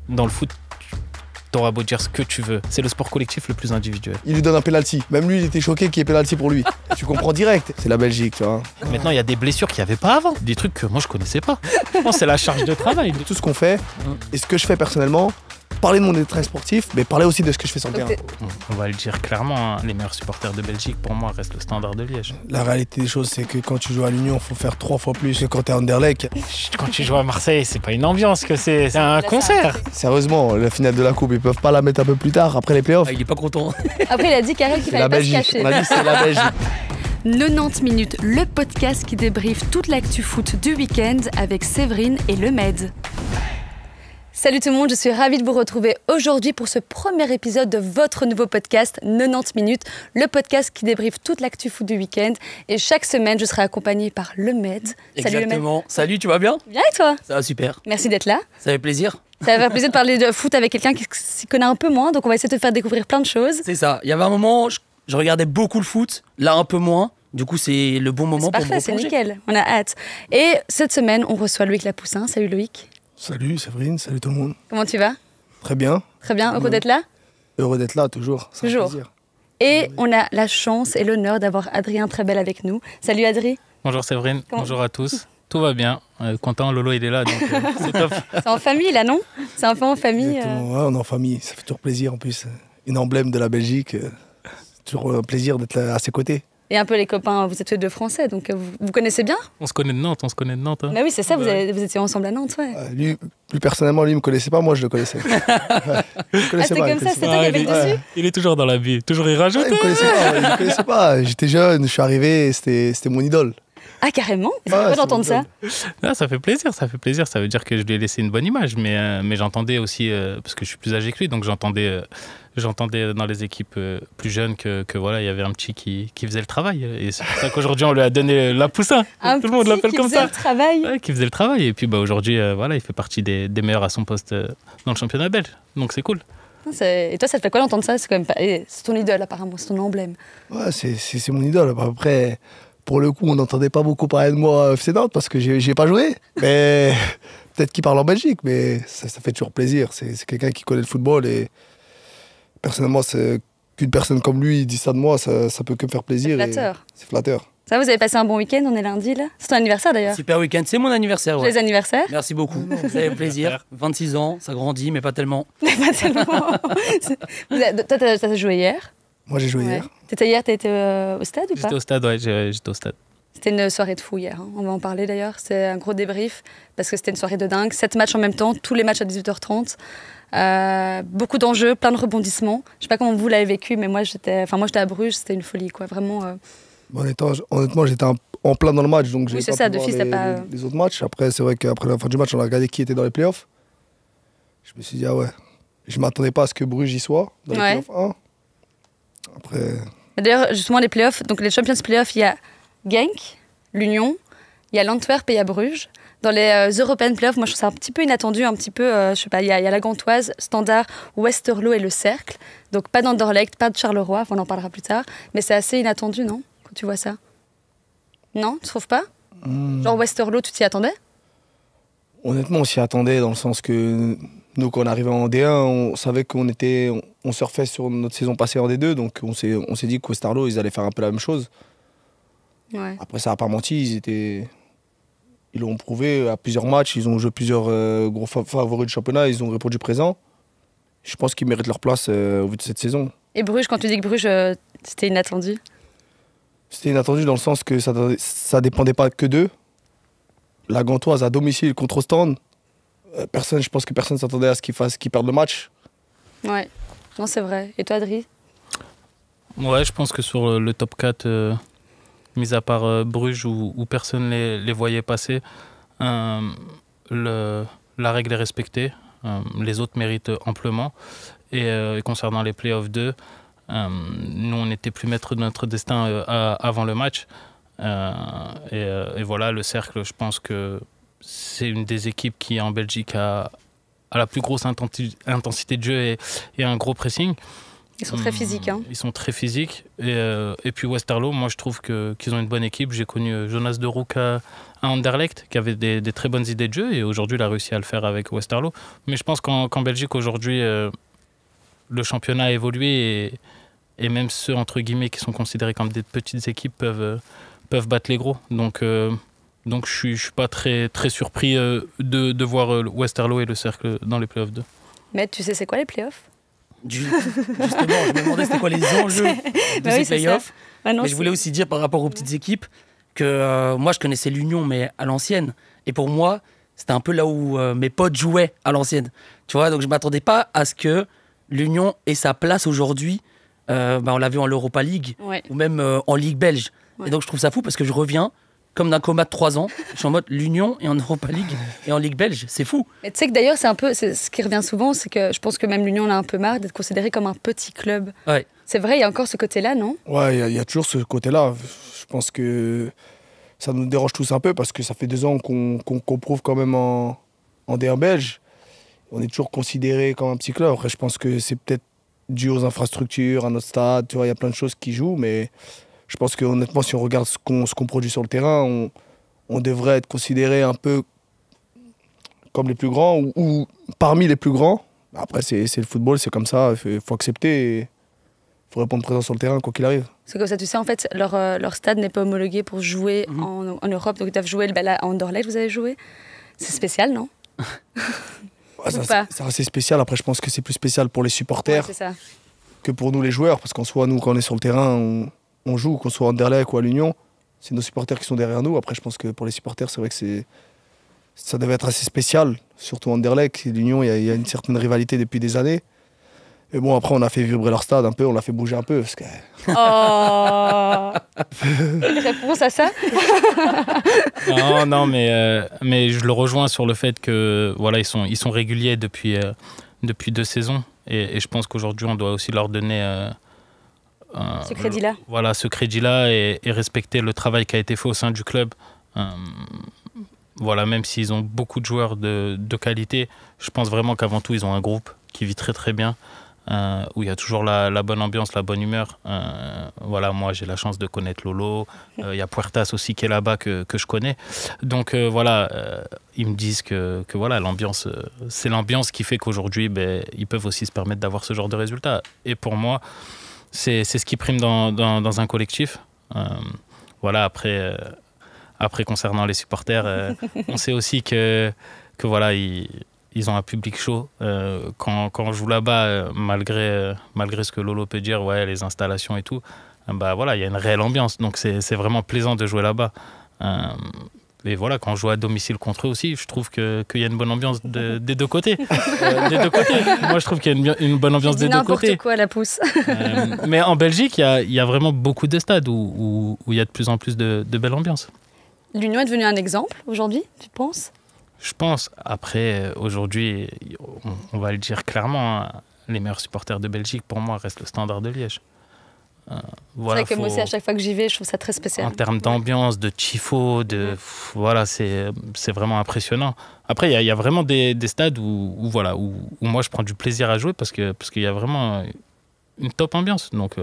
Dans le foot, t'auras beau dire ce que tu veux. C'est le sport collectif le plus individuel. Il lui donne un penalty. Même lui, il était choqué qu'il y ait penalty pour lui. Tu comprends direct. C'est la Belgique, tu vois. Maintenant, il y a des blessures qu'il n'y avait pas avant. Des trucs que moi, je connaissais pas. Je pense que c'est la charge de travail. Tout ce qu'on fait et ce que je fais personnellement, parler de mon détail sportif, mais parler aussi de ce que je fais sur le terrain. On va le dire clairement, hein, les meilleurs supporters de Belgique, pour moi, restent le Standard de Liège. La réalité des choses, c'est que quand tu joues à l'Union, il faut faire 3 fois plus que quand t'es à Anderlecht. Quand tu joues à Marseille, c'est pas une ambiance que c'est un concert. Sérieusement, la finale de la Coupe, ils peuvent pas la mettre un peu plus tard, après les playoffs. Ah, il est pas content. Après, il a dit Karel qu'il fallait La pas se Belgique, cacher. on a dit c'est la Belgique. 90 minutes, le podcast qui débriefe toute l'actu foot du week-end avec Séverine et Le Med. Salut tout le monde, je suis ravie de vous retrouver aujourd'hui pour ce premier épisode de votre nouveau podcast 90 minutes, le podcast qui débriefe toute l'actu foot du week-end. Et chaque semaine, je serai accompagnée par Le Med. Salut Le Med. Exactement. Salut, tu vas bien? Bien et toi? Ça va super. Merci d'être là. Ça fait plaisir. Ça va faire plaisir de parler de foot avec quelqu'un qui s'y connaît un peu moins, donc on va essayer de te faire découvrir plein de choses. C'est ça. Il y avait un moment, je regardais beaucoup le foot, là un peu moins. Du coup, c'est le bon moment C'est pour me parfait, c'est replonger. nickel, on a hâte. Et cette semaine, on reçoit Loïc Lapoussin. Salut Loïc. Salut Séverine, salut tout le monde. Comment tu vas? Très bien. Très bien, heureux d'être là? Heureux d'être là, toujours. C'est un Toujours. plaisir. Et on a la chance et l'honneur d'avoir Adrien Trebel avec nous. Salut Adrien. Bonjour Séverine, Comment- bonjour à tous. Tout va bien. Content, Lolo il est là, donc c'est top. C'est en famille là, non? C'est un peu en famille. Exactement. Ouais, on est en famille, ça fait toujours plaisir en plus. Une emblème de la Belgique, c'est toujours un plaisir d'être là à ses côtés. Et un peu les copains, vous êtes tous les deux français, donc vous connaissez bien? On se connaît de Nantes, hein. Bah oui, c'est ça, Ouais. vous étiez ensemble à Nantes, ouais. Lui, plus personnellement, lui, il me connaissait pas, moi je le connaissais. Ouais. Je le Ah, connaissais c'était pas, comme je ça, le c'est connaissais toi qui avais le pas. dessus? Il est toujours dans la vie, toujours il rajoute. Il me connaissait pas, il me connaissait pas. J'étais jeune, je suis arrivé, c'était mon idole. Ah, carrément? C'est Ouais, heureux c'est d'entendre mon ça. Ah, ça fait plaisir, ça fait plaisir. Ça veut dire que je lui ai laissé une bonne image, mais j'entendais aussi, parce que je suis plus âgé que lui, donc j'entendais dans les équipes plus jeunes que voilà, il y avait un petit qui faisait le travail. Et c'est pour ça qu'aujourd'hui, on lui a donné Lapoussin. Un Tout le monde petit l'appelle qui comme faisait ça. le travail. Ouais, qui faisait le travail. Et puis aujourd'hui, voilà, il fait partie des meilleurs à son poste dans le championnat belge. Donc c'est cool. Et toi, ça te fait quoi d'entendre ça? C'est quand même pas... c'est ton idole apparemment, c'est ton emblème. Ouais, c'est mon idole. Après, pour le coup, on n'entendait pas beaucoup parler de moi à FC Nantes parce que j'ai pas joué. Mais peut-être qu'il parle en Belgique, mais ça fait toujours plaisir. C'est quelqu'un qui connaît le football et personnellement, qu'une personne comme lui dise ça de moi, ça peut que me faire plaisir. C'est flatteur. C'est flatteur. Ça, vous avez passé un bon week-end, on est lundi là? C'est ton anniversaire d'ailleurs. Super week-end, c'est mon anniversaire. Ouais. Les anniversaires. Merci beaucoup. Ça fait plaisir. 26 ans, ça grandit, mais pas tellement. Pas tellement. Toi, t'as joué hier? Moi, j'ai joué Ouais. hier. T'étais hier, au stade ou pas? J'étais au stade, ouais, j'étais au stade. C'était une soirée de fou hier, hein. On va en parler d'ailleurs. C'est un gros débrief parce que c'était une soirée de dingue. 7 matchs en même temps, tous les matchs à 18h30. Beaucoup d'enjeux, plein de rebondissements. Je sais pas comment vous l'avez vécu, mais moi j'étais à Bruges, c'était une folie, quoi. Vraiment. Honnêtement, j'étais en plein dans le match, donc j'ai Oui, c'est pas ça, pu voir d'office, t'as pas- les autres matchs. Après, c'est vrai qu'après la fin du match, on a regardé qui était dans les playoffs. Je me suis dit, ah ouais, je m'attendais pas à ce que Bruges y soit dans les Ouais. playoffs 1. Après, D'ailleurs, justement, les playoffs, donc les Champions Playoffs, il y a Genk, l'Union, il y a l'Antwerp et il y a Bruges. Dans les European Playoffs, moi je trouve ça un petit peu inattendu, un petit peu, je sais pas, il y a la Gantoise, Standard, Westerlo et le Cercle. Donc pas d'Anderlecht, pas de Charleroi, on en parlera plus tard. Mais c'est assez inattendu, non? Quand tu vois ça? Non, tu trouves pas? Genre Westerlo, tu t'y attendais? honnêtement, on s'y attendait dans le sens que nous, quand on arrivait en D1, on savait on surfait sur notre saison passée en D2, donc on s'est dit qu'au Westerlo, ils allaient faire un peu la même chose. Ouais. Après, ça n'a pas menti, ils l'ont prouvé à plusieurs matchs, ils ont joué plusieurs gros favoris du championnat, ils ont répondu présent. Je pense qu'ils méritent leur place au vu de cette saison. Et Bruges, quand tu dis que Bruges, c'était inattendu? C'était inattendu dans le sens que ça dépendait pas que d'eux. La Gantoise à domicile contre Ostende, je pense que personne s'attendait à ce qu'ils perdent le match. Ouais, non, c'est vrai. Et toi, Adri? Ouais, je pense que sur le top 4, mis à part Bruges où personne les voyait passer, la règle est respectée. Les autres méritent amplement. Et concernant les playoffs 2, nous, on n'était plus maître de notre destin avant le match. Et voilà, le Cercle, je pense que c'est une des équipes qui, en Belgique, a la plus grosse intensité de jeu et un gros pressing. Ils sont très physiques. Hein. Ils sont très physiques. Et puis Westerlo, moi je trouve qu'ils ont une bonne équipe. J'ai connu Jonas de Roek à Anderlecht, qui avait des très bonnes idées de jeu, et aujourd'hui il a réussi à le faire avec Westerlo. Mais je pense qu'en Belgique aujourd'hui, le championnat a évolué, et même ceux entre guillemets qui sont considérés comme des petites équipes peuvent battre les gros. Donc je suis pas très, très surpris de voir Westerlo et le Cercle dans les playoffs 2. Mais tu sais c'est quoi les playoffs? Justement, je me demandais c'était quoi les enjeux de ces playoffs. Ah non, mais je voulais aussi dire par rapport aux petites équipes que moi je connaissais l'Union mais à l'ancienne. Et pour moi, c'était un peu là où mes potes jouaient à l'ancienne. Tu vois, donc je m'attendais pas à ce que l'Union ait sa place aujourd'hui. On l'a vu en Europa League ou même en Ligue belge. Ouais. Et donc je trouve ça fou parce que je reviens comme d'un coma de 3 ans. Je suis en mode l'Union et en Europa League et en Ligue belge, c'est fou. Et tu sais que d'ailleurs, c'est ce qui revient souvent, c'est que je pense que même l'Union en a un peu marre d'être considérée comme un petit club. Ouais. C'est vrai, il y a encore ce côté-là, non? Ouais, il y a toujours ce côté-là. Je pense que ça nous dérange tous un peu parce que ça fait 2 ans qu'on prouve quand même en D1 belge. On est toujours considéré comme un petit club. Après, je pense que c'est peut-être dû aux infrastructures, à notre stade. Tu vois, il y a plein de choses qui jouent, mais je pense qu'honnêtement, si on regarde ce qu'on produit sur le terrain, on devrait être considéré un peu comme les plus grands ou parmi les plus grands. Après, c'est le football, c'est comme ça, il faut accepter. Il faut répondre présent sur le terrain, quoi qu'il arrive. C'est comme ça, tu sais, en fait, leur stade n'est pas homologué pour jouer en Europe. Donc, ils doivent jouer là, à Anderlecht, vous avez joué. C'est spécial, non? C'est assez spécial. Après, je pense que c'est plus spécial pour les supporters que pour nous, les joueurs. Parce qu'en soi, nous, quand on est sur le terrain, on joue, qu'on soit à Anderlecht ou à l'Union, c'est nos supporters qui sont derrière nous. Après, je pense que pour les supporters, c'est vrai que ça devait être assez spécial, surtout à Anderlecht. L'Union, il y a une certaine rivalité depuis des années. Et bon, après, on a fait vibrer leur stade un peu, on l'a fait bouger un peu. Parce que... Oh Une réponse à ça? Non, mais je le rejoins sur le fait que voilà, ils sont réguliers depuis 2 saisons. Et je pense qu'aujourd'hui, on doit aussi leur donner... ce crédit-là. Voilà, ce crédit-là et respecter le travail qui a été fait au sein du club. Voilà, même s'ils ont beaucoup de joueurs de qualité, je pense vraiment qu'avant tout, ils ont un groupe qui vit très très bien, où il y a toujours la bonne ambiance, la bonne humeur. Voilà, moi, j'ai la chance de connaître Lolo. Il y a Puertas aussi qui est là-bas que je connais. Donc voilà, ils me disent que voilà, l'ambiance, c'est l'ambiance qui fait qu'aujourd'hui, ils peuvent aussi se permettre d'avoir ce genre de résultats. Et pour moi, c'est ce qui prime dans un collectif. Voilà, après concernant les supporters, on sait aussi que voilà, ils ont un public chaud. Quand on joue là-bas, malgré ce que Lolo peut dire, ouais, les installations et tout, voilà, il y a une réelle ambiance. Donc c'est vraiment plaisant de jouer là-bas. Et voilà, quand on joue à domicile contre eux aussi, je trouve qu'il y a une bonne ambiance des 2 côtés. Des 2 côtés. Moi, je trouve qu'il y a une bonne ambiance des 2 côtés. N'importe quoi, la pousse. Mais en Belgique, il y a vraiment beaucoup de stades où il y a de plus en plus de belle ambiance. L'Union est devenue un exemple aujourd'hui, tu penses? Je pense. Après, aujourd'hui, on va le dire clairement, hein, les meilleurs supporters de Belgique, pour moi, restent le Standard de Liège. Voilà, c'est vrai que moi aussi, à chaque fois que j'y vais, je trouve ça très spécial. En termes d'ambiance, de tifo, voilà, c'est vraiment impressionnant. Après, il y a vraiment des stades où moi, je prends du plaisir à jouer parce qu'il y a vraiment une top ambiance. Donc,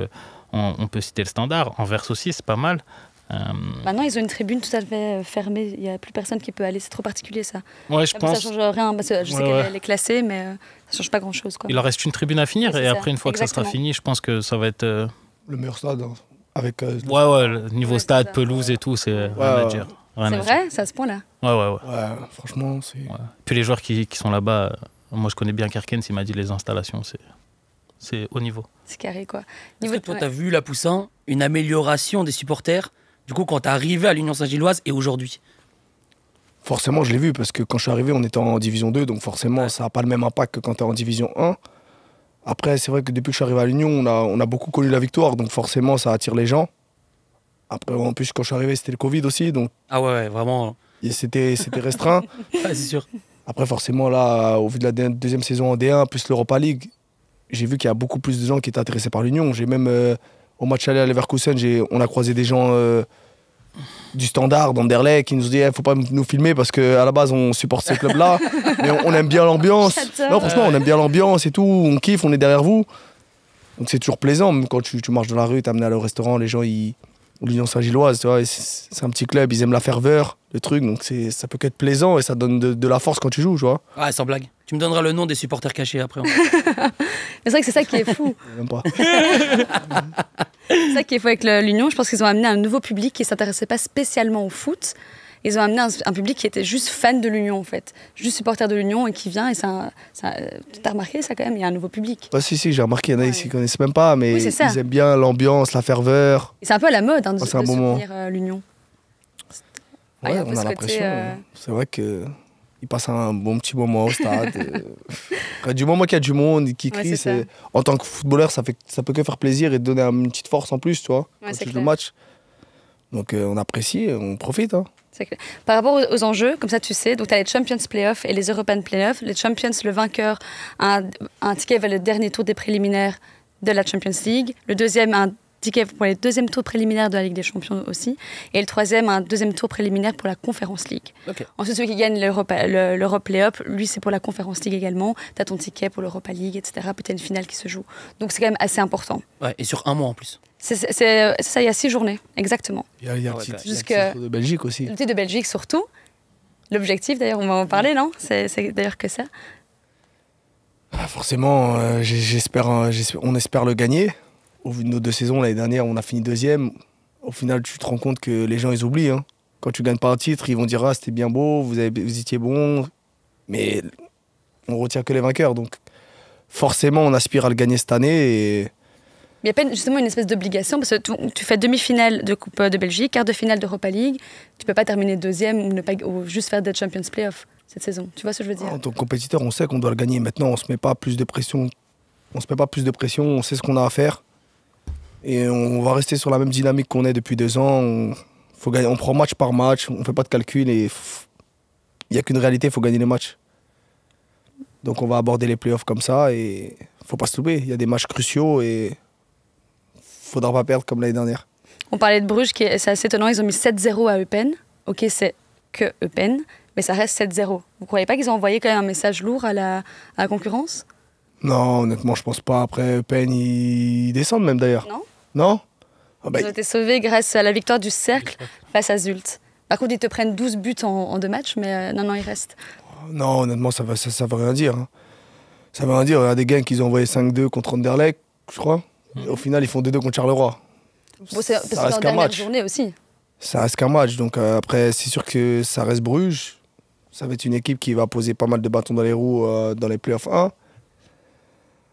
on peut citer le Standard. Anvers aussi, c'est pas mal. Maintenant, ils ont une tribune tout à fait fermée. Il n'y a plus personne qui peut aller. C'est trop particulier, ça. Ouais, je pense. Ça ne change rien. Parce que je sais qu'elle est classée, mais ça ne change pas grand-chose. Il leur reste une tribune à finir. Et après, une fois que ça sera fini, je pense que ça va être... le meilleur stade. Hein, avec, le niveau stade, pelouse et tout, c'est rien à dire. C'est vrai, c'est à ce point-là. Ouais, franchement, c'est... Ouais. Puis les joueurs qui sont là-bas, moi je connais bien Kerkens, il m'a dit les installations, c'est haut niveau. C'est carré, quoi. Est-ce que toi, tu as vu, la Poussin, une amélioration des supporters, du coup, quand tu es arrivé à l'Union Saint-Gilloise et aujourd'hui? Forcément, je l'ai vu, parce que quand je suis arrivé, on était en Division 2, donc forcément, ça n'a pas le même impact que quand tu es en Division 1. Après, c'est vrai que depuis que je suis arrivé à l'Union, on a beaucoup connu la victoire, donc forcément, ça attire les gens. Après, en plus, quand je suis arrivé, c'était le Covid aussi, donc... Ah ouais, vraiment... C'était restreint. C'est sûr. Après, forcément, là, au vu de la deuxième saison en D1, plus l'Europa League, j'ai vu qu'il y a beaucoup plus de gens qui étaient intéressés par l'Union. J'ai même, au match aller à Leverkusen, on a croisé des gens du Standard, d'Anderlecht, qui nous ont dit faut pas nous filmer parce qu'à la base, on supporte ces clubs-là. Mais on aime bien l'ambiance. Non, franchement, on aime bien l'ambiance et tout. On kiffe, on est derrière vous. Donc c'est toujours plaisant, même quand tu marches dans la rue, t'es amené à aller au restaurant, les gens, l'Union Saint-Gilloise, tu vois, c'est un petit club, ils aiment la ferveur, le truc, donc ça peut qu'être plaisant et ça donne de la force quand tu joues, tu vois. Ouais, sans blague. Tu me donneras le nom des supporters cachés après. Mais c'est vrai que c'est ça qui est fou. Même pas. C'est ça qui est fou avec l'Union. Je pense qu'ils ont amené un nouveau public qui ne s'intéressait pas spécialement au foot. Ils ont amené un public qui était juste fan de l'Union, en fait. Juste supporter de l'Union et qui vient. Et t'as remarqué ça quand même, il y a un nouveau public. Ah, si, j'ai remarqué, il y en a qui ne connaissent même pas, mais Oui, ils aiment bien l'ambiance, la ferveur. Et c'est un peu à la mode de c'est un bon moment. soutenir l'Union. Ouais, il y a un peu on a ce l'impression. côté, C'est vrai qu'ils passent un bon petit moment au stade. Du moment qu'il y a du monde qui crie, Ouais, c'est en tant que footballeur, ça peut que faire plaisir et te donner une petite force en plus, tu vois, Ouais, quand c'est tu joues clair. le match. Donc on apprécie, on profite. Hein. C'est clair. Par rapport aux enjeux, comme ça tu sais, donc tu as les Champions Playoffs et les European Playoffs. Les Champions, le vainqueur a un ticket vers le dernier tour des préliminaires de la Champions League. Le deuxième a un ticket pour les deuxièmes tours préliminaires de la Ligue des Champions aussi. Et le troisième a un deuxième tour préliminaire pour la Conference League. Ok. Ensuite, celui qui gagne l'Europe Playoff, lui c'est pour la Conference League également. Tu as ton ticket pour l'Europa League, etc. Puis tu as une finale qui se joue. Donc c'est quand même assez important. Ouais, et sur un mois en plus. C'est ça, il y a 6 journées, exactement. Il y a le Ah ouais, petit quand même. il y a le titre de Belgique aussi. Le titre de Belgique surtout. L'objectif d'ailleurs, on va en parler, non? C'est d'ailleurs que ça. Ah, forcément, on espère le gagner. Au vu de nos 2 saisons, l'année dernière, on a fini 2e. Au final, tu te rends compte que les gens, ils oublient. Hein. Quand tu gagnes pas un titre, ils vont dire « Ah, c'était bien beau, vous étiez bon. » Mais on retient que les vainqueurs. Donc, forcément, on aspire à le gagner cette année. Et Il y a pas justement une espèce d'obligation, parce que tu fais demi-finale de Coupe de Belgique, quart de finale d'Europa League. Tu peux pas terminer 2e ou juste faire des Champions Playoffs cette saison. Tu vois ce que je veux dire? en tant que compétiteur, on sait qu'on doit le gagner. Maintenant, on se met pas plus de pression. On se met pas plus de pression, on sait ce qu'on a à faire. Et on va rester sur la même dynamique qu'on est depuis 2 ans. On prend match par match, on fait pas de calcul et il n'y a qu'une réalité, il faut gagner les matchs. Donc on va aborder les playoffs comme ça et faut pas se louper. Il y a des matchs cruciaux et faudra pas perdre comme l'année dernière. On parlait de Bruges, c'est assez étonnant, ils ont mis 7-0 à Eupen. Ok, c'est que Eupen, mais ça reste 7-0. Vous croyez pas qu'ils ont envoyé quand même un message lourd à la concurrence? Non, honnêtement, je pense pas. Après, Eupen, ils descendent même d'ailleurs. Non. Non ah bah, Ils ont été sauvés grâce à la victoire du Cercle face à Zult. Par contre, ils te prennent 12 buts en 2 matchs, mais non, ils restent. Non, honnêtement, ça veut rien dire. Hein. Ça veut rien dire. Il y a des gains qu'ils ont envoyé 5-2 contre Anderlecht, je crois. Et au final, ils font 2-2 contre Charleroi. Bon, c'est parce que reste dans qu'un la dernière match. journée aussi. Ça reste qu'un match. Donc après, c'est sûr que ça reste Bruges. Ça va être une équipe qui va poser pas mal de bâtons dans les roues dans les playoffs 1.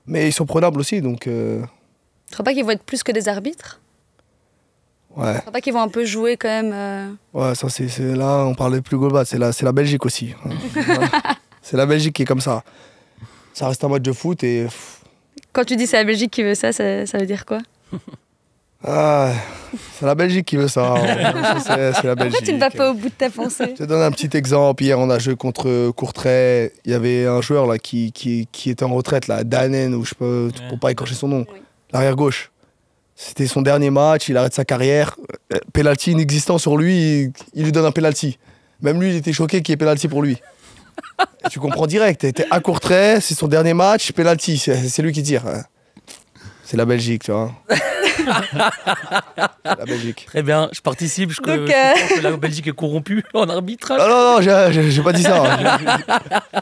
Mais ils sont prenables aussi, donc... Tu crois pas qu'ils vont être plus que des arbitres? Ouais. Tu crois pas qu'ils vont un peu jouer quand même Ouais, ça c'est là, on parle plus global, c'est la Belgique aussi. C'est la Belgique qui est comme ça. Ça reste un match de foot et... Quand tu dis c'est la Belgique qui veut ça, ça veut dire quoi? Ah, c'est la Belgique qui veut ça. Je sais, c'est la Belgique. Pourquoi tu ne vas pas au bout de ta pensée? Je te donne un petit exemple. Hier, on a joué contre Courtrai. Il y avait un joueur là, qui était en retraite, là, Danen, ou je peux pour pas écorcher son nom. Oui. L'arrière gauche. C'était son dernier match, il arrête sa carrière. Penalty inexistant sur lui, il lui donne un penalty. Même lui, il était choqué qu'il y ait penalty pour lui. Et tu comprends direct. T'es à Courtrai, c'est son dernier match, penalty, c'est lui qui tire. C'est la Belgique, tu vois. La Belgique. Très bien, je participe. Je Donc, pense que la Belgique est corrompue en arbitrage. Non, j'ai pas dit ça.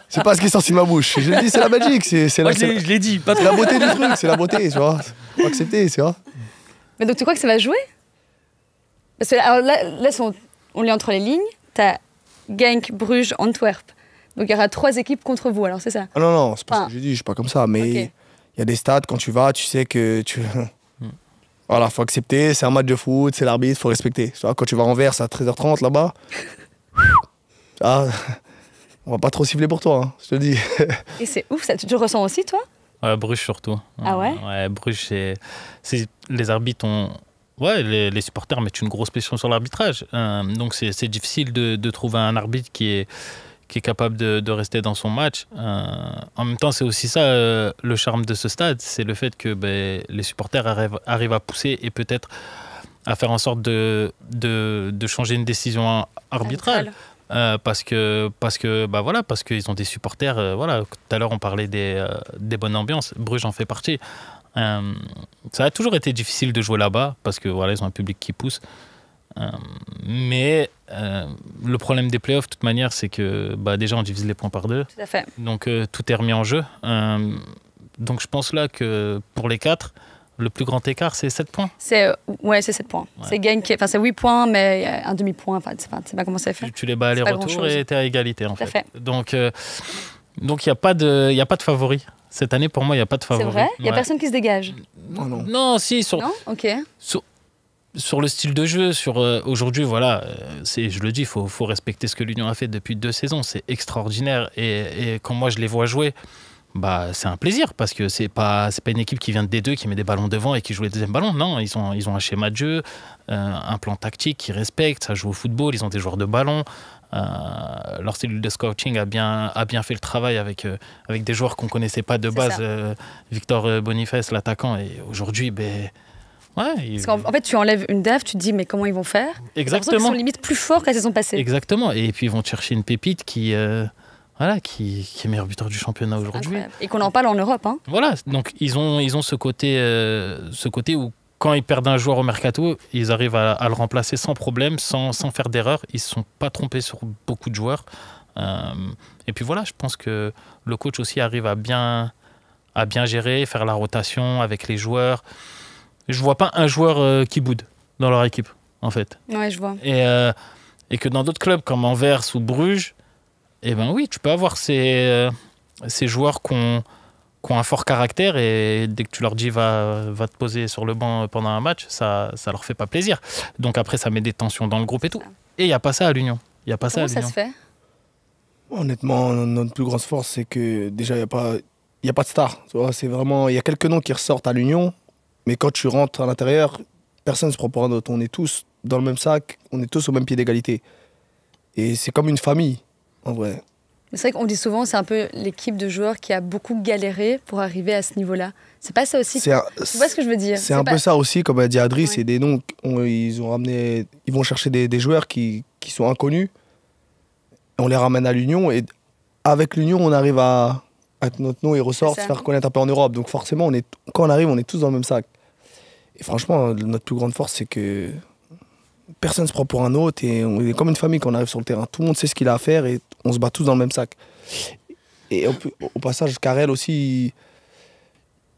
C'est pas ce qui est sorti de ma bouche. Je dis, c'est la Belgique. C'est Moi, la, je l'ai dit, pas c'est trop. la beauté du truc, c'est la beauté, tu vois. Faut accepter, tu vois. Mais donc tu crois que ça va jouer? Parce que alors là on lit entre les lignes. T'as Genk, Bruges, Antwerp. Donc il y aura 3 équipes contre vous, alors c'est ça? Ah non, c'est pas Ah. ce que j'ai dit, je suis pas comme ça. Mais il Ok. y a des stades, quand tu vas, tu sais que tu. Voilà, faut accepter, c'est un match de foot, c'est l'arbitre, faut respecter. Tu vois, quand tu vas à Anvers à 13h30 là-bas, ah, on va pas trop siffler pour toi, hein, je te le dis. Et c'est ouf, ça, tu le ressens aussi toi? Ouais, Bruges surtout. Ah ouais? Ouais, Bruges, les arbitres ont... Ouais, les supporters mettent une grosse pression sur l'arbitrage. Donc c'est difficile de trouver un arbitre qui est capable de rester dans son match. En même temps, c'est aussi ça le charme de ce stade, c'est le fait que les supporters arrivent à pousser et peut-être à faire en sorte de changer une décision arbitrale. Parce qu'ils ont des supporters. Voilà, tout à l'heure on parlait des bonnes ambiances. Bruges en fait partie. Ça a toujours été difficile de jouer là-bas parce que voilà, ils ont un public qui pousse. Mais le problème des playoffs, de toute manière, c'est que déjà on divise les points par 2. Tout à fait. Donc tout est remis en jeu. Donc je pense là que pour les 4, le plus grand écart, c'est 7 points. C'est 7 points. Ouais. C'est gain c'est 8 poins, mais un demi-point. Enfin, c'est pas comment c'est fait. Tu les bats aller-retour et tu es à égalité en Tout à fait. fait. Donc il n'y a pas de favori. Cette année, pour moi, il n'y a pas de favori. C'est vrai. Il n'y a Ouais. personne qui se dégage. Non, si, Non. Ok. sur le style de jeu, aujourd'hui, voilà, je le dis, il faut respecter ce que l'Union a fait depuis 2 saisons. C'est extraordinaire. Et quand moi, je les vois jouer, c'est un plaisir parce que c'est pas une équipe qui vient de D2, qui met des ballons devant et qui joue les deuxièmes ballons. Non, ils ont un schéma de jeu, un plan tactique qu'ils respectent. Ça joue au football, ils ont des joueurs de ballon. Leur style de scouting a bien fait le travail avec des joueurs qu'on connaissait pas de base. Victor Boniface, l'attaquant, et aujourd'hui, Parce qu'en fait, tu enlèves une DAF, tu te dis, mais comment ils vont faire? Exactement. Ils sont limite plus forts que la saison passée. Exactement. Et puis ils vont te chercher une pépite qui est meilleur buteur du championnat aujourd'hui. Incroyable. Et qu'on en parle en Europe. Hein. Voilà. Donc ils ont ce côté où quand ils perdent un joueur au mercato, ils arrivent à le remplacer sans problème, sans faire d'erreur. Ils ne se sont pas trompés sur beaucoup de joueurs. Et puis voilà, je pense que le coach aussi arrive à bien gérer, faire la rotation avec les joueurs. Je ne vois pas un joueur qui boude dans leur équipe, en fait. Ouais, je vois. Et que dans d'autres clubs comme Anvers ou Bruges, oui, tu peux avoir ces joueurs qui ont un fort caractère et dès que tu leur dis va te poser sur le banc pendant un match, ça leur fait pas plaisir. Donc après, ça met des tensions dans le groupe et tout. Et il n'y a pas ça à l'Union. Comment ça se fait? Honnêtement, notre plus grande force, c'est que déjà, il n'y a pas de star. Tu vois, c'est vraiment, il y a quelques noms qui ressortent à l'Union, mais quand tu rentres à l'intérieur, personne ne se prend pour un autre. On est tous dans le même sac, on est tous au même pied d'égalité. Et c'est comme une famille, en vrai. C'est vrai qu'on dit souvent c'est un peu l'équipe de joueurs qui a beaucoup galéré pour arriver à ce niveau-là. C'est pas ça aussi. Tu vois ce que je veux dire? C'est un peu ça aussi, comme a dit Adri, c'est des noms, ils vont chercher des joueurs qui sont inconnus. On les ramène à l'Union et avec l'Union, on arrive à que notre nom il ressort, se faire connaître un peu en Europe. Donc forcément, quand on arrive, on est tous dans le même sac. Et franchement, notre plus grande force, c'est que personne ne se prend pour un autre et on est comme une famille quand on arrive sur le terrain. Tout le monde sait ce qu'il a à faire et on se bat tous dans le même sac. Et au passage, Karel aussi.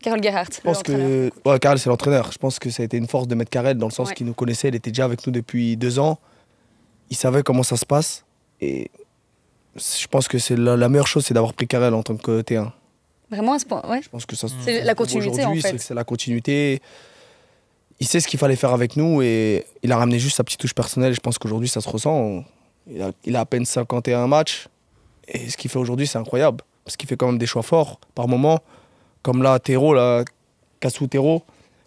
Karel Gerhardt. Je pense que Karel, c'est l'entraîneur. Je pense que ça a été une force de mettre Karel dans le sens qu'il nous connaissait. Il était déjà avec nous depuis 2 ans. Il savait comment ça se passe. Et je pense que c'est la meilleure chose, c'est d'avoir pris Karel en tant que T1. Vraiment à ce point, ouais. Je pense que ça, c'est la continuité en fait. C'est la continuité. Il sait ce qu'il fallait faire avec nous et il a ramené juste sa petite touche personnelle. Je pense qu'aujourd'hui, ça se ressent. Il a à peine 51 matchs. Et ce qu'il fait aujourd'hui, c'est incroyable. Parce qu'il fait quand même des choix forts par moment. Comme là, Théro, Kassou Théro,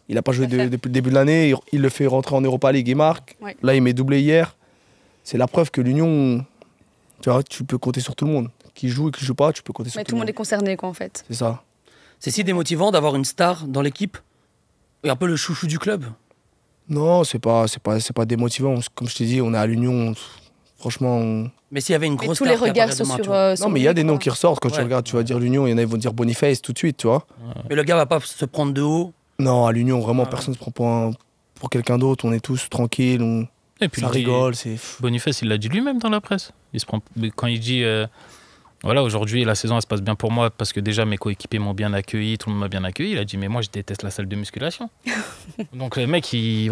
il n'a pas joué depuis le début de l'année. Il le fait rentrer en Europa League, il marque. Ouais. Là, il met doublé hier. C'est la preuve que l'Union, tu vois, tu peux compter sur tout le monde. Qui joue et qui joue pas, tu peux compter sur tout le monde. Mais tout le monde est concerné, quoi, en fait. C'est ça. C'est si démotivant d'avoir une star dans l'équipe et un peu le chouchou du club? Non, c'est pas démotivant. Comme je t'ai dit, on est à l'Union. Franchement. Mais s'il y avait une grosse tous les regards sont sur. Non, mais il y a des noms qui ressortent. Quand tu regardes, tu vas dire l'Union, il y en a qui vont dire Boniface tout de suite, tu vois. Mais le gars va pas se prendre de haut? Non, à l'Union, vraiment, personne ne se prend pour quelqu'un d'autre. On est tous tranquilles. Et puis ça rigole. Boniface, il l'a dit lui-même dans la presse. Quand il dit. Voilà, aujourd'hui, la saison, elle se passe bien pour moi parce que déjà, mes coéquipiers m'ont bien accueilli, tout le monde m'a bien accueilli. Il a dit, mais moi, je déteste la salle de musculation. Donc, le mec, c'est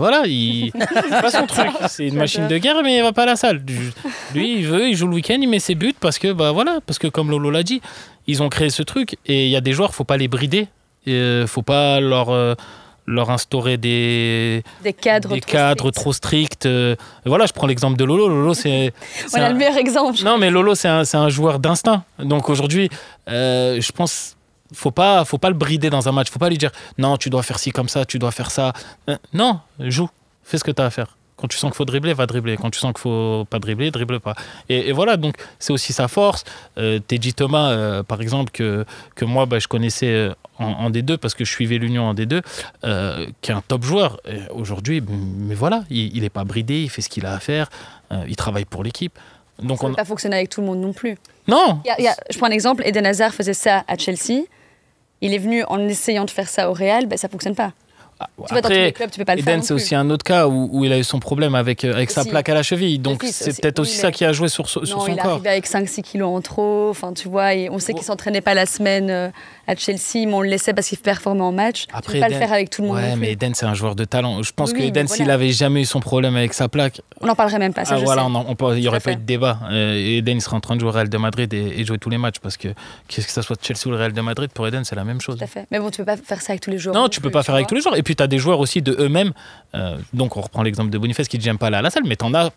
pas son truc. C'est une machine de guerre, mais il va pas à la salle. Lui, il joue le week-end, il met ses buts parce que comme Lolo l'a dit, ils ont créé ce truc et il y a des joueurs, faut pas les brider. Faut pas leur instaurer des cadres trop stricts. Voilà, je prends l'exemple de Lolo. Lolo, c'est voilà le meilleur exemple. Non, mais Lolo, c'est un joueur d'instinct. Donc aujourd'hui, je pense faut pas le brider dans un match. Faut pas lui dire non, tu dois faire ci comme ça, tu dois faire ça. Non, joue, fais ce que tu as à faire. Quand tu sens qu'il faut dribbler, va dribbler. Quand tu sens qu'il faut pas dribbler, dribble pas. Et voilà, donc c'est aussi sa force. Teddy Thomas, par exemple, que moi, je connaissais en D2 parce que je suivais l'Union en D2, qui est un top joueur. Aujourd'hui, mais voilà, il est pas bridé, il fait ce qu'il a à faire, il travaille pour l'équipe. Donc ça ne peut pas fonctionner avec tout le monde non plus. Non. Je prends un exemple, Eden Hazard faisait ça à Chelsea. Il est venu en essayant de faire ça au Real, ça ne fonctionne pas. Tu vas dans tous les clubs, tu peux pas le faire. Eden, c'est aussi un autre cas où il a eu son problème avec sa plaque à la cheville. Donc c'est peut-être aussi ça qui a joué sur son corps. Il est arrivé avec 5-6 kilos en trop. Enfin, tu vois, et on sait qu'il ne s'entraînait pas la semaine à Chelsea, mais on le laissait parce qu'il performait en match. Après, tu ne peux pas le faire avec tout le monde. Ouais, mais Eden, c'est un joueur de talent. Je pense que Eden, s'il n'avait jamais eu son problème avec sa plaque. On n'en parlerait même pas. Ça, il n'y aurait pas eu de débat. Eden, il serait en train de jouer au Real de Madrid et jouer tous les matchs. Parce que ça soit Chelsea ou le Real de Madrid, pour Eden, c'est la même chose. Tout à fait. Mais bon, tu ne peux pas faire ça avec tous les joueurs. Non, tu ne peux pas faire avec tous les joueurs. Et puis, tu as des joueurs aussi de eux-mêmes. Donc, on reprend l'exemple de Boniface qui ne j'aime pas aller à la salle, mais tu en as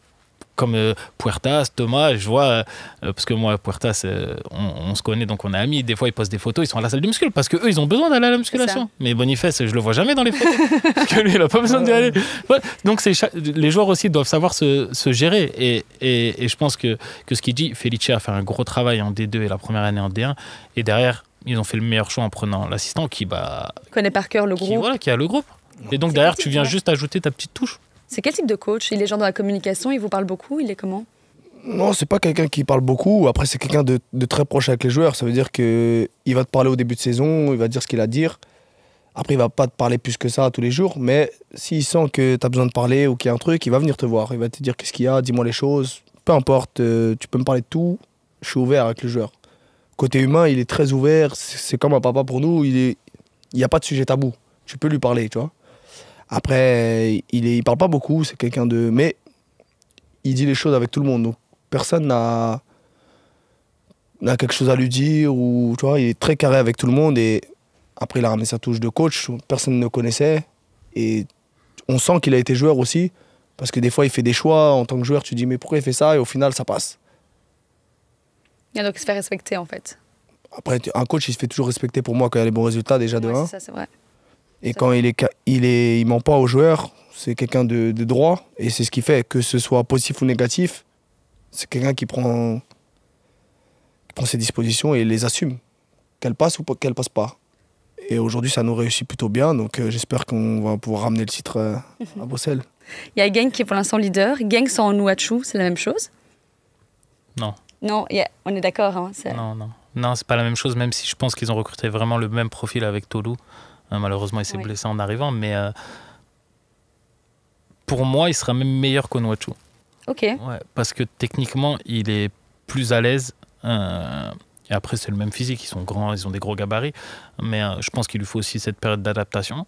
comme Puertas, Thomas, je vois, parce que moi, Puertas, on se connaît, donc on est amis. Des fois, ils postent des photos, ils sont à la salle de muscu parce qu'eux, ils ont besoin d'aller à la musculation. Mais Boniface, je le vois jamais dans les photos parce que lui, il n'a pas besoin d'y aller. Ouais. Donc, les joueurs aussi doivent savoir se gérer. Et je pense que ce qu'il dit, Felice a fait un gros travail en D2 et la première année en D1. Et derrière, ils ont fait le meilleur choix en prenant l'assistant qui connaît par cœur le groupe. Qui a le groupe. Et donc, derrière, tu viens juste ajouter ta petite touche. C'est quel type de coach? Il est genre dans la communication, il vous parle beaucoup, il est comment? Non, c'est pas quelqu'un qui parle beaucoup. Après, c'est quelqu'un de très proche avec les joueurs. Ça veut dire qu'il va te parler au début de saison, il va te dire ce qu'il a à dire. Après, il va pas te parler plus que ça tous les jours. Mais s'il sent que tu as besoin de parler ou qu'il y a un truc, il va venir te voir. Il va te dire qu'est-ce qu'il y a, dis-moi les choses. Peu importe, tu peux me parler de tout. Je suis ouvert avec le joueur. Côté humain, il est très ouvert. C'est comme un papa pour nous. Il n'y a pas de sujet tabou. Tu peux lui parler, tu vois. Après, il parle pas beaucoup, c'est quelqu'un de... Mais il dit les choses avec tout le monde. Donc, personne n'a quelque chose à lui dire. Ou, tu vois, il est très carré avec tout le monde. Et après, il a ramené sa touche de coach. Personne ne le connaissait. Et on sent qu'il a été joueur aussi. Parce que des fois, il fait des choix. En tant que joueur, tu te dis, mais pourquoi il fait ça? Et au final, ça passe. Il donc il se fait respecter, en fait. Après, un coach, il se fait toujours respecter pour moi quand il y a les bons résultats, déjà de 1. Ça, c'est vrai. Et quand il ment pas aux joueurs, c'est quelqu'un de droit. Et c'est ce qui fait, que ce soit positif ou négatif, c'est quelqu'un qui prend ses dispositions et les assume. Qu'elles passent ou qu'elles passent pas. Et aujourd'hui, ça nous réussit plutôt bien. Donc j'espère qu'on va pouvoir ramener le titre à Bruxelles. Il y a Genk qui est pour l'instant leader. Genk sans Onuachu, c'est la même chose? Non. Non, on est d'accord. Hein, non, c'est pas la même chose, même si je pense qu'ils ont recruté vraiment le même profil avec Tolu. Malheureusement, il s'est blessé en arrivant, mais pour moi, il sera même meilleur qu'Onuachu. Ok. Ouais, parce que techniquement, il est plus à l'aise. Et après, c'est le même physique, ils sont grands, ils ont des gros gabarits. Mais je pense qu'il lui faut aussi cette période d'adaptation.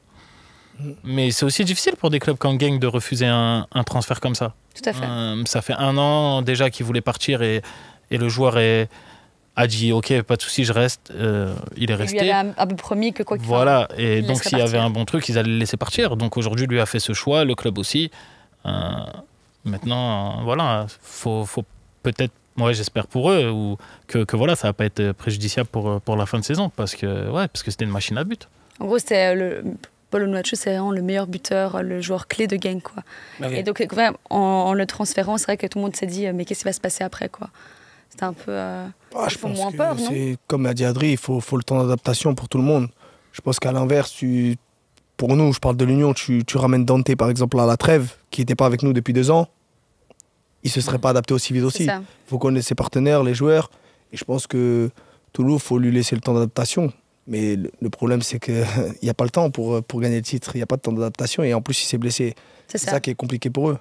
Mais c'est aussi difficile pour des clubs comme Genk de refuser un transfert comme ça. Tout à fait. Ça fait 1 an déjà qu'il voulait partir et le joueur a dit ok, pas de souci, je reste. Il est resté. Il lui avait un peu promis que quoi qu'il fasse. Voilà, et donc s'il y avait un bon truc, ils allaient le laisser partir. Donc aujourd'hui, lui a fait ce choix, le club aussi. Maintenant, voilà, faut peut-être, j'espère pour eux, ou que voilà, ça va pas être préjudiciable pour la fin de saison, parce que c'était une machine à but. En gros, c'était Paul Onuachu, c'est vraiment le meilleur buteur, le joueur clé de Genk, quoi. Okay. Et donc, en le transférant, c'est vrai que tout le monde s'est dit, mais qu'est-ce qui va se passer après, quoi. C'était un peu je pense moins peur, non? Comme a dit Adri, il faut le temps d'adaptation pour tout le monde. Je pense qu'à l'inverse, pour nous, je parle de l'Union, tu ramènes Dante par exemple à la trêve, qui n'était pas avec nous depuis 2 ans, il ne se serait pas adapté aussi vite aussi. Il faut connaître ses partenaires, les joueurs, et je pense que Toulouse, il faut lui laisser le temps d'adaptation. Mais le problème, c'est qu'il n'y a pas le temps pour gagner le titre, il n'y a pas de temps d'adaptation, et en plus, il s'est blessé. C'est ça qui est compliqué pour eux.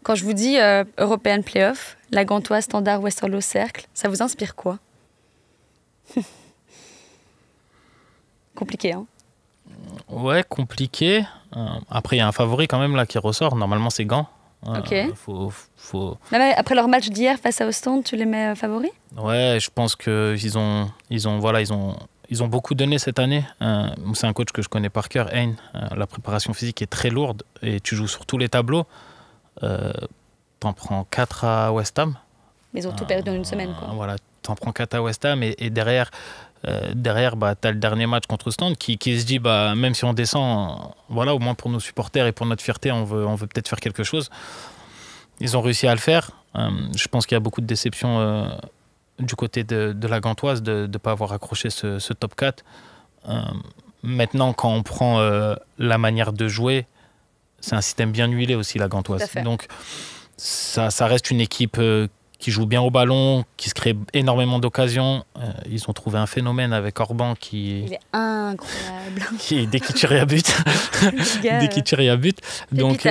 Quand je vous dis European Playoff, la Gantoise, Standard, Westerlo, Cercle, ça vous inspire quoi? Compliqué, hein? Ouais, compliqué. Après, il y a un favori quand même là qui ressort. Normalement, c'est Gand. Ok. Faut... Après leur match d'hier face à Ostende, tu les mets favoris? Ouais, je pense qu'ils ont beaucoup donné cette année. C'est un coach que je connais par cœur, Hein. La préparation physique est très lourde et tu joues sur tous les tableaux. T'en prends 4 à West Ham. Mais ils ont tout perdu en une semaine, quoi. Voilà, t'en prends 4 à West Ham et derrière, t'as le dernier match contre Ostende qui se dit, même si on descend, voilà, au moins pour nos supporters et pour notre fierté, on veut peut-être faire quelque chose. Ils ont réussi à le faire. Je pense qu'il y a beaucoup de déception du côté de la Gantoise de ne pas avoir accroché ce top 4. Maintenant, quand on prend la manière de jouer, c'est un système bien huilé aussi, la Gantoise. Donc, ça reste une équipe qui joue bien au ballon, qui se crée énormément d'occasions. Ils ont trouvé un phénomène avec Orban Il est incroyable. qui dès qu'il tire, il y a but. Dès qu'il tire, il y a but. Donc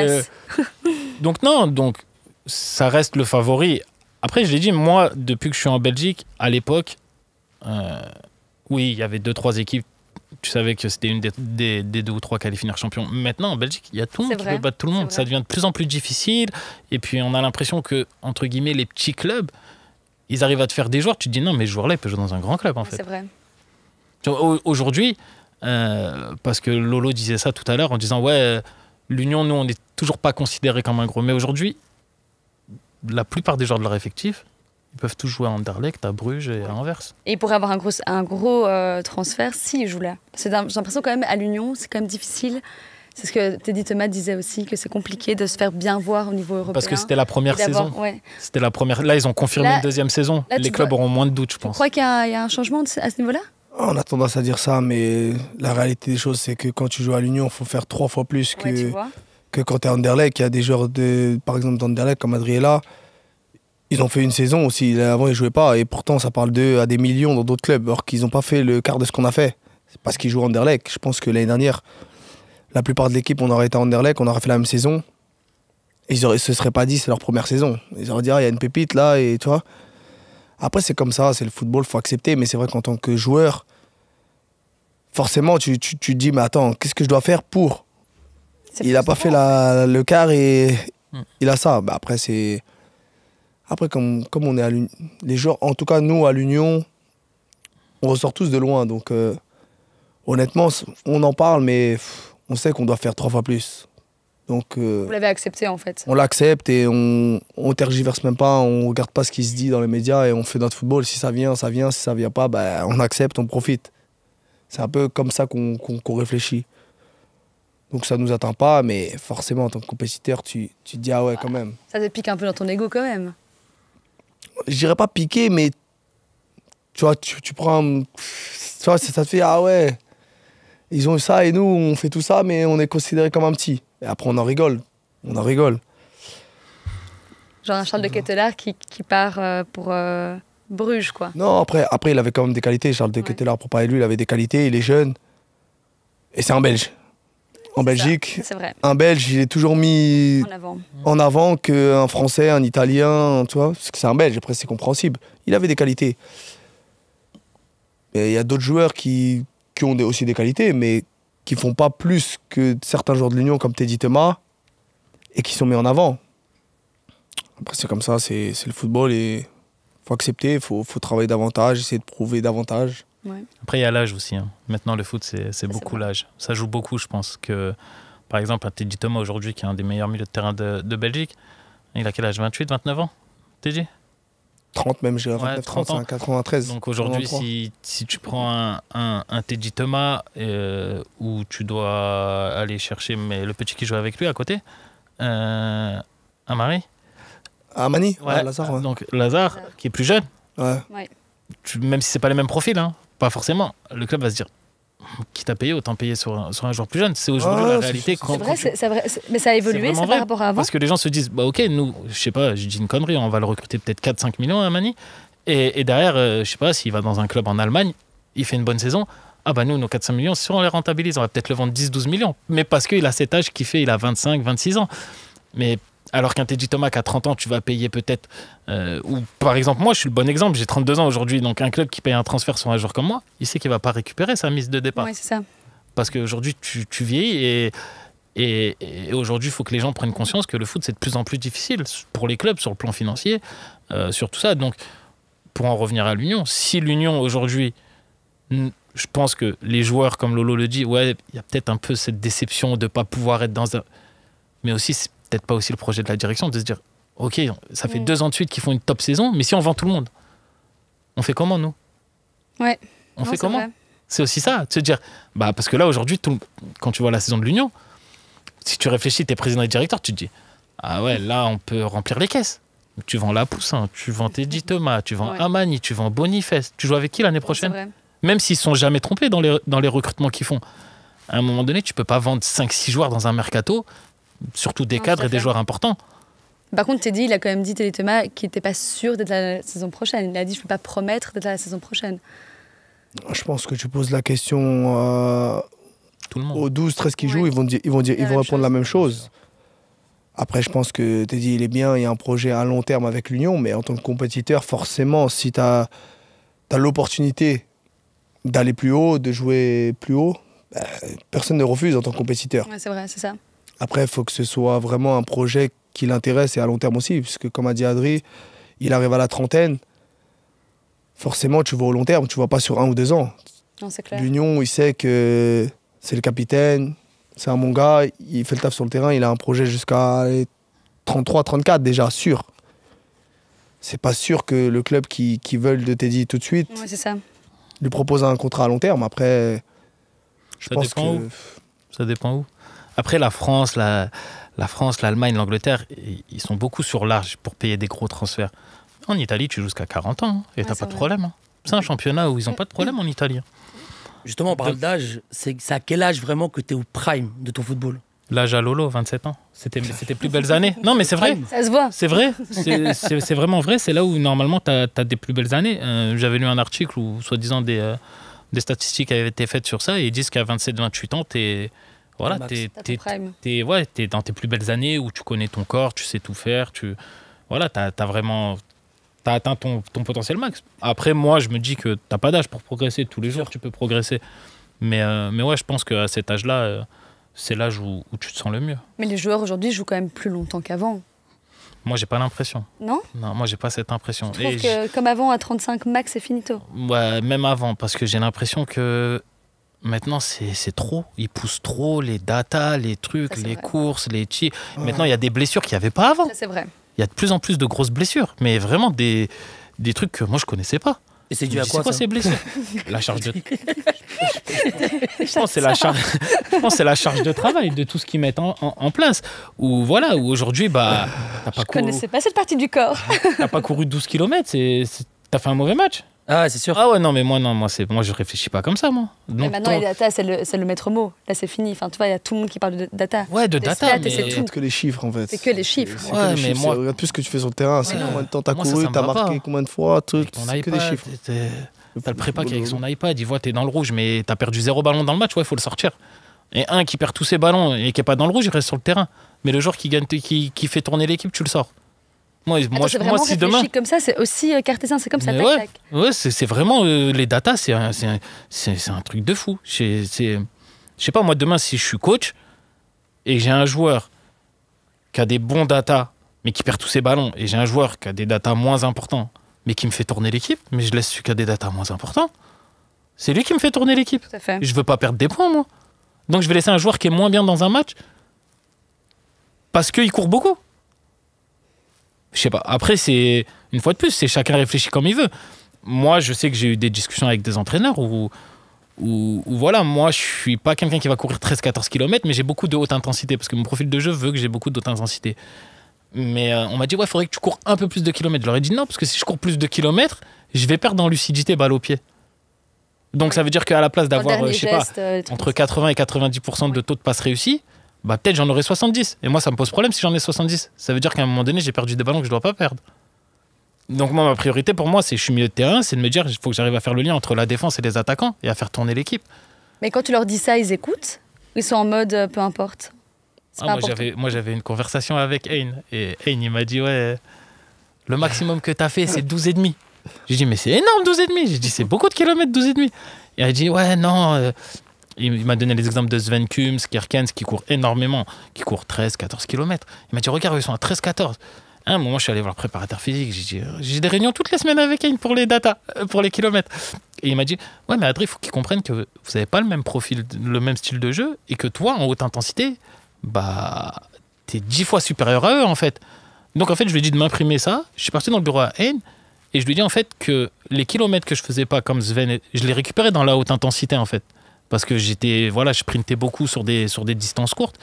ça reste le favori. Après, je l'ai dit, moi, depuis que je suis en Belgique, à l'époque, oui, il y avait 2-3 équipes. Tu savais que c'était une des 2 ou 3 qui allaient finir champion. Maintenant, en Belgique, il y a tout le monde qui veut battre tout le monde. Ça devient de plus en plus difficile. Et puis, on a l'impression que, entre guillemets, les petits clubs, ils arrivent à te faire des joueurs. Tu te dis, non, mais ce joueur-là, il peut jouer dans un grand club, en fait. C'est vrai. Aujourd'hui, parce que Lolo disait ça tout à l'heure en disant, ouais, l'Union, nous, on n'est toujours pas considérés comme un gros. Mais aujourd'hui, la plupart des joueurs de leur effectif, ils peuvent tous jouer à Anderlecht, à Bruges et à Anvers. Et ils pourraient avoir un gros transfert s'ils jouent là. J'ai l'impression quand même, à l'Union, c'est quand même difficile. C'est ce que Teddy Thomas disait aussi, que c'est compliqué de se faire bien voir au niveau européen. Parce que c'était la première saison. Ouais. C'était la première. Là, ils ont confirmé une deuxième saison. Les clubs auront moins de doutes, je pense. Tu crois qu'il y a un changement à ce niveau-là ? On a tendance à dire ça, mais la réalité des choses, c'est que quand tu joues à l'Union, il faut faire 3 fois plus que quand tu es à Anderlecht. Il y a des joueurs, par exemple, d'Anderlecht, comme Adriela. Ils ont fait une saison aussi. Avant, ils ne jouaient pas. Et pourtant, ça parle d'eux à des millions dans d'autres clubs. Alors qu'ils n'ont pas fait le quart de ce qu'on a fait. C'est parce qu'ils jouent à Anderlecht. Je pense que l'année dernière, la plupart de l'équipe, on aurait été à Anderlecht, on aurait fait la même saison. Et ils ne se seraient pas dit c'est leur première saison. Ils auraient dit, il y a une pépite là. Et tu vois. Après, c'est comme ça. C'est le football, il faut accepter. Mais c'est vrai qu'en tant que joueur, forcément, tu te dis, mais attends, qu'est-ce que je dois faire pour ? Il n'a pas fait le quart et il a ça. Bah, après, c'est... Après, comme on est à l'Union, les joueurs, en tout cas nous à l'Union, on ressort tous de loin. Donc honnêtement, on en parle, mais on sait qu'on doit faire 3 fois plus. Donc, vous l'avez accepté en fait. On l'accepte et on tergiverse même pas, on regarde pas ce qui se dit dans les médias et on fait notre football. Si ça vient, ça vient. Si ça vient pas, bah, on accepte, on profite. C'est un peu comme ça qu'on réfléchit. Donc ça nous atteint pas, mais forcément en tant que compétiteur, tu te dis ah ouais quand même. Ça te pique un peu dans ton ego quand même. Je dirais pas piquer, mais tu vois, tu prends... Tu vois, ça te fait, ah ouais, ils ont eu ça et nous, on fait tout ça, mais on est considéré comme un petit. Et après, on en rigole. On en rigole. Genre un Charles de Ketelaere qui part pour Bruges, quoi. Non, après, il avait quand même des qualités. Charles de Ketelaere, pour parler de lui, il avait des qualités, il est jeune. Et c'est un Belge. En Belgique, c'est vrai. Un Belge, il est toujours mis en avant qu'un Français, un Italien, tu vois, parce que c'est un Belge, après c'est compréhensible. Il avait des qualités. Et il y a d'autres joueurs qui ont aussi des qualités, mais qui font pas plus que certains joueurs de l'Union comme Teddy Thomas et qui sont mis en avant. Après c'est comme ça, c'est le football et faut accepter, faut travailler davantage, essayer de prouver davantage. Ouais. Après, il y a l'âge aussi. Hein. Maintenant, le foot, c'est beaucoup l'âge. Ça joue beaucoup, je pense. Que, par exemple, un Teddy Thomas, aujourd'hui, qui est un des meilleurs milieux de terrain de Belgique, il a quel âge ? 28, 29 ans, Teddy ? 30 même, j'ai 29, 30 ans. 93. Donc aujourd'hui, si tu prends un Teddy Thomas où tu dois aller chercher le petit qui joue avec lui à côté, Amari. Amani, Lazare. Ouais. Donc Lazare, qui est plus jeune. Ouais. Même si c'est pas les mêmes profils, hein, pas forcément. Le club va se dire, qui t'a payé, autant payer sur un joueur plus jeune. C'est aujourd'hui la réalité. C'est vrai, mais ça a évolué par rapport à avant. Parce que les gens se disent, bah ok, nous, je sais pas, je dis une connerie, on va le recruter peut-être 4-5 millions à Mani. Et derrière, je sais pas, s'il va dans un club en Allemagne, il fait une bonne saison. Ah bah nous, nos 400 millions, si on les rentabilise, on va peut-être le vendre 10-12 millions. Mais parce qu'il a cet âge qui fait, il a 25-26 ans. Mais alors qu'un Teddy Thomas qui a 30 ans, tu vas payer peut-être... ou par exemple, moi, je suis le bon exemple, j'ai 32 ans aujourd'hui, donc un club qui paye un transfert sur un joueur comme moi, il sait qu'il ne va pas récupérer sa mise de départ. Oui, c'est ça. Parce qu'aujourd'hui, tu vieillis et aujourd'hui, il faut que les gens prennent conscience que le foot, c'est de plus en plus difficile pour les clubs, sur le plan financier, sur tout ça. Donc, pour en revenir à l'Union, si l'Union, aujourd'hui, je pense que les joueurs, comme Lolo le dit, ouais, il y a peut-être un peu cette déception de ne pas pouvoir être dans un... Mais aussi, c'est peut-être pas aussi le projet de la direction de se dire ok, ça fait 2 ans de suite qu'ils font une top saison, mais si on vend tout le monde, on fait comment nous ? Ouais. On fait comment ? C'est aussi ça, de se dire bah parce que là aujourd'hui, quand tu vois la saison de l'Union, si tu réfléchis, t'es président et directeur, tu te dis ah ouais, là on peut remplir les caisses. Tu vends Lapoussin, tu vends Teddy Thomas, tu vends Amani, tu vends Boniface. Tu joues avec qui l'année prochaine ? Même s'ils ne sont jamais trompés dans les recrutements qu'ils font. À un moment donné, tu peux pas vendre 5-6 joueurs dans un mercato, surtout des cadres et des joueurs importants. Par contre, Teddy, il a quand même dit, Teddy Thomas, qu'il n'était pas sûr d'être la saison prochaine. Il a dit, je ne peux pas promettre d'être la saison prochaine. Je pense que tu poses la question Tout le monde. aux 12-13 qui jouent, ils vont répondre la même chose. Après, je pense que Teddy, il est bien, il y a un projet à long terme avec l'Union, mais en tant que compétiteur, forcément, si tu as l'opportunité d'aller plus haut, de jouer plus haut, personne ne refuse en tant que compétiteur. Ouais, c'est vrai, c'est ça. Après, il faut que ce soit vraiment un projet qui l'intéresse et à long terme aussi, puisque comme a dit Adri, il arrive à la trentaine. Forcément, tu vas au long terme, tu ne vas pas sur 1 ou 2 ans. Non, c'est clair. L'Union, il sait que c'est le capitaine, c'est un bon gars, il fait le taf sur le terrain, il a un projet jusqu'à 33, 34 déjà, sûr. C'est pas sûr que le club qui veut de Teddy tout de suite Ouais, c'est ça. lui propose un contrat à long terme. Après, je Ça pense dépend que... où. Ça dépend où. Après, la France, l'Allemagne, l'Angleterre, ils sont beaucoup sur large pour payer des gros transferts. En Italie, tu joues jusqu'à 40 ans et Ouais, t'as c'est pas de vrai. problème. C'est un championnat où ils n'ont pas de problème en Italie. Justement, on parle d'âge. C'est à quel âge vraiment que tu es au prime de ton football? L'âge à Lolo, 27 ans. C'était plus belles années. Non, mais c'est vrai. Ça se voit. C'est vrai. C'est vraiment vrai. C'est là où, normalement, tu as des plus belles années. J'avais lu un article où, soi-disant, des statistiques avaient été faites sur ça et ils disent qu'à 27-28 ans, t'es dans tes plus belles années où tu connais ton corps, tu sais tout faire. T'as atteint ton potentiel max. Après, moi, je me dis que t'as pas d'âge pour progresser. Tous les jours, tu peux progresser. Mais ouais, je pense qu'à cet âge-là, c'est l'âge où tu te sens le mieux. Mais les joueurs aujourd'hui jouent quand même plus longtemps qu'avant. Moi, j'ai pas l'impression. Non? Non, moi, j'ai pas cette impression. Je trouve que comme avant, à 35 max, c'est finito. Ouais, même avant, parce que j'ai l'impression que maintenant, c'est trop. Ils poussent trop les datas, les trucs, Ça, c'est les vrai. courses, les chi. Maintenant, il y a des blessures qu'il n'y avait pas avant. Ça, c'est vrai. Il y a de plus en plus de grosses blessures, mais vraiment des trucs que moi, je connaissais pas. Et c'est Je dû me à dis, quoi, c'est quoi ça? ces blessures? La charge de... Je pense que c'est la charge de travail de tout ce qu'ils mettent en place. Où aujourd'hui, t'as Je connaissais pas cette partie du corps. pas couru 12 km, t'as fait un mauvais match. Ah, c'est sûr. Ah ouais, non, mais moi je réfléchis pas comme ça, moi. Mais Donc, maintenant, les data, c'est le maître mot. Là, c'est fini. Enfin, tu vois, il y a tout le monde qui parle de data. ouais, de Des data, stats et mais... c'est Regarde que les chiffres en fait. C'est que les chiffres. C'est que Ouais, les mais chiffres. moi- Regarde plus ce que tu fais sur le terrain. C'est Ouais. combien de temps t'as Moi, ça couru, me t'as va marqué pas. combien de fois, truc. Ton C'est que iPad, des chiffres. t'as le prépa qui est avec son iPad, il voit t'es dans le rouge, mais t'as perdu 0 ballon dans le match, ouais, faut le sortir. Et un qui perd tous ses ballons et qui est pas dans le rouge, il reste sur le terrain. Mais le joueur qui gagne, qui fait tourner l'équipe, tu le sors. Moi, Attends, c'est vraiment si demain... réfléchi comme ça, c'est aussi cartésien, c'est comme ça, Mais tac, ouais, tac. ouais, c'est vraiment les datas, c'est un truc de fou. Je sais pas, moi demain si je suis coach et j'ai un joueur qui a des bons datas mais qui perd tous ses ballons et j'ai un joueur qui a des datas moins importants mais qui me fait tourner l'équipe, mais je laisse celui qui a des datas moins importants. C'est lui qui me fait tourner l'équipe. Tout à fait. Je veux pas perdre des points, moi. Donc je vais laisser un joueur qui est moins bien dans un match parce qu'il court beaucoup. Je sais pas. Après, c'est une fois de plus, c'est chacun réfléchit comme il veut. Moi, je sais que j'ai eu des discussions avec des entraîneurs où voilà, moi, je suis pas quelqu'un qui va courir 13-14 km, mais j'ai beaucoup de haute intensité parce que mon profil de jeu veut que j'ai beaucoup de haute intensité. Mais on m'a dit, ouais, il faudrait que tu cours un peu plus de kilomètres. Je leur ai dit non, parce que si je cours plus de kilomètres, je vais perdre en lucidité balle au pied. Donc ça veut dire qu'à la place d'avoir, Dernier je sais pas, geste, les trucs entre 80 et 90% de taux de passe réussi, bah peut-être j'en aurai 70. Et moi, ça me pose problème si j'en ai 70. Ça veut dire qu'à un moment donné, j'ai perdu des ballons que je dois pas perdre. Donc moi, ma priorité pour moi, c'est je suis milieu de terrain, c'est de me dire il faut que j'arrive à faire le lien entre la défense et les attaquants et à faire tourner l'équipe. Mais quand tu leur dis ça, ils écoutent? Ils sont en mode peu importe. C'est pas important. Moi, j'avais une conversation avec Hein. Et Hein, il m'a dit ouais, le maximum que tu as fait, c'est 12,5. J'ai dit mais c'est énorme 12,5. J'ai dit c'est beaucoup de kilomètres 12,5. Et il a dit ouais, non. Il m'a donné les exemples de Sven Kums, Kerkens, qui courent énormément, qui courent 13-14 km. Il m'a dit regarde, ils sont à 13-14. À un moment, je suis allé voir le préparateur physique. J'ai dit j'ai des réunions toutes les semaines avec Hein pour les datas, pour les kilomètres. Et il m'a dit ouais, mais Adrien, il faut qu'ils comprennent que vous n'avez pas le même profil, le même style de jeu, et que toi, en haute intensité, bah, t'es 10 fois supérieur à eux, en fait. Donc, en fait, je lui ai dit de m'imprimer ça. Je suis parti dans le bureau à Hein, et je lui ai dit, en fait, que les kilomètres que je faisais pas comme Sven, je les récupérais dans la haute intensité, en fait. Parce que je sprintais beaucoup sur des distances courtes.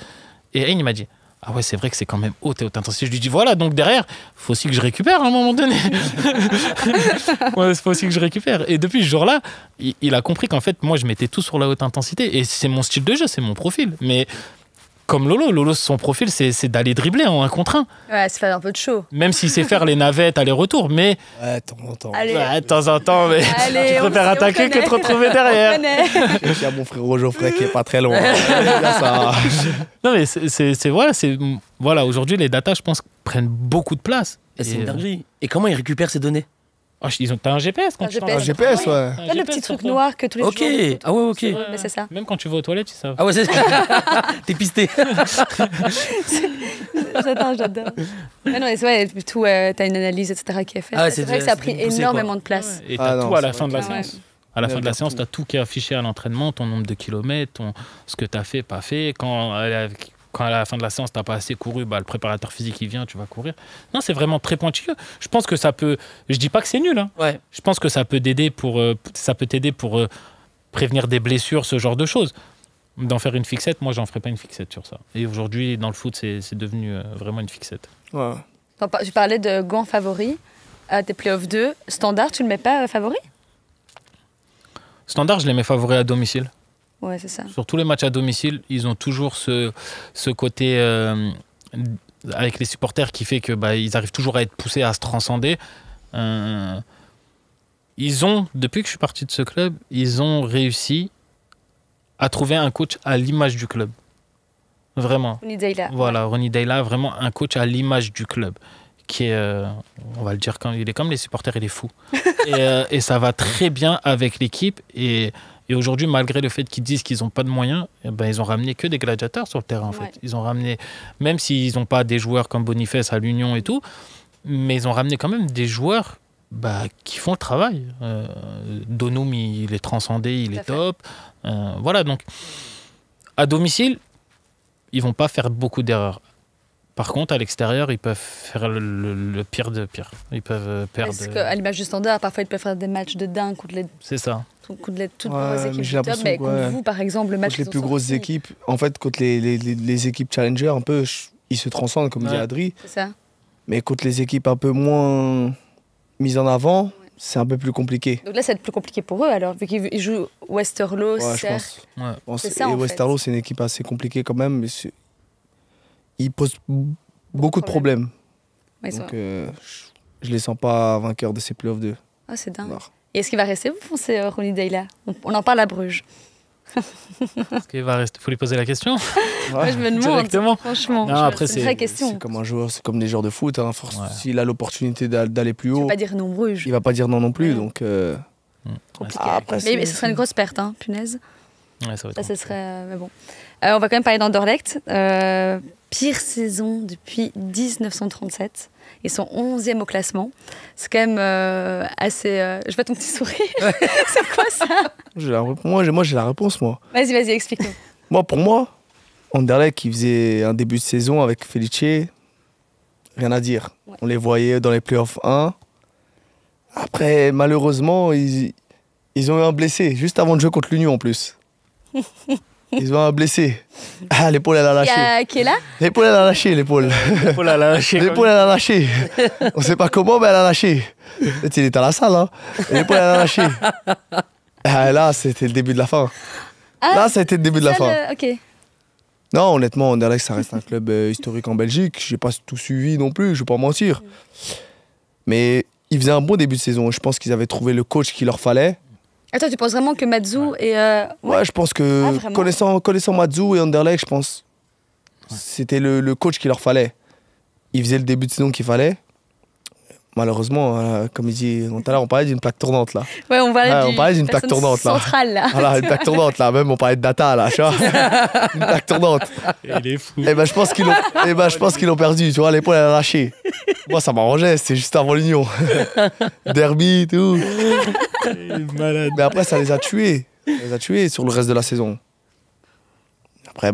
Et Hein, il m'a dit, ah ouais, c'est vrai que c'est quand même haute et haute intensité. Je lui dis, voilà, donc derrière, il faut aussi que je récupère à un moment donné. Il faut aussi que je récupère. Et depuis ce jour-là, il a compris qu'en fait, moi, je mettais tout sur la haute intensité. Et c'est mon style de jeu, c'est mon profil. Mais comme Lolo, son profil, c'est d'aller dribbler en 1 contre 1. Ouais, c'est faire un peu de show. Même s'il sait faire les navettes, aller-retour, mais Ouais, de temps en temps. Allez. ouais, de temps en temps, mais Allez, tu préfères attaquer que te retrouver derrière. Il y a mon frère Geoffrey qui est pas très loin. Là, ça... Non, mais voilà, aujourd'hui, les data, je pense, prennent beaucoup de place. Et c'est Et, une dinguerie. Et comment ils récupèrent ces données? t'as un GPS quand Un tu t'en GPS. vas. Un GPS, ouais. Un Là, le GPS petit sur truc toi. noir que tous les Ok. jours. les photos. Ah ouais, ok. Mais c'est ça. Même quand tu vas aux toilettes, ils savent. Ah ouais, c'est t'es pisté. J'adore. Mais non, c'est vrai, tout, t'as une analyse, etc. qui est faite. Ah ouais, c'est c'est vrai que ça a c'est pris bien poussé, énormément de place. Et Ah t'as non, tout à c'est la vrai fin de la que- séance. À la fin de la Regarde séance, tout. tu as tout qui est affiché à l'entraînement, ton nombre de kilomètres, ce que tu as fait, pas fait. Quand à la fin de la séance, tu n'as pas assez couru, le préparateur physique, il vient, tu vas courir. Non, c'est vraiment très pointilleux. Je pense que ça peut... Je dis pas que c'est nul. Hein. Ouais. Je pense que ça peut t'aider pour prévenir des blessures, ce genre de choses. D'en faire une fixette, moi, j'en ferai pas une fixette sur ça. Et aujourd'hui, dans le foot, c'est devenu vraiment une fixette. Ouais. Tu parlais de gants favoris à tes playoffs 2. Standard, tu le mets pas favori? Standard, je les mets favoris à domicile. Ouais, c'est ça. Sur tous les matchs à domicile, ils ont toujours ce côté avec les supporters qui fait que ils arrivent toujours à être poussés à se transcender. Depuis que je suis parti de ce club, ils ont réussi à trouver un coach à l'image du club. Vraiment. Ronny Deila. Voilà, Ronny Deila, vraiment un coach à l'image du club. Qui est, on va le dire, il est comme les supporters, il est fou. et ça va très bien avec l'équipe. Et aujourd'hui, malgré le fait qu'ils disent qu'ils n'ont pas de moyens, ils ont ramené que des gladiateurs sur le terrain. En fait. Ouais. Ils ont ramené, même s'ils n'ont pas des joueurs comme Boniface à l'Union et tout, mais ils ont ramené quand même des joueurs qui font le travail. Donum, il est transcendé, il Tout à est fait. top. Voilà, donc à domicile, ils vont pas faire beaucoup d'erreurs. Par contre, à l'extérieur, ils peuvent faire le pire de pire. Ils peuvent perdre. Parce qu'à l'image du Standard, parfois ils peuvent faire des matchs de dingue contre les C'est ça. toutes Ouais, grosses mais équipes j'ai du top. l'impression Mais que, contre ouais. vous, par exemple, le match Contre les qu'ils plus ont grosses sorti, équipes, en fait, contre les équipes challenger, un peu, ils se transcendent, comme dit Ouais. Adri. C'est ça. Mais contre les équipes un peu moins mises en avant, c'est un peu plus compliqué. Donc là, ça va être plus compliqué pour eux alors, vu qu'ils jouent Westerlo, Ouais, je Cercle. pense. Ouais. Bon, C'est c'est- ça, et en fait. Westerlo, c'est une équipe assez compliquée quand même. Mais ils posent beaucoup de problèmes. Ouais, c'est Donc, vrai. je les sens pas vainqueurs de ces playoffs 2. Ah, c'est dingue. Non. Et est-ce qu'il va rester, vous pensez, Ronny Deila? On en parle à Bruges. Est-ce qu'il va rester? Faut lui poser la question. Moi, je me demande, Directement. franchement. Non, après, c'est une vraie question. C'est comme un joueur, c'est comme des joueurs de foot. Hein. Ouais. S'il a l'opportunité d'aller plus Je ne haut, pas dire non Bruges. il va pas dire non non plus. Ouais. Donc, Compliqué. après, Mais ce serait une grosse perte, hein, punaise. Ouais, ça va être Ça, ce serait. Mais bon. On va quand même parler d'Anderlecht. Pire saison depuis 1937. Ils sont 11e au classement. C'est quand même assez. Je vois ton petit sourire. C'est quoi ça? moi, j'ai la réponse, moi. Vas-y, explique-nous. Pour moi, Anderlecht qui faisait un début de saison avec Felice, rien à dire. Ouais. On les voyait dans les playoffs 1. Après, malheureusement, ils ont eu un blessé, juste avant de jouer contre l'Union en plus. Ils ont un blessé. Ah, l'épaule, elle a Il y lâché. a qui est là? L'épaule, elle a lâché, l'épaule. Oh là là, L'épaule, elle a lâché. On sait pas comment, mais elle a lâché. Peut-être il était à la salle, hein. Et l'épaule, elle a lâché. Ah, là, c'était le début de la fin. Ah, Là, ça a été le début de la fin. Ok. Non, honnêtement, Anderlecht, ça reste un club historique en Belgique. J'ai pas tout suivi non plus, je vais pas mentir. Mais ils faisaient un bon début de saison. Je pense qu'ils avaient trouvé le coach qu'il leur fallait. Attends, tu penses vraiment que Matsu et. Ouais, je pense que Ah, vraiment connaissant Matsu et Anderlecht, je pense c'était le coach qu'il leur fallait. Ils faisaient le début de saison qu'il fallait. Malheureusement, comme il dit tout à l'heure, on parlait d'une plaque tournante là. Ouais, on on parlait d'une plaque personne tournante, là. centrale là. Voilà, une plaque tournante là. Même on parlait de data là, tu vois. Une plaque tournante. Il est fou. Eh ben, je pense qu'ils l'ont perdu, tu vois, l'épaule elle a lâché. Moi, ça m'arrangeait, c'est juste avant l'Union. Derby, tout. Il est malade. Mais après, ça les a tués. Ça les a tués sur le reste de la saison. Après,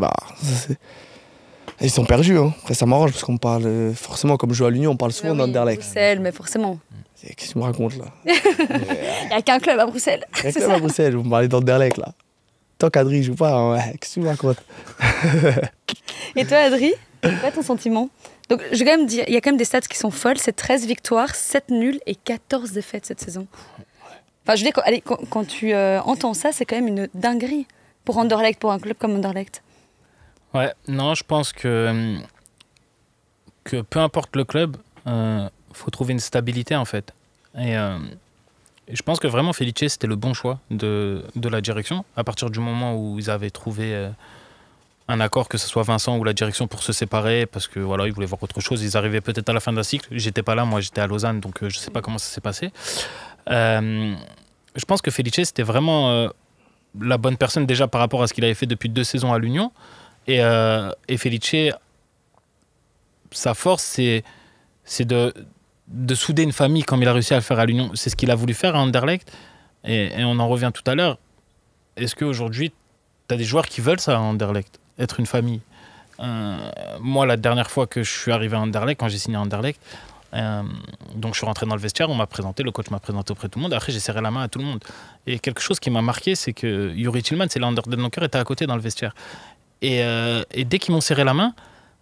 ils sont perdus. Hein. Après, ça m'arrange parce qu'on parle, forcément, comme je joue à l'Union, on parle souvent Oui, d'Anderlecht. Bruxelles, mais forcément. Qu'est-ce que tu me racontes là? Il n'y a qu'un club à Bruxelles. Il y a quand même à Bruxelles, vous me parlez d'Anderlecht là. Tant qu'Adri joue pas, hein, ouais. Qu'est-ce que tu me racontes? Et toi, Adri, c'est quoi ton sentiment? Donc, je vais quand même dire, il y a quand même des stats qui sont folles. C'est 13 victoires, 7 nuls et 14 défaites cette saison. Enfin, je veux dire, quand tu entends ça, c'est quand même une dinguerie pour Anderlecht, pour un club comme Anderlecht. Ouais, non, je pense que peu importe le club, faut trouver une stabilité en fait. Et je pense que vraiment Felice, c'était le bon choix de la direction. À partir du moment où ils avaient trouvé un accord, que ce soit Vincent ou la direction, pour se séparer, parce que voilà, ils voulaient voir autre chose. Ils arrivaient peut-être à la fin d'un cycle. J'étais pas là, moi j'étais à Lausanne, donc je sais pas comment ça s'est passé. Je pense que Felice, c'était vraiment la bonne personne déjà par rapport à ce qu'il avait fait depuis 2 saisons à l'Union. Et Felice, sa force, c'est de souder une famille comme il a réussi à le faire à l'Union. C'est ce qu'il a voulu faire à Anderlecht. Et on en revient tout à l'heure. Est-ce qu'aujourd'hui, tu as des joueurs qui veulent ça à Anderlecht, être une famille? Moi, la dernière fois que je suis arrivé à Anderlecht, quand j'ai signé à Anderlecht, donc je suis rentré dans le vestiaire, on m'a présenté, le coach m'a présenté auprès de tout le monde. Après, j'ai serré la main à tout le monde. Et quelque chose qui m'a marqué, c'est que Yuri Tillman, c'est l'Under était à côté dans le vestiaire. Et dès qu'ils m'ont serré la main,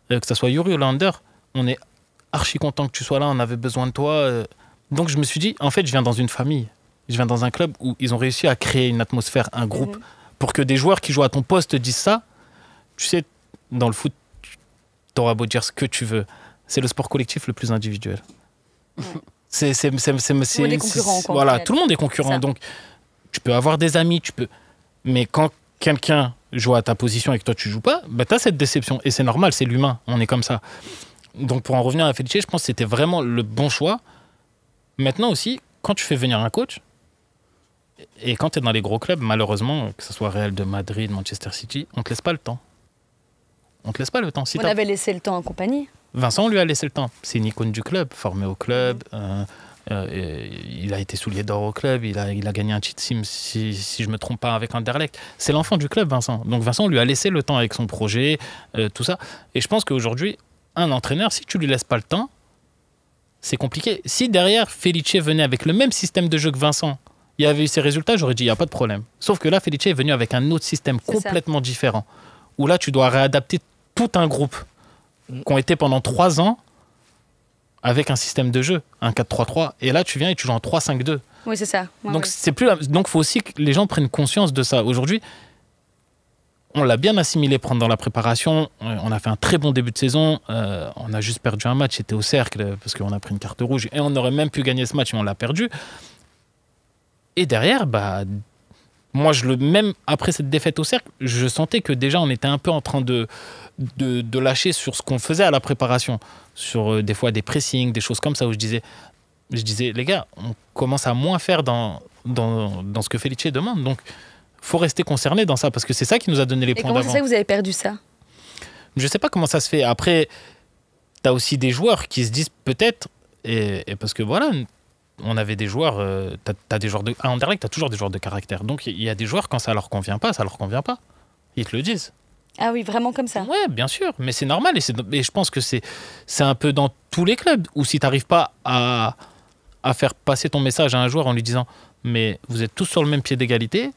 que ce soit Yuri ou l'Under, on est archi content que tu sois là, on avait besoin de toi. Donc je me suis dit, en fait, je viens dans une famille. Je viens dans un club où ils ont réussi à créer une atmosphère, un groupe, pour que des joueurs qui jouent à ton poste disent ça. Tu sais, dans le foot, tu auras beau dire ce que tu veux. C'est le sport collectif le plus individuel. Ouais. Tout le monde est concurrent. Voilà, tout le monde est concurrent. Donc, tu peux avoir des amis, mais quand quelqu'un joue à ta position et que toi, tu joues pas, bah, tu as cette déception. Et c'est normal, c'est l'humain. On est comme ça. Donc, pour en revenir à Felice, je pense que c'était vraiment le bon choix. Maintenant aussi, quand tu fais venir un coach, et quand tu es dans les gros clubs, malheureusement, que ce soit Real de Madrid, Manchester City, on ne te laisse pas le temps. On ne te laisse pas le temps. Si on avait laissé le temps en compagnie. Vincent lui a laissé le temps. C'est une icône du club, formé au club. Il a été soulier d'or au club. Il a gagné un titre, si je ne me trompe pas, avec Anderlecht. C'est l'enfant du club, Vincent. Donc Vincent lui a laissé le temps avec son projet, tout ça. Et je pense qu'aujourd'hui, un entraîneur, si tu lui laisses pas le temps, c'est compliqué. Si derrière, Felice venait avec le même système de jeu que Vincent, il y avait eu ses résultats, j'aurais dit, il n'y a pas de problème. Sauf que là, Felice est venu avec un autre système complètement différent. Où là, tu dois réadapter tout un groupe qui ont été pendant 3 ans avec un système de jeu, un 4-3-3. Et là, tu viens et tu joues en 3-5-2. Oui, c'est ça. Ouais, donc, il faut aussi que les gens prennent conscience de ça. Aujourd'hui, on l'a bien assimilé pendant la préparation. On a fait un très bon début de saison. On a juste perdu un match. C'était au cercle parce qu'on a pris une carte rouge. Et on aurait même pu gagner ce match, mais on l'a perdu. Et derrière, moi, même après cette défaite au cercle, je sentais que déjà, on était un peu en train de lâcher sur ce qu'on faisait à la préparation. Sur des fois des pressings, des choses comme ça, où je disais, les gars, on commence à moins faire dans ce que Felice demande. Donc, il faut rester concerné dans ça, parce que c'est ça qui nous a donné les points d'avant. Et comment c'est ça que vous avez perdu ça? Je ne sais pas comment ça se fait. Après, tu as aussi des joueurs qui se disent peut-être, et parce que voilà, on avait des joueurs, t'as des joueurs à Anderlecht, tu as toujours des joueurs de caractère. Donc il y a des joueurs, quand ça leur convient pas, ça leur convient pas. Ils te le disent. Ah oui, vraiment comme ça? Ouais, bien sûr, mais c'est normal. Et je pense que c'est un peu dans tous les clubs, où si tu n'arrives pas à faire passer ton message à un joueur en lui disant « mais vous êtes tous sur le même pied d'égalité »,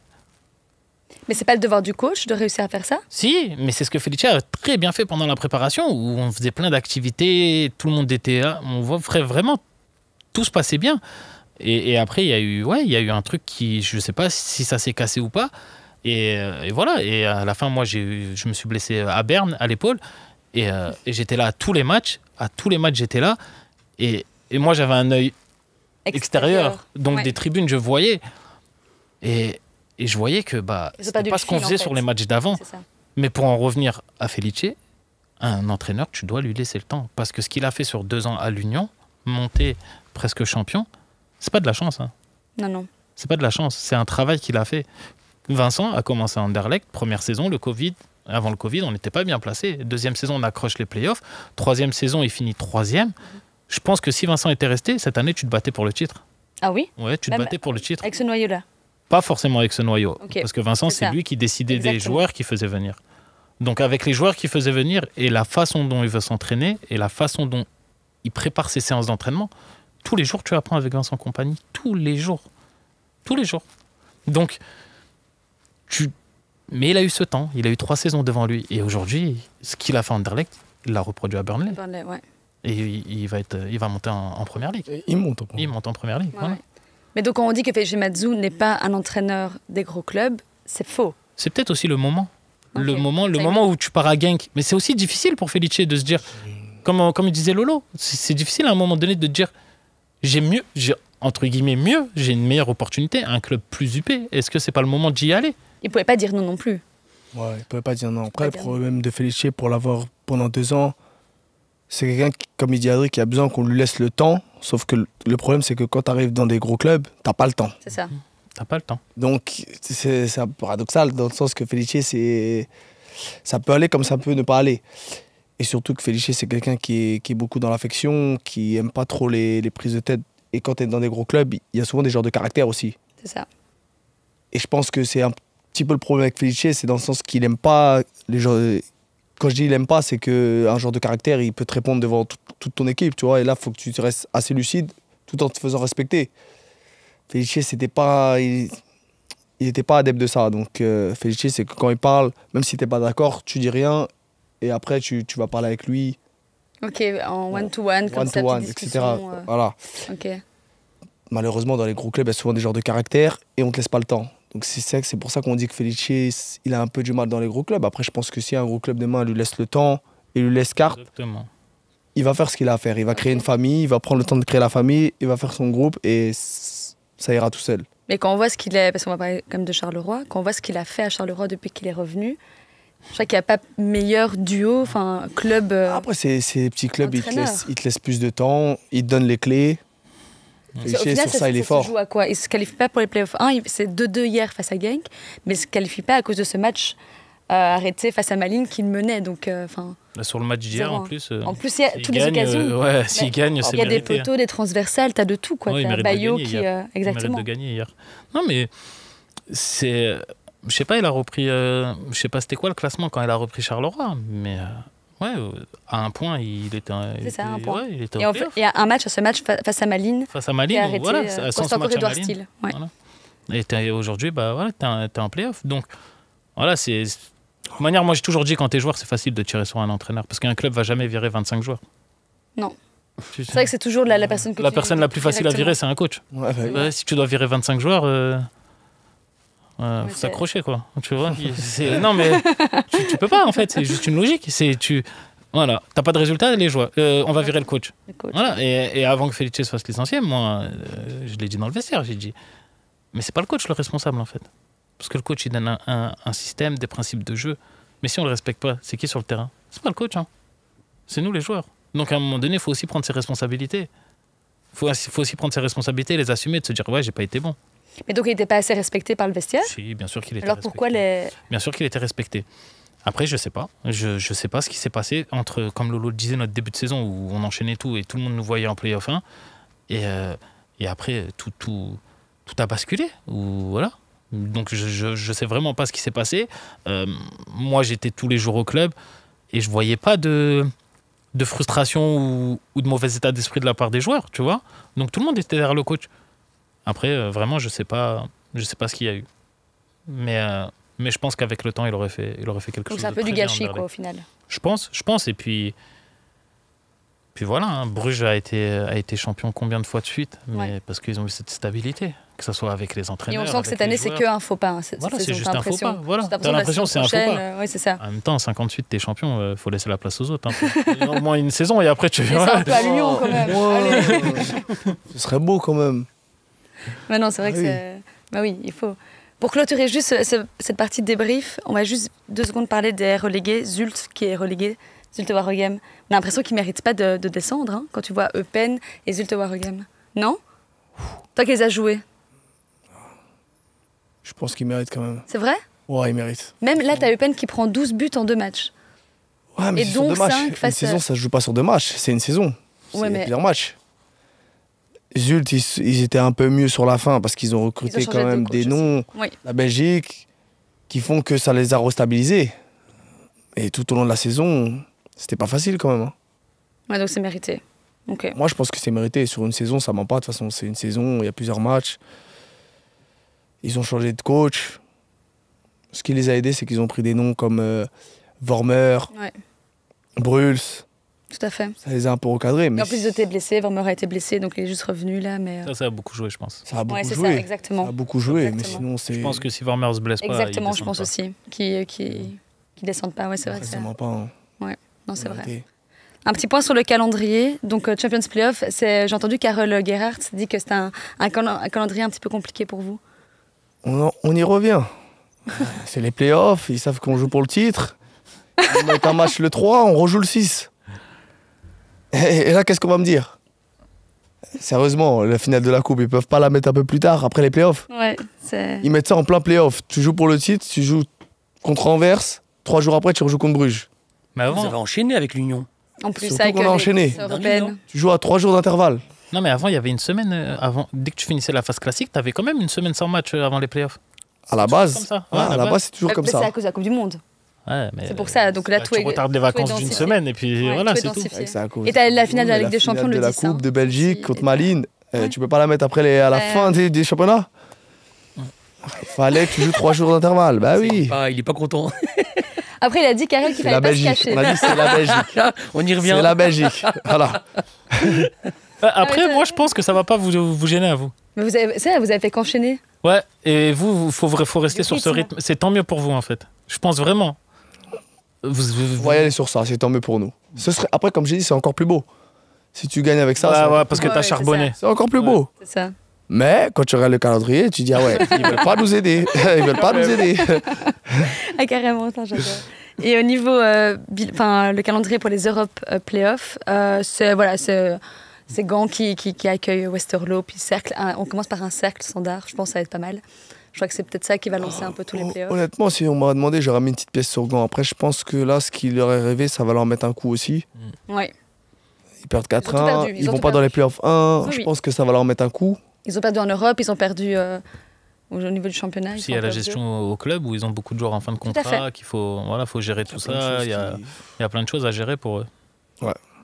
mais c'est pas le devoir du coach de réussir à faire ça? Si, mais c'est ce que Felice a très bien fait pendant la préparation, où on faisait plein d'activités, tout le monde était là, on voit vraiment tout se passait bien. Et après, il y a eu un truc qui, je sais pas si ça s'est cassé ou pas. Et voilà. Et à la fin, moi, je me suis blessé à Berne, à l'épaule. Et j'étais là à tous les matchs. À tous les matchs, j'étais là. Et moi, j'avais un œil extérieur. Donc, des tribunes, je voyais. Et je voyais que c'était pas ce qu'on faisait sur les matchs d'avant. Mais pour en revenir à Felice, un entraîneur, tu dois lui laisser le temps. Parce que ce qu'il a fait sur 2 ans à l'Union, monter presque champion, c'est pas de la chance. Hein. Non. C'est pas de la chance, c'est un travail qu'il a fait. Vincent a commencé à Anderlecht, première saison, avant le Covid, on n'était pas bien placé. 2e saison, on accroche les playoffs. 3e saison, il finit 3e. Je pense que si Vincent était resté, cette année, tu te battais pour le titre. Ah oui? Ouais, tu te battais pour le titre. Avec ce noyau-là? Pas forcément avec ce noyau. Okay. Parce que Vincent, c'est lui qui décidait des joueurs qu'il faisait venir. Donc avec les joueurs qu'il faisait venir et la façon dont il veut s'entraîner et la façon dont il prépare ses séances d'entraînement, tous les jours, tu apprends avec Vincent Kompany. Tous les jours. Donc, mais il a eu ce temps. Il a eu 3 saisons devant lui. Et aujourd'hui, ce qu'il a fait à Anderlecht, il l'a reproduit à Burnley. Ouais. Et il va monter en première ligue. Il monte en première ligue. Ouais. Voilà. Mais donc, quand on dit que Felice Mazzu n'est pas un entraîneur des gros clubs, c'est faux. C'est peut-être aussi le moment. Le Ok. moment où tu pars à Genk. Mais c'est aussi difficile pour Felice de se dire, comme il disait Lolo, c'est difficile à un moment donné de te dire, entre guillemets mieux, j'ai une meilleure opportunité, un club plus huppé. Est-ce que c'est pas le moment d'y aller? Il pouvait pas dire non plus. Ouais, il ne pouvait pas dire non. Après, pas le dire problème de Felice, pour l'avoir pendant 2 ans, c'est quelqu'un, comme il dit Adrien, qui a besoin qu'on lui laisse le temps. Sauf que le problème, c'est que quand tu arrives dans des gros clubs, tu n'as pas le temps. C'est ça. T'as pas le temps. Donc, c'est un peu paradoxal dans le sens que Felice, ça peut aller comme ça peut ne pas aller. Et surtout que Felice, c'est quelqu'un qui est beaucoup dans l'affection, qui aime pas trop les prises de tête. Et quand tu es dans des gros clubs, il y a souvent des genres de caractère aussi. C'est ça. Et je pense que c'est un petit peu le problème avec Felice, c'est dans le sens qu'il aime pas les gens. Quand je dis il aime pas, c'est qu'un genre de caractère, il peut te répondre devant toute ton équipe, tu vois. Et là, il faut que tu restes assez lucide tout en te faisant respecter. Felice, il n'était pas adepte de ça. Donc, Felice, c'est que quand il parle, même si tu n'es pas d'accord, tu dis rien. Et après, tu vas parler avec lui, Ok, en one-to-one, comme ça, one-to-one, petite etc. discussion, Voilà. Ok. Malheureusement, dans les gros clubs, il y a souvent des genres de caractère et on ne te laisse pas le temps. Donc, c'est pour ça qu'on dit que Felice, il a un peu du mal dans les gros clubs. Après, je pense que si un gros club demain lui laisse le temps et lui laisse carte, Exactement. il va faire ce qu'il a à faire. Il va créer une famille, il va prendre le temps de créer la famille, il va faire son groupe et ça ira tout seul. Mais quand on voit ce qu'il est, parce qu'on va parler quand même de Charleroi, quand on voit ce qu'il a fait à Charleroi depuis qu'il est revenu, je crois qu'il n'y a pas meilleur duo, enfin club. Après, ces petits clubs, entraîneur. ils te laissent plus de temps, ils te donnent les clés. Au Felice, final, sur ça, il est se fort. joue à quoi? Il ne se qualifie pas pour les playoffs 1, c'est 2-2 hier face à Genk, mais il ne se qualifie pas à cause de ce match arrêté face à Malines qu'il menait. Donc, Là, sur le match d'hier, 0-1. en plus. En plus, il y a s'il toutes les gagne, occasions. s'il gagne, c'est Il y a des mérité. poteaux, des transversales, tu as de tout. Quoi. Ouais, il Tu as mérite de Bayo gagner qui. hier. Il mérite Exactement. de gagner hier. Non, mais c'est. Je sais pas, il a repris. Je sais pas c'était quoi le classement quand il a repris Charleroi, mais à un point, il était. C'est ça, un point. Ouais, il était Et au en fait, playoff. il y a un match à ce match face à Malines Face à qui Malines, a arrêté voilà, sans Costa ce match à Corridor Malines. style. Ouais. Voilà. Et aujourd'hui, bah, voilà, t'es en playoff. Donc, voilà, c'est. De toute manière, moi, j'ai toujours dit quand t'es joueur, c'est facile de tirer sur un entraîneur. Parce qu'un club va jamais virer 25 joueurs. Non. Tu sais. C'est vrai que c'est toujours la personne que La tu personne la plus facile à Exactement. virer, c'est un coach. Ouais, bah, Ouais, si tu dois virer 25 joueurs, Ouais, faut c'est- s'accrocher, quoi. Tu vois non, mais tu peux pas, en fait. C'est juste une logique. Voilà, t'as pas de résultat, les joueurs. On va virer le coach. le coach. Voilà. Et avant que Felice se fasse licencier, moi, je l'ai dit dans le vestiaire, j'ai dit, mais c'est pas le coach le responsable, en fait. Parce que le coach, il donne un système, des principes de jeu. Mais si on le respecte pas, c'est qui sur le terrain? C'est pas le coach, hein. C'est nous, les joueurs. Donc, à un moment donné, il faut aussi prendre ses responsabilités. Faut aussi prendre ses responsabilités, les assumer, de se dire, ouais, j'ai pas été bon. Mais donc, il n'était pas assez respecté par le vestiaire. Si, bien sûr qu'il était Alors respecté. pourquoi les. Bien sûr qu'il était respecté. Après, je sais pas. Je sais pas ce qui s'est passé entre, comme Lolo le disait, notre début de saison où on enchaînait tout et tout le monde nous voyait en play-off 1. Et après, tout a basculé. Voilà. Donc, je sais vraiment pas ce qui s'est passé. Moi, j'étais tous les jours au club et je voyais pas de frustration ou de mauvais état d'esprit de la part des joueurs, tu vois. Donc, tout le monde était derrière le coach. Après, vraiment, je sais pas ce qu'il y a eu. Mais je pense qu'avec le temps, il aurait fait quelque Donc, chose c'est un de peu du très bien, gâchis, Anderlecht. quoi, au final. Je pense. Et puis voilà, hein, Bruges a été champion combien de fois de suite, mais Ouais. parce qu'ils ont eu cette stabilité, que ce soit avec les Et entraîneurs. on sent que cette avec les année, c'est joueurs. qu'un faux pas. Hein, Voilà, cette c'est saison, juste t'as un faux l'impression. pas. Voilà. T'as T'as l'impression que c'est un faux pas. Oui, c'est ça. En même temps, 58, t'es champion, faut laisser la place aux autres. Hein. Au moins une saison et après tu Mais c'est un peu à l'Union, quand même. Ouais. Allez. Ce serait beau quand même. Mais non, c'est vrai Ah que oui. c'est. Bah oui, il faut. Pour clôturer juste cette partie de débrief, on va juste 2 secondes parler des relégués. Zult qui est relégué, Zulte Waregem. On a l'impression qu'ils ne méritent pas de descendre hein, quand tu vois Eupen et Zulte Waregem. Non? Toi qui les as joués, Je pense qu'il mérite quand même. c'est vrai? Ouais, il mérite. Même là, tu as Eupen qui prend 12 buts en 2 matchs. Ouais, mais Et c'est sur donc 2 matchs. 5 Une face saison, ça se joue pas sur 2 matchs. C'est une saison. C'est Ouais, mais- plusieurs matchs. Zult, ils étaient un peu mieux sur la fin parce qu'ils ont recruté changé quand de même coach des aussi. noms, Oui. la Belgique, qui font que ça les a restabilisés. Et tout au long de la saison, c'était pas facile quand même. Hein. Ouais, donc c'est mérité. Ok. Moi, je pense que c'est mérité. Sur une saison, ça ment pas. De toute façon, c'est une saison, il y a plusieurs matchs. Ils ont changé de coach. Ce qui les a aidés, c'est qu'ils ont pris des noms comme Vormer, Ouais, Bruls. tout à fait. Ça les a un peu recadrés. Et Mais en plus, ils étaient blessés. Vormer a été blessé, donc il est juste revenu là. Mais... Ça a beaucoup joué, je pense. ça a beaucoup Ouais, c'est joué. ça, exactement. Ça a beaucoup joué. Mais Exactement. sinon, c'est. Je pense que si Vormer se blesse pas, Exactement, il je descend pense pas. aussi. Qui qui descendent pas. Ouais, c'est vrai. Récemment pas. Hein. Non, c'est En vrai. réalité. Un petit point sur le calendrier. Donc, Champions Playoff, j'ai entendu Carole Gerhardt dit que c'était un calendrier un petit peu compliqué pour vous. On y revient. C'est les playoffs, ils savent qu'on joue pour le titre. On met un match le 3, on rejoue le 6. Et là, qu'est-ce qu'on va me dire? Sérieusement, la finale de la Coupe, ils peuvent pas la mettre un peu plus tard, après les playoffs. Ouais, c'est. Ils mettent ça en plein playoff. Tu joues pour le titre, tu joues contre Anvers, 3 jours après, tu rejoues contre Bruges. Mais Vous avez avant, enchaîné avec l'Union. En plus, Surtout avec qu'on a les enchaîné. courses européennes. Tu joues à 3 jours d'intervalle. non, mais avant, il y avait une semaine avant. Dès que tu finissais la phase classique, tu avais quand même une semaine sans match avant les playoffs. À la toujours base, comme ça. ouais, Ouais, à la base, c'est toujours comme Mais ça. c'est à cause de la Coupe du Monde. Ouais, mais C'est pour ça. Donc là, tout tu est. retardes les tout est vacances d'une densifié. semaine et puis Ouais, voilà, tout est c'est tout. densifié. Avec ça, à cause- Et t'as la finale de la Ligue des finale Champions de le la 10. hein. Coupe de Belgique Aussi. contre Malines. Ouais. Tu peux pas la mettre après à la Ouais. fin des championnats. Il fallait que tu joues 3 jours d'intervalle. Bah oui. Il est pas content. Après, il a dit Karel qu'il C'est fallait la pas se Belgique. cacher. On a dit c'est la Belgique. On y revient. C'est la Belgique. Voilà. Après, Ah, mais moi, ça- je pense que ça va pas vous gêner à vous. Mais vous avez fait qu'enchaîner. Ouais, et vous, faut rester Le sur ce rythme. rythme. C'est tant mieux pour vous, en fait. Je pense vraiment. On va y aller sur ça, c'est tant mieux pour nous. Ce serait... Après, comme j'ai dit, c'est encore plus beau. Si tu gagnes avec ça, Ouais, parce que Ouais, t'as c'est charbonné. c'est encore plus beau. C'est ça. Mais quand tu regardes le calendrier, tu dis ah ouais, ils veulent pas nous aider. Ils veulent pas nous aider. Ah, carrément, ça, j'adore. Et au niveau, le calendrier pour les Europe Playoffs, c'est Gand qui accueille Westerlo, puis Cercle. On commence par un Cercle standard, je pense que ça va être pas mal. Je crois que c'est peut-être ça qui va lancer un peu tous les playoffs. Honnêtement, si on m'aurait demandé, j'aurais mis une petite pièce sur Gand. Après, je pense que là, ce qui leur est rêvé, ça va leur mettre un coup aussi. Ouais. Ils perdent Ils ont tout 4-1, perdu, ils ils ont vont tout pas dans perdu. les playoffs 1. Oui, Je oui. pense que ça va leur mettre un coup. Ils ont perdu en Europe, ils ont perdu au niveau du championnat. ils S'il sont y a en la playoff gestion au club où ils ont beaucoup de joueurs en fin de Tout à contrat, fait. qu'il faut gérer tout plein de ça. choses Il y a plein de choses à gérer pour eux.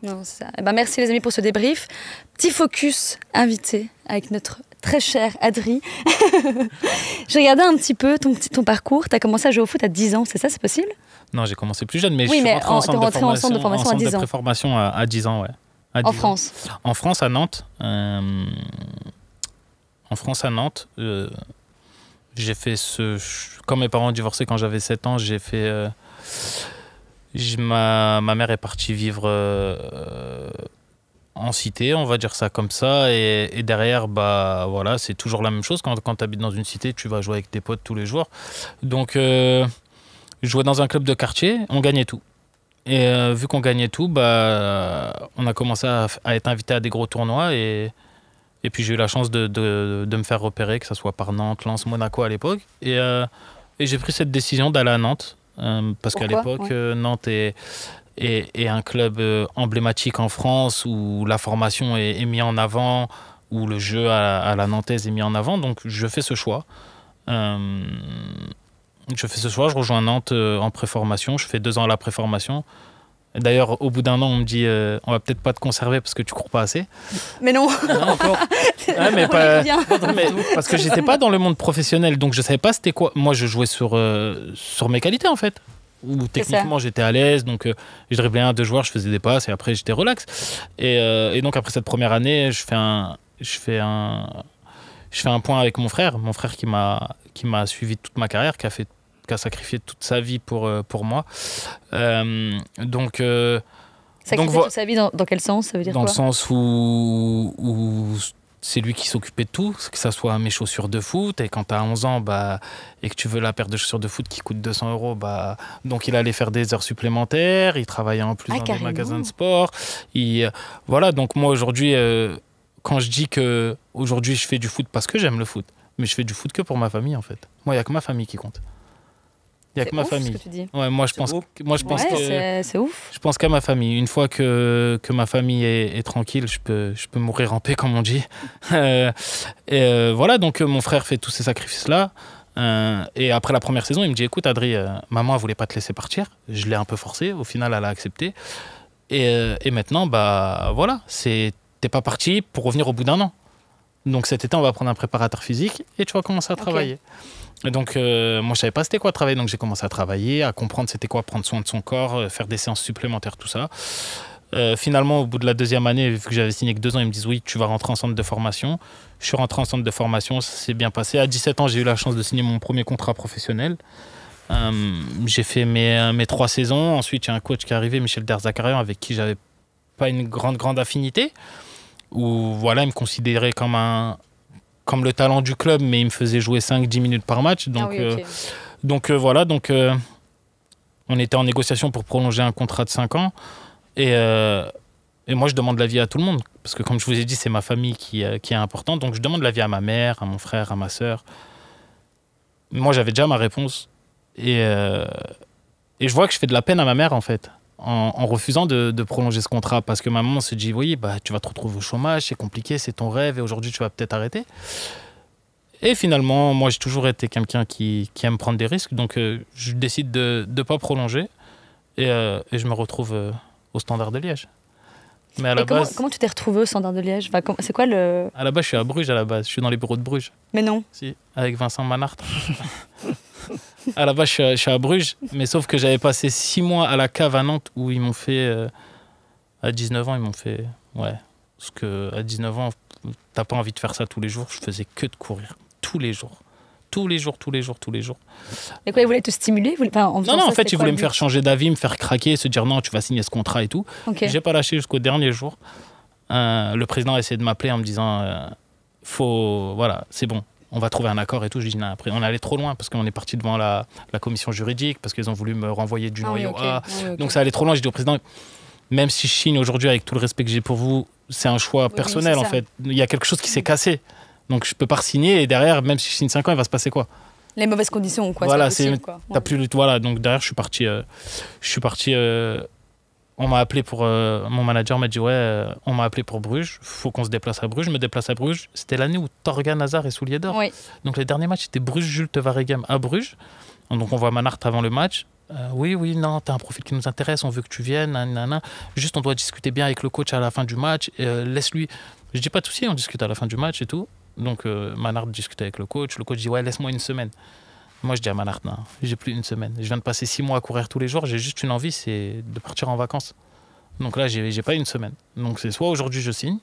Non, c'est ça. Eh ben, merci les amis pour ce débrief. Petit focus invité avec notre très cher Adri. J'ai regardé un petit peu ton parcours. Tu as commencé à jouer au foot à 10 ans, c'est ça, c'est possible? Non, j'ai commencé plus jeune, mais Oui, je suis mais rentré en t'es centre rentré en centre de formation à 10 de ans. préformation à 10 ans, ouais. À 10 En ans. France. En France, à Nantes. J'ai fait quand mes parents ont divorcé quand j'avais 7 ans, j'ai fait... ma mère est partie vivre en cité, on va dire ça comme ça. Et derrière, bah, voilà, c'est toujours la même chose. Quand tu habites dans une cité, tu vas jouer avec tes potes tous les jours. Donc, je jouais dans un club de quartier, on gagnait tout. Et vu qu'on gagnait tout, bah, on a commencé à être invité à des gros tournois. Et puis j'ai eu la chance de me faire repérer, que ce soit par Nantes, Lens, Monaco à l'époque. Et j'ai pris cette décision d'aller à Nantes. Parce qu'à Pourquoi l'époque, Nantes est un club emblématique en France où la formation est mise en avant, où le jeu à la nantaise est mis en avant. Donc je fais ce choix. Je rejoins Nantes en préformation. Je fais 2 ans à la préformation. D'ailleurs, au bout d'1 an, on me dit on va peut-être pas te conserver parce que tu cours pas assez. Mais non. Non, encore. Ouais, mais parce que j'étais pas dans le monde professionnel, donc je savais pas c'était quoi. Moi, je jouais sur mes qualités en fait. Où techniquement j'étais à l'aise, donc je driblais 1-2 joueurs, je faisais des passes et après j'étais relax. Et donc après cette première année, je fais un point avec mon frère qui m'a suivi toute ma carrière, qui a sacrifié toute sa vie pour moi. Donc Sacrifier toute sa vie dans quel sens? Ça veut dire dans quoi? le sens où c'est lui qui s'occupait de tout, que ça soit mes chaussures de foot, et quand tu as 11 ans et que tu veux la paire de chaussures de foot qui coûte 200 €, donc il allait faire des heures supplémentaires, il travaillait en plus dans des carrément. magasins de sport. Voilà, donc moi aujourd'hui, quand je dis que aujourd'hui je fais du foot parce que j'aime le foot, mais je fais du foot que pour ma famille en fait. Moi, il n'y a que ma famille qui compte. Il n'y a C'est que ma ouf, famille. Ce que tu dis. Ouais, moi je pense que C'est ouf. je pense qu'à ma famille. Une fois que ma famille est tranquille, je peux mourir en paix, comme on dit. Voilà, donc mon frère fait tous ces sacrifices-là. Et après la première saison, il me dit, écoute Adri, maman, elle voulait pas te laisser partir. Je l'ai un peu forcé. Au final, elle a accepté. Et maintenant, voilà, t'es pas parti pour revenir au bout d'1 an. Donc cet été, on va prendre un préparateur physique et tu vas commencer à travailler. Et donc, moi, je savais pas c'était quoi travailler, donc j'ai commencé à travailler, à comprendre c'était quoi prendre soin de son corps, faire des séances supplémentaires, tout ça. Finalement, au bout de la 2e année, vu que j'avais signé que 2 ans, ils me disent oui, tu vas rentrer en centre de formation. Je suis rentré en centre de formation, ça s'est bien passé. À 17 ans, j'ai eu la chance de signer mon premier contrat professionnel. J'ai fait mes 3 saisons. Ensuite, il y a un coach qui est arrivé, Michel Derzakarian, avec qui j'avais pas une grande affinité. Où voilà, il me considérait comme le talent du club, mais il me faisait jouer 5-10 minutes par match. Donc, voilà. Donc, on était en négociation pour prolonger un contrat de 5 ans. Et moi, je demande l'avis à tout le monde. Parce que, comme je vous ai dit, c'est ma famille qui est importante. Donc, je demande l'avis à ma mère, à mon frère, à ma sœur. Moi, j'avais déjà ma réponse. Et je vois que je fais de la peine à ma mère, en fait, en refusant de prolonger ce contrat. Parce que ma maman se dit, oui, bah, tu vas te retrouver au chômage, c'est compliqué, c'est ton rêve, et aujourd'hui, tu vas peut-être arrêter. Et finalement, moi, j'ai toujours été quelqu'un qui aime prendre des risques. Donc, je décide de ne pas prolonger. Et je me retrouve au Standard de Liège. Mais à la base, comment tu t'es retrouvé au Standard de Liège? C'est quoi le... À la base, je suis à Bruges, à la base. Je suis dans les bureaux de Bruges. Mais non. Si, avec Vincent Manhart. À la base, je suis à Bruges, mais sauf que j'avais passé 6 mois à la cave à Nantes où ils m'ont fait... à 19 ans, ils m'ont fait... Ouais, parce qu'à 19 ans, t'as pas envie de faire ça tous les jours. Je faisais que de courir. Tous les jours. Et quoi, ils voulaient te stimuler? En fait, ils voulaient me faire changer d'avis, me faire craquer, se dire non, tu vas signer ce contrat et tout. Okay. J'ai pas lâché jusqu'au dernier jour. Le président a essayé de m'appeler en me disant voilà, c'est bon, on va trouver un accord et tout. Je dis non, après, on est allé trop loin parce qu'on est parti devant la commission juridique, parce qu'ils ont voulu me renvoyer du noyau A. Donc ça allait trop loin. Je dis au président, même si je signe aujourd'hui avec tout le respect que j'ai pour vous, c'est un choix personnel en fait. Il y a quelque chose qui s'est cassé. Donc je peux pas signer et derrière, même si je signe 5 ans, il va se passer quoi? Les mauvaises conditions, quoi. Voilà, t'as plus voilà. Donc derrière, je suis parti. On m'a appelé pour mon manager m'a dit on m'a appelé pour Bruges. Faut qu'on se déplace à Bruges. Je me déplace à Bruges. C'était l'année où Torgan Hazard est soulier d'or. Oui. Donc les derniers matchs c'était Bruges-Jules Varegem à Bruges. Donc on voit Manhart avant le match. Oui, non, t'as un profil qui nous intéresse. On veut que tu viennes. Nanana. Juste, on doit discuter bien avec le coach à la fin du match. Laisse-lui. Je dis pas de souci. On discute à la fin du match et tout. Donc Manhart discute avec le coach dit laisse-moi une semaine. Moi je dis à Manhart non, j'ai plus une semaine. Je viens de passer 6 mois à courir tous les jours, j'ai juste une envie, c'est de partir en vacances. Donc là j'ai pas une semaine. Donc c'est soit aujourd'hui je signe,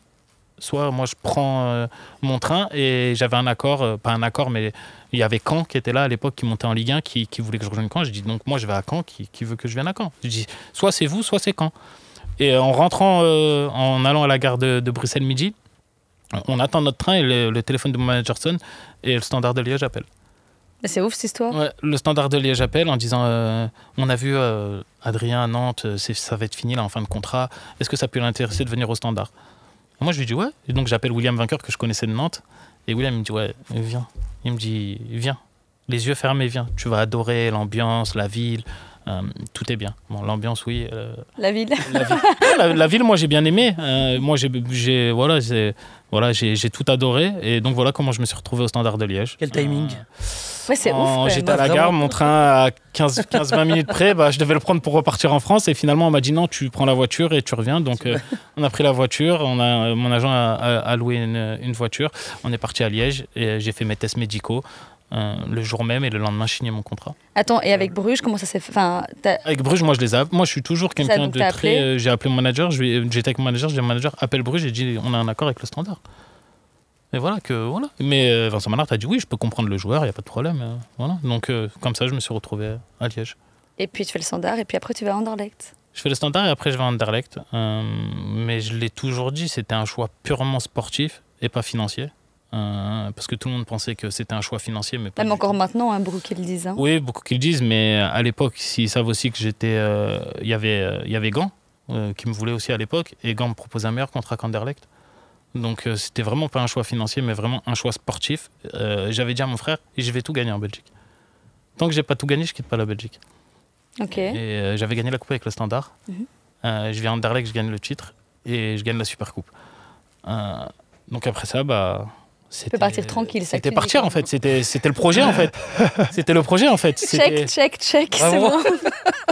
soit moi je prends mon train. Et j'avais un accord, pas un accord, mais il y avait Caen qui était là à l'époque, qui montait en Ligue 1, qui voulait que je rejoigne Caen. Je dis donc moi je vais à Caen, qui veut que je vienne à Caen. Je dis soit c'est vous, soit c'est Caen. Et en rentrant, en allant à la gare de Bruxelles Midi, on attend notre train et le téléphone de mon manager sonne et le Standard de Liège appelle. C'est ouf cette histoire. Ouais, le Standard de Liège appelle en disant on a vu Adrien à Nantes, ça va être fini là en fin de contrat. Est-ce que ça peut l'intéresser de venir au Standard? Et moi je lui dis ouais. Et donc j'appelle William Vainqueur que je connaissais de Nantes et William me dit ouais viens. Il me dit viens, les yeux fermés viens. Tu vas adorer l'ambiance, la ville. Tout est bien. Bon, l'ambiance, oui. La ville. La ville, moi, j'ai bien aimé. Moi, j'ai tout adoré. Et donc, voilà comment je me suis retrouvé au Standard de Liège. Quel timing. Ouais, c'est ouf. J'étais à la gare, mon train à 15-20 minutes près. Je devais le prendre pour repartir en France. Et finalement, on m'a dit non, tu prends la voiture et tu reviens. Donc, on a pris la voiture. Mon agent a loué une voiture. On est parti à Liège et j'ai fait mes tests médicaux. Le jour même et le lendemain je signais mon contrat. Attends, et avec Bruges, comment ça s'est fait? Avec Bruges, moi je suis toujours quelqu'un de très... j'ai appelé mon manager, j'étais avec mon manager, j'ai dit mon manager, appelle Bruges, j'ai dit on a un accord avec le Standard. Et voilà. Mais Vincent Manhart a dit oui, je peux comprendre le joueur, il n'y a pas de problème. Voilà. Donc comme ça, je me suis retrouvé à Liège. Et puis tu fais le Standard et puis après tu vas à Anderlecht. Je fais le Standard et après je vais à Anderlecht. Mais je l'ai toujours dit, c'était un choix purement sportif et pas financier. Parce que tout le monde pensait que c'était un choix financier, mais pas. Même encore maintenant, beaucoup qui le disent. Oui, beaucoup qui le disent, mais à l'époque, s'ils savent aussi que j'étais, il y avait Gand qui me voulait aussi à l'époque, et Gand me proposait un meilleur contrat qu'Anderlecht. Donc c'était vraiment pas un choix financier, mais vraiment un choix sportif. J'avais dit à mon frère, et je vais tout gagner en Belgique. Tant que j'ai pas tout gagné, je quitte pas la Belgique. Ok. Et j'avais gagné la coupe avec le Standard. Je viens à Anderlecht, je gagne le titre et je gagne la Supercoupe. Donc après ça, tu peux partir tranquille. C'était partir en fait, c'était le projet en fait. C'était le projet en fait. Check, c'est bon.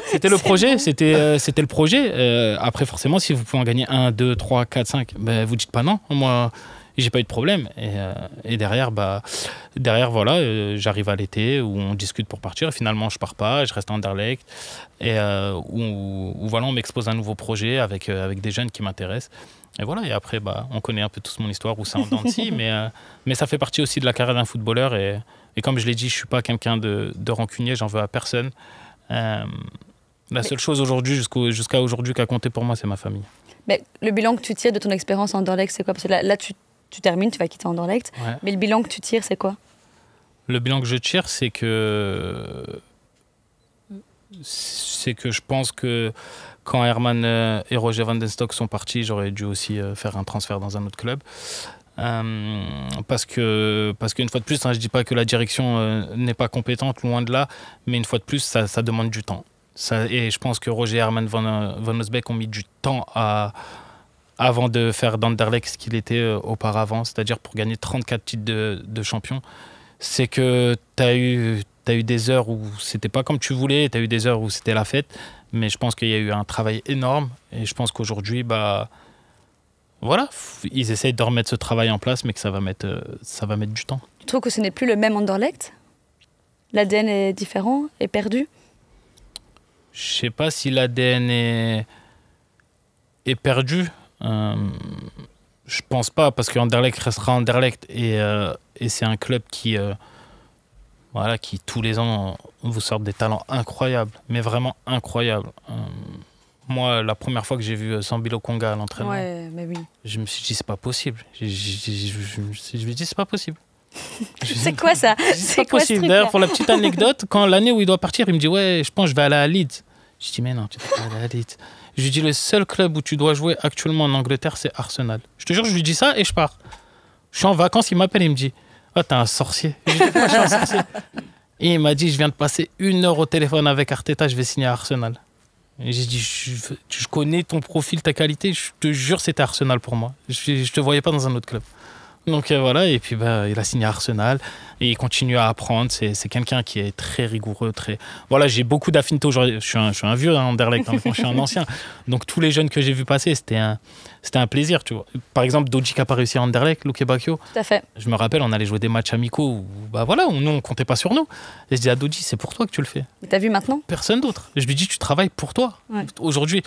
C'était le projet, c'était le projet. Après forcément, si vous pouvez en gagner 1, 2, 3, 4, 5, vous dites pas non. Moi, j'ai pas eu de problème. Et derrière, voilà, j'arrive à l'été où on discute pour partir. Et finalement, je pars pas, je reste à Anderlecht. Et où voilà, on m'expose un nouveau projet avec des jeunes qui m'intéressent. Et voilà, et après, on connaît un peu tous mon histoire où c'est en dents de scie, mais ça fait partie aussi de la carrière d'un footballeur. Et comme je l'ai dit, je suis pas quelqu'un de rancunier, j'en veux à personne. La seule chose aujourd'hui, jusqu'à aujourd'hui, qui a compté pour moi, c'est ma famille. Mais le bilan que tu tires de ton expérience à Anderlecht, c'est quoi? Parce que là tu termines, tu vas quitter Anderlecht. Ouais. Mais le bilan que tu tires, c'est quoi? Le bilan que je tire, c'est que je pense que quand Herman et Roger Van den Stock sont partis, j'aurais dû aussi faire un transfert dans un autre club. Parce qu'une fois de plus, je ne dis pas que la direction n'est pas compétente, loin de là, mais une fois de plus, ça demande du temps. Et je pense que Roger et Herman Van Osbeek ont mis du temps avant de faire d'Anderlecht ce qu'il était auparavant, c'est-à-dire pour gagner 34 titres de champion. C'est que tu as eu des heures où c'était pas comme tu voulais, tu as eu des heures où c'était la fête, mais je pense qu'il y a eu un travail énorme et je pense qu'aujourd'hui, voilà, ils essayent de remettre ce travail en place, mais que ça va mettre du temps. Tu trouves que ce n'est plus le même Anderlecht? L'ADN est différent, est perdu? Je sais pas si l'ADN est perdu. Je pense pas, parce qu'Anderlecht restera Anderlecht et c'est un club qui tous les ans vous sort des talents incroyables, mais vraiment incroyables. Moi, la première fois que j'ai vu Sambi Lokonga à l'entraînement, mais oui. je me suis dit c'est pas possible. Je me suis dit c'est pas possible. C'est quoi ça? C'est pas possible. D'ailleurs, pour la petite anecdote, quand l'année où il doit partir, il me dit ouais, je pense que je vais aller à Leeds. Je dis mais non, tu dois pas aller à Leeds. Je lui dis le seul club où tu dois jouer actuellement en Angleterre, c'est Arsenal. Je te jure, je lui dis ça et je pars. Je suis en vacances, il m'appelle, il me dit oh, t'es un sorcier. Je lui dis moi, je suis un sorcier. Et il m'a dit je viens de passer 1 heure au téléphone avec Arteta, je vais signer à Arsenal. Et j'ai dit je connais ton profil, ta qualité, je te jure, c'était Arsenal pour moi. Je te voyais pas dans un autre club. Donc voilà, et puis il a signé à Arsenal et il continue à apprendre. C'est quelqu'un qui est très rigoureux, Voilà, j'ai beaucoup d'affinités aujourd'hui. Je suis un vieux Anderlecht, je suis un ancien. Donc tous les jeunes que j'ai vus passer, c'était un plaisir, tu vois. Par exemple, Doji qui n'a pas réussi à Anderlecht, Luke Bacchio. Tout à fait. Je me rappelle, on allait jouer des matchs amicaux où nous, on comptait pas sur nous. Et je dis à Doji, c'est pour toi que tu le fais. Mais t'as vu maintenant? Personne d'autre. Je lui dis, tu travailles pour toi. Ouais. Aujourd'hui,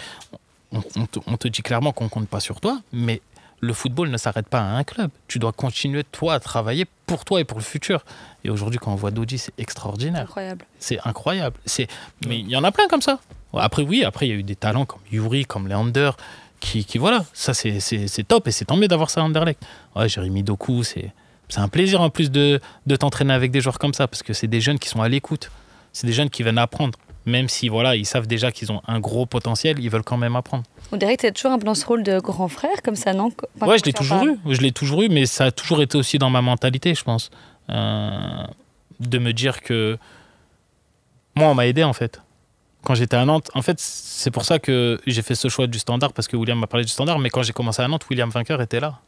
on te dit clairement qu'on compte pas sur toi, mais le football ne s'arrête pas à un club. Tu dois continuer, toi, à travailler pour toi et pour le futur. Et aujourd'hui, quand on voit Doji, c'est extraordinaire. Incroyable. C'est incroyable. Mais il y en a plein comme ça. Après, il y a eu des talents comme Yuri, comme Leander, qui voilà, ça, c'est top. Et c'est tant mieux d'avoir ça à Anderlecht. Ouais, Jérémy Doku, c'est un plaisir en plus de t'entraîner avec des joueurs comme ça, parce que c'est des jeunes qui sont à l'écoute. C'est des jeunes qui viennent apprendre. Même si ils savent déjà qu'ils ont un gros potentiel, ils veulent quand même apprendre. On dirait que tu as toujours un peu dans ce rôle de grand frère, comme ça, non? Ouais, je l'ai toujours eu, mais ça a toujours été aussi dans ma mentalité, je pense. De me dire que moi, on m'a aidé, en fait. Quand j'étais à Nantes, en fait, c'est pour ça que j'ai fait ce choix du Standard, parce que William m'a parlé du Standard, mais quand j'ai commencé à Nantes, William Vainqueur était là.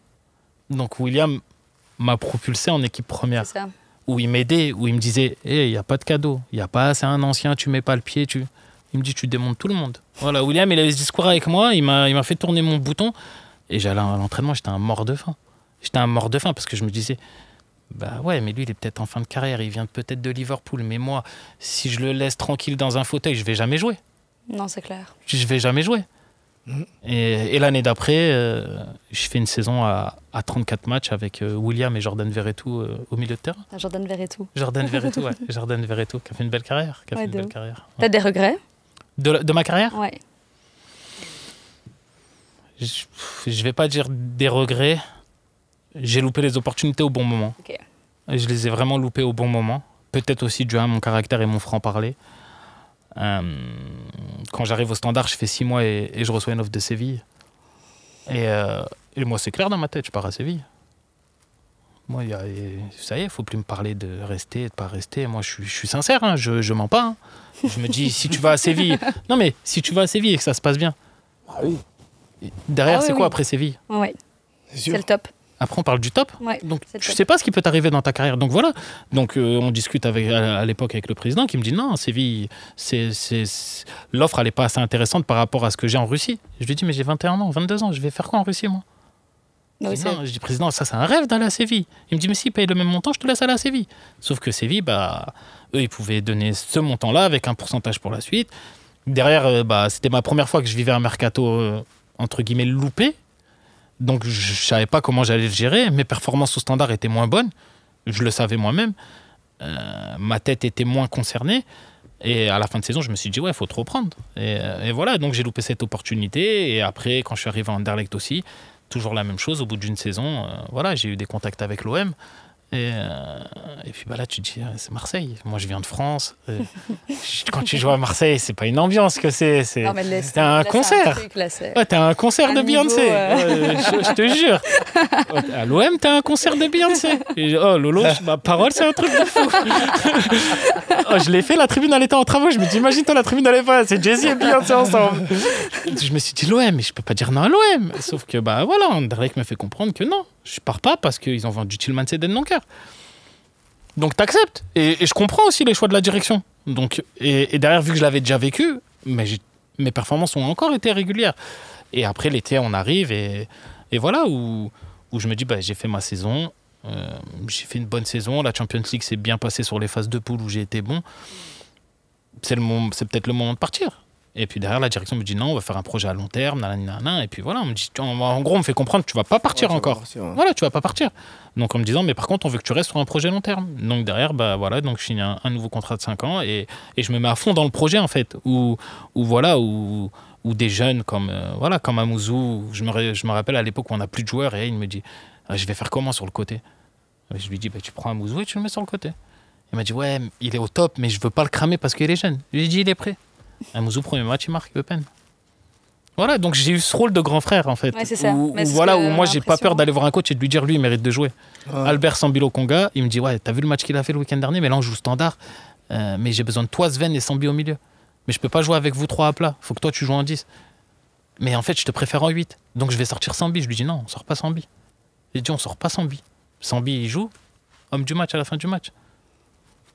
Donc William m'a propulsé en équipe première. C'est ça. Où il m'aidait, où il me disait il n'y a pas de cadeau, il n'y a pas, c'est un ancien, tu mets pas le pied, il me dit tu démontes tout le monde. Voilà, William, il avait ce discours avec moi, il m'a fait tourner mon bouton et j'allais à l'entraînement, j'étais un mort de faim. J'étais un mort de faim parce que je me disais ouais, mais lui il est peut-être en fin de carrière, il vient peut-être de Liverpool, mais moi si je le laisse tranquille dans un fauteuil, je vais jamais jouer. Non, c'est clair. Je vais jamais jouer. Et l'année d'après, je fais une saison à 34 matchs avec William et Jordan Verretou au milieu de terrain. Jordan Verretou. Jordan Verretou, ouais. Jordan Verretou, qui a fait une belle carrière. Ouais. T'as des regrets? De ma carrière? Ouais. Je vais pas dire des regrets. J'ai loupé les opportunités au bon moment. Okay. Je les ai vraiment loupées au bon moment. Peut-être aussi dû à mon caractère et mon franc-parler. Quand j'arrive au Standard, je fais 6 mois et je reçois une offre de Séville. Et moi, c'est clair dans ma tête, je pars à Séville. Moi, ça y est, il ne faut plus me parler de rester et de ne pas rester. Moi, je suis sincère, hein, je mens pas. Hein. Je me dis, si tu vas à Séville... Non, mais si tu vas à Séville et que ça se passe bien... Ah oui. Derrière, c'est quoi après Séville? Ouais, c'est le top. Après, on parle du top. Ouais, donc, tu sais pas ce qui peut t'arriver dans ta carrière. Donc, voilà. Donc, on discute à l'époque avec le président qui me dit non, Séville, l'offre, elle n'est pas assez intéressante par rapport à ce que j'ai en Russie. Je lui dis, mais j'ai 21 ans, 22 ans, je vais faire quoi en Russie, moi? Je dis, président, ça c'est un rêve d'aller à Séville. Il me dit, mais s'ils payent le même montant, je te laisse aller à Séville. Sauf que Séville, eux, ils pouvaient donner ce montant-là avec un pourcentage pour la suite. Derrière, c'était ma première fois que je vivais un mercato, entre guillemets, loupé. Donc, je ne savais pas comment j'allais le gérer. Mes performances au Standard étaient moins bonnes. Je le savais moi-même. Ma tête était moins concernée. Et à la fin de saison, je me suis dit, ouais, il faut te reprendre. Et voilà, donc j'ai loupé cette opportunité. Et après, quand je suis arrivé en Anderlecht aussi, toujours la même chose. Au bout d'une saison, j'ai eu des contacts avec l'OM. Et puis là, tu te dis, c'est Marseille. Moi, je viens de France. Quand tu joues à Marseille, c'est pas une ambiance que c'est. C'est un concert. T'as un concert de Beyoncé. Je te jure. À l'OM, t'as un concert de Beyoncé. Et, Lolo, ma parole, c'est un truc de fou. Je l'ai fait, la tribune, elle était en travaux. Je me dis, imagine, toi, la tribune, elle est pas. C'est Jay-Z et Beyoncé ensemble. Je me suis dit, l'OM, mais je peux pas dire non à l'OM. Sauf que, Anderlecht me fait comprendre que non. Je pars pas parce qu'ils ont vendu Tillman Ceden non cœur. Donc t'acceptes. Et je comprends aussi les choix de la direction. Donc, et derrière, vu que je l'avais déjà vécu, mes performances ont encore été régulières. Et après, l'été, on arrive et voilà, où je me dis, j'ai fait ma saison. J'ai fait une bonne saison. La Champions League s'est bien passée sur les phases de poule où j'ai été bon. C'est peut-être le moment de partir. Et puis derrière, la direction me dit non, on va faire un projet à long terme, nanana. Et puis voilà, on me dit, en gros, on me fait comprendre que tu vas pas partir encore. Voilà, tu vas pas partir. Donc en me disant, mais par contre, on veut que tu restes sur un projet long terme. Donc derrière, donc je signe un nouveau contrat de 5 ans et je me mets à fond dans le projet en fait. Où des jeunes comme Amouzou, je me rappelle à l'époque où on n'a plus de joueurs et il me dit, je vais faire comment sur le côté? Et je lui dis, tu prends Amouzou et tu le mets sur le côté. Il m'a dit, ouais, il est au top, mais je veux pas le cramer parce qu'il est jeune. Je lui ai dit, il est prêt. Amouzou, premier match, il marque Le Pen. Voilà, donc j'ai eu ce rôle de grand frère en fait. Ouais, c'est ça. Où moi j'ai pas peur d'aller voir un coach et de lui dire lui il mérite de jouer. Ouais. Albert Sambilo Conga, il me dit ouais, t'as vu le match qu'il a fait le week-end dernier, mais là on joue Standard, mais j'ai besoin de toi Sven et Sambi au milieu. Mais je peux pas jouer avec vous trois à plat, faut que toi tu joues en 10. Mais en fait je te préfère en 8, donc je vais sortir Sambi. Je lui dis non, on sort pas Sambi. J'ai dit on sort pas Sambi. Sambi il joue, homme du match à la fin du match.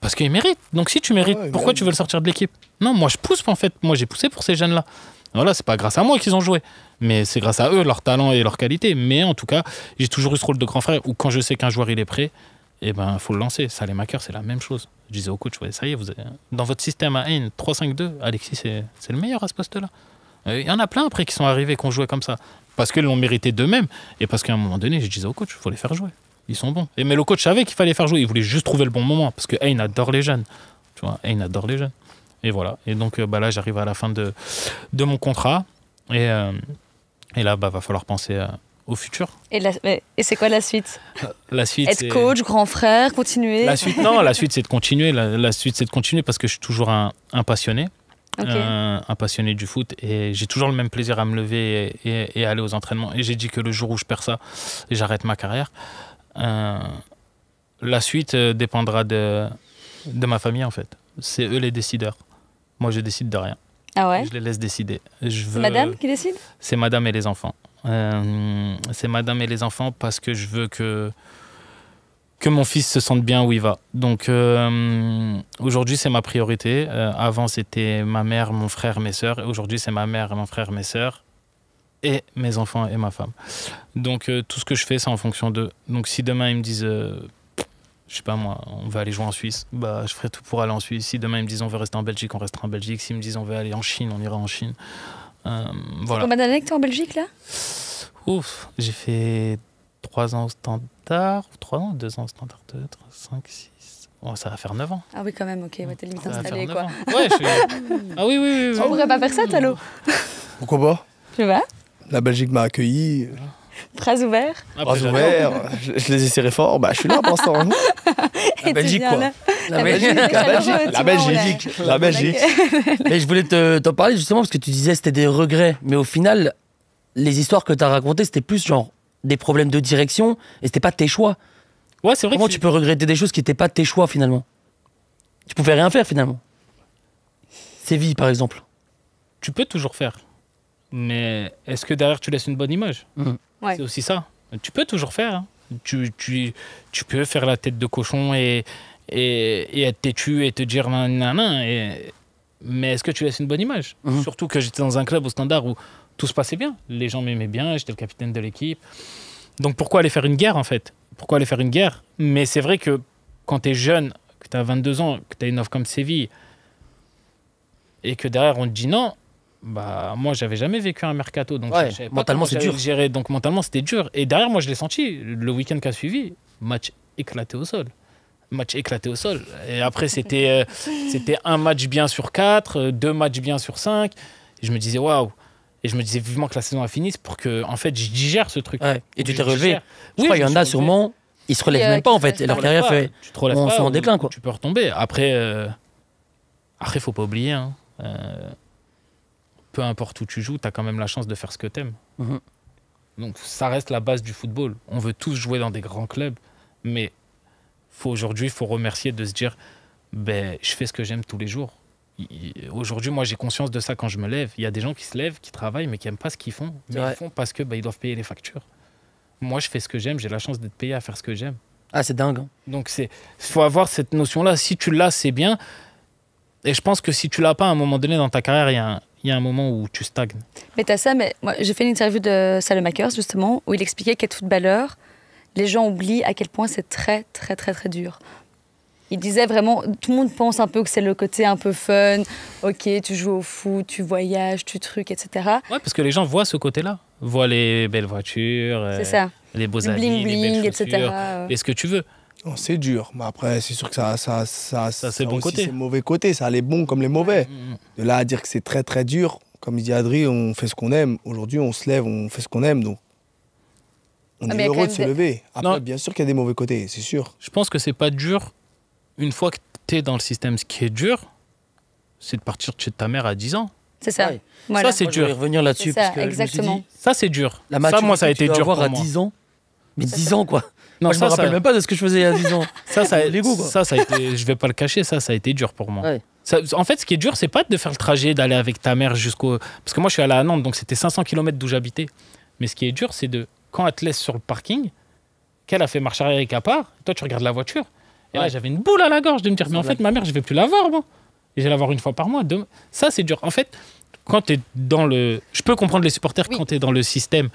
Parce qu'il mérite. Donc si tu mérites, pourquoi tu veux le sortir de l'équipe? Non, moi je pousse en fait. Moi j'ai poussé pour ces jeunes-là. Voilà, c'est pas grâce à moi qu'ils ont joué, mais c'est grâce à eux, leur talent et leur qualité. Mais en tout cas, j'ai toujours eu ce rôle de grand frère où quand je sais qu'un joueur il est prêt, faut le lancer. Salemaker, c'est la même chose. Je disais au coach, ouais, ça y est, vous avez... dans votre système à Haine 3-5-2, Alexis c'est le meilleur à ce poste-là. Il y en a plein après qui sont arrivés, qui ont joué comme ça, parce qu'ils l'ont mérité d'eux-mêmes et parce qu'à un moment donné, je disais au coach, il faut les faire jouer. Ils sont bons. Mais le coach savait qu'il fallait faire jouer. Il voulait juste trouver le bon moment. Parce que Haine adore les jeunes. Tu vois, Haine adore les jeunes. Et voilà. Et donc là, j'arrive à la fin de mon contrat. Et là, va falloir penser au futur. Et c'est quoi la suite? La suite, être coach, grand frère, continuer? La suite, c'est de continuer. La suite, c'est de continuer parce que je suis toujours un passionné. Okay. Un passionné du foot. Et j'ai toujours le même plaisir à me lever et aller aux entraînements. Et j'ai dit que le jour où je perds ça, j'arrête ma carrière. La suite dépendra de ma famille en fait. C'est eux les décideurs. Moi je décide de rien. Ah ouais? Je les laisse décider. C'est madame qui décide? C'est madame et les enfants. C'est madame et les enfants parce que je veux que mon fils se sente bien où il va. Donc aujourd'hui c'est ma priorité. Avant c'était ma mère, mon frère, mes sœurs. Aujourd'hui c'est ma mère, mon frère, mes sœurs. Et mes enfants et ma femme. Donc tout ce que je fais, c'est en fonction d'eux. Donc si demain ils me disent, je sais pas moi, on va aller jouer en Suisse, je ferai tout pour aller en Suisse. Si demain ils me disent on veut rester en Belgique, on restera en Belgique. S'ils me disent on veut aller en Chine, on ira en Chine. Voilà. Combien d'années que tu es en Belgique là? Ouf, j'ai fait 3 ans au Standard, 3 ans, 2 ans au Standard, 2, 3, 5, 6... Oh, ça va faire 9 ans. Ah oui quand même, ok, t'es limite installé quoi. Ouais, Ah oui. On pourrait pas faire ça, Talo? Pourquoi pas? Tu vois? La Belgique m'a accueilli. Bras ouverts. Bras ouverts. Je les ai serrés fort. Je suis là pour l'instant. La Belgique, quoi. La Belgique. Mais je voulais t'en parler justement parce que tu disais que c'était des regrets. Mais au final, les histoires que tu as racontées, c'était plus genre des problèmes de direction et c'était pas tes choix. Ouais, c'est vrai. Comment tu peux regretter des choses qui n'étaient pas tes choix finalement? Tu pouvais rien faire finalement. Séville, par exemple. Tu peux toujours faire. Mais est-ce que derrière tu laisses une bonne image? Ouais. C'est aussi ça. Tu peux toujours faire. Hein. Tu peux faire la tête de cochon et être têtu et te dire nanana. Mais est-ce que tu laisses une bonne image? Surtout que j'étais dans un club au Standard où tout se passait bien. Les gens m'aimaient bien, j'étais le capitaine de l'équipe. Donc pourquoi aller faire une guerre en fait? Pourquoi aller faire une guerre? Mais c'est vrai que quand tu es jeune, que tu as 22 ans, que tu as une offre comme Séville, et que derrière on te dit non, bah moi j'avais jamais vécu un mercato. Donc Ouais, je savais pas mentalement, comment c'est j'allais dur. le gérer. Donc mentalement c'était dur. Et derrière moi je l'ai senti. Le week-end qui a suivi, match éclaté au sol. Match éclaté au sol. Et après c'était un match bien sur 4, 2 matchs bien sur 5. Et je me disais waouh. Et je me disais vivement que la saison finisse pour que en fait je digère ce truc. Ouais. Et tu Je t'es relevé. digère. Je crois qu'il y en me a suis sûrement, ils se relèvent Et, même pas en qui se fait. Et leur relèvent carrière relevé. fait. Tu te relèves on pas, sont en ou déclin, quoi. Tu peux retomber. Après, faut pas oublier. Hein. Peu importe où tu joues, tu as quand même la chance de faire ce que tu aimes. Mhm. Donc ça reste la base du football. On veut tous jouer dans des grands clubs, mais aujourd'hui, il faut remercier de se dire ben, je fais ce que j'aime tous les jours. Aujourd'hui, moi, j'ai conscience de ça quand je me lève. Il y a des gens qui se lèvent, qui travaillent, mais qui n'aiment pas ce qu'ils font. Mais vrai. ils font parce que ils doivent payer les factures. Moi, je fais ce que j'aime. J'ai la chance d'être payé à faire ce que j'aime. Ah, c'est dingue. Hein. Donc, il faut avoir cette notion-là. Si tu l'as, c'est bien. Et je pense que si tu l'as pas, à un moment donné dans ta carrière, il y a un moment où tu stagnes. Mais t'as ça, mais moi j'ai fait une interview de Salemakers justement où il expliquait qu'être footballeur, les gens oublient à quel point c'est très très très très dur. Il disait vraiment, tout le monde pense un peu que c'est le côté un peu fun, ok, tu joues au foot, tu voyages, tu trucs, etc. Ouais, parce que les gens voient ce côté-là. Voient les belles voitures, C'est ça, les beaux le habits, bling les bling, belles etc. chaussures, et ce que tu veux. Non, c'est dur, mais après, c'est sûr que ça c'est le bon aussi côté. ses mauvais côtés, ça a les bons comme les mauvais. De là à dire que c'est très très dur, comme il dit Adri, on fait ce qu'on aime. Aujourd'hui, on se lève, on fait ce qu'on aime, donc on Ah, est mais il y a heureux quand de se même lever. Après, Non. bien sûr qu'il y a des mauvais côtés, c'est sûr. Je pense que c'est pas dur. Une fois que tu es dans le système, ce qui est dur, c'est de partir de chez ta mère à 10 ans. C'est ça. Ouais. Voilà. Ça, c'est Moi, je vais dur. revenir là-dessus. C'est ça, Parce que je me suis exactement. dit, Ça, c'est dur. la Ça, maturité moi, ça a que tu été dois dur avoir pour à moi. 10 ans. Mais C'est 10 ça. ans, quoi. Non, Moi, je me rappelle ça, même pas de ce que je faisais à 10 ans. ça, les goûts, quoi. ça a été, je vais pas le cacher, ça a été dur pour moi. Ouais. En fait, ce qui est dur, c'est pas de faire le trajet, d'aller avec ta mère jusqu'au... Parce que moi, je suis allé à Nantes, donc c'était 500 km d'où j'habitais. Mais ce qui est dur, c'est de... Quand elle te laisse sur le parking, qu'elle a fait marche arrière et qu'elle part, toi, tu regardes la voiture. Et là, Ouais. j'avais une boule à la gorge de me dire, mais en fait, ma mère, je vais plus la voir, moi. Et je vais la voir une fois par mois. Ça, c'est dur. En fait, quand tu es dans le... Je peux comprendre les supporters quand tu es dans le système.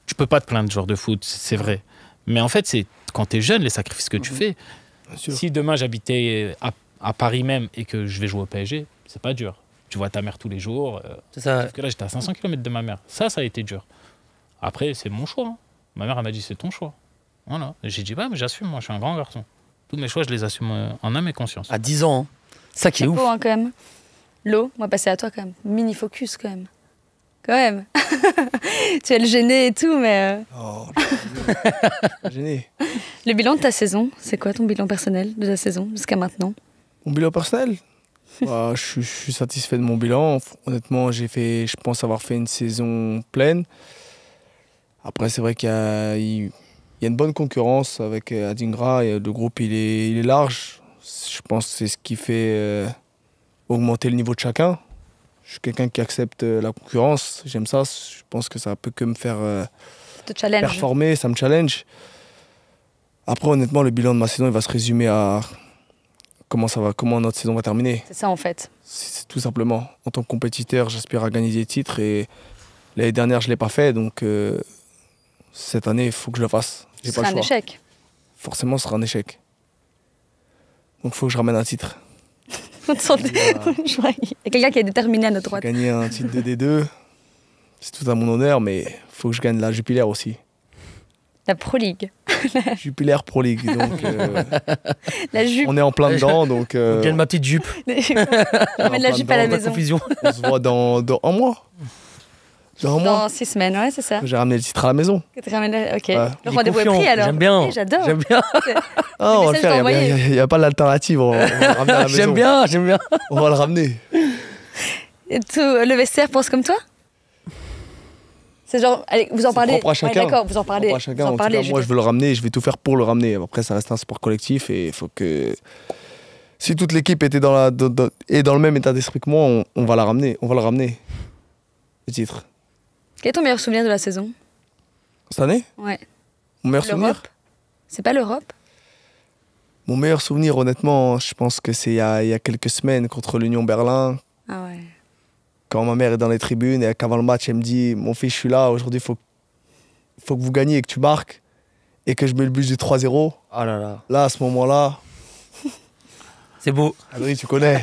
Tu peux pas te plaindre, genre de foot, c'est vrai. Mais en fait, c'est quand tu es jeune, les sacrifices que tu fais. Bien sûr. Si demain j'habitais à Paris même et que je vais jouer au PSG, c'est pas dur. Tu vois ta mère tous les jours. C'est ça. Sauf que là, j'étais à 500 km de ma mère. Ça a été dur. Après, c'est mon choix. Hein. Ma mère, elle m'a dit, c'est ton choix. Voilà. Et j'ai dit, bah, mais j'assume, moi, je suis un grand garçon. Tous mes choix, je les assume en âme et conscience. À 10 ans. Hein. Ça qui est Chapeau, ouf. hein, quand même. L'eau, on va passer à toi quand même. Mini focus quand même. Quand même. Tu es le gêné et tout, mais Oh, je suis pas gêné. le bilan de ta saison, c'est quoi ton bilan personnel de ta saison jusqu'à maintenant? Mon bilan personnel bah, je suis satisfait de mon bilan. Honnêtement, je pense avoir fait une saison pleine. Après, c'est vrai il y a une bonne concurrence avec Adingra. Et le groupe, il est large. Je pense que c'est ce qui fait augmenter le niveau de chacun. Je suis quelqu'un qui accepte la concurrence. J'aime ça. Je pense que ça peut que me faire Te challenge. performer. Ça me challenge. Après, honnêtement, le bilan de ma saison, il va se résumer à comment notre saison va terminer. C'est ça en fait. C'est tout simplement. En tant que compétiteur, j'aspire à gagner des titres et l'année dernière, je ne l'ai pas fait. Donc, cette année, il faut que je le fasse. Ce J'ai pas serait le un choix. échec. Forcément, ce sera un échec. Donc, il faut que je ramène un titre. Il y a quelqu'un qui est déterminé à notre droite. Gagner un titre de D2, c'est tout à mon honneur, mais il faut que je gagne la Jupiler aussi. La Pro League. Jupiler Pro League. Donc, La jupe. on est en plein dedans. Donc, Je gagne ma petite jupe. Ramène la jupe à la Pas de maison. confusion. on se voit dans un mois. Dans un mois. Dans 6 semaines, ouais, c'est ça. J'ai ramené le titre à la maison. Ok, Ouais. le Il est rendez-vous est confiant. pris alors. J'aime bien. Oui, j'adore. J'aime bien. Ah, on va le message faire. envoyé. Il n'y a pas d'alternative. On va le ramener à la maison. J'aime bien. J'aime bien. On va le ramener. Et tout, le vestiaire pense comme toi? C'est genre, allez, vous en C'est parlez. propre à chacun. Ouais, d'accord, vous en parlez. Propre à chacun. Vous en En tout parlez. cas, moi, je veux le ramener. Je vais tout faire pour le ramener. Après, ça reste un sport collectif et il faut que. Si toute l'équipe était dans le même état d'esprit que moi, on va la ramener. On va le ramener. Le titre. Quel est ton meilleur souvenir de la saison? Cette année, Ouais. mon meilleur souvenir. L'Europe. C'est pas l'Europe? Mon meilleur souvenir, honnêtement, je pense que c'est il y a quelques semaines contre l'Union Berlin. Ah ouais. Quand ma mère est dans les tribunes et qu'avant le match, elle me dit: mon fils, je suis là. Aujourd'hui, faut que vous gagniez et que tu marques, et que je mets le but du 3-0, Oh là là. là, à ce moment-là, C'est beau. Adrien, tu connais.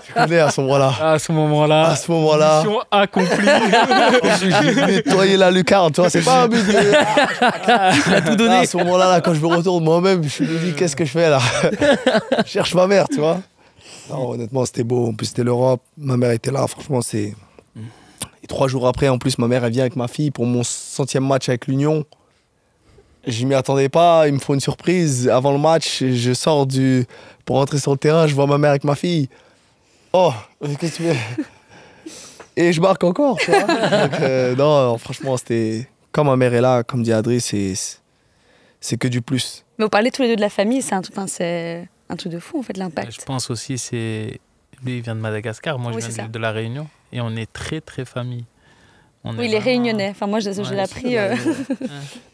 Tu connais à ce moment-là. À ce moment-là, À ce moment-là, mission accomplie. j'ai nettoyé la lucarne, tu vois, c'est pas un but de... Il a tout donné. Là, à ce moment-là, là, quand je me retourne moi-même, je me dis, qu'est-ce que je fais là? Je cherche ma mère, tu vois. Non, honnêtement, c'était beau. En plus, c'était l'Europe. Ma mère était là, franchement, c'est... Et 3 jours après, en plus, ma mère, elle vient avec ma fille pour mon 100e match avec l'Union. Je m'y attendais pas, ils me font une surprise. Avant le match, je sors pour rentrer sur le terrain, je vois ma mère avec ma fille. Oh, qu'est-ce que tu fais? Et je marque encore, tu vois. Donc, non, franchement, c'était... Quand ma mère est là, comme dit Adrien, c'est que du plus. Mais vous parlez tous les deux de la famille, c'est un truc de fou en fait, l'impact. Je pense aussi, lui, il vient de Madagascar, moi, Oui, je c'est viens ça. de La Réunion. Et on est très, très famille. Oui, les Réunionnais. Enfin, moi, je l'ai appris.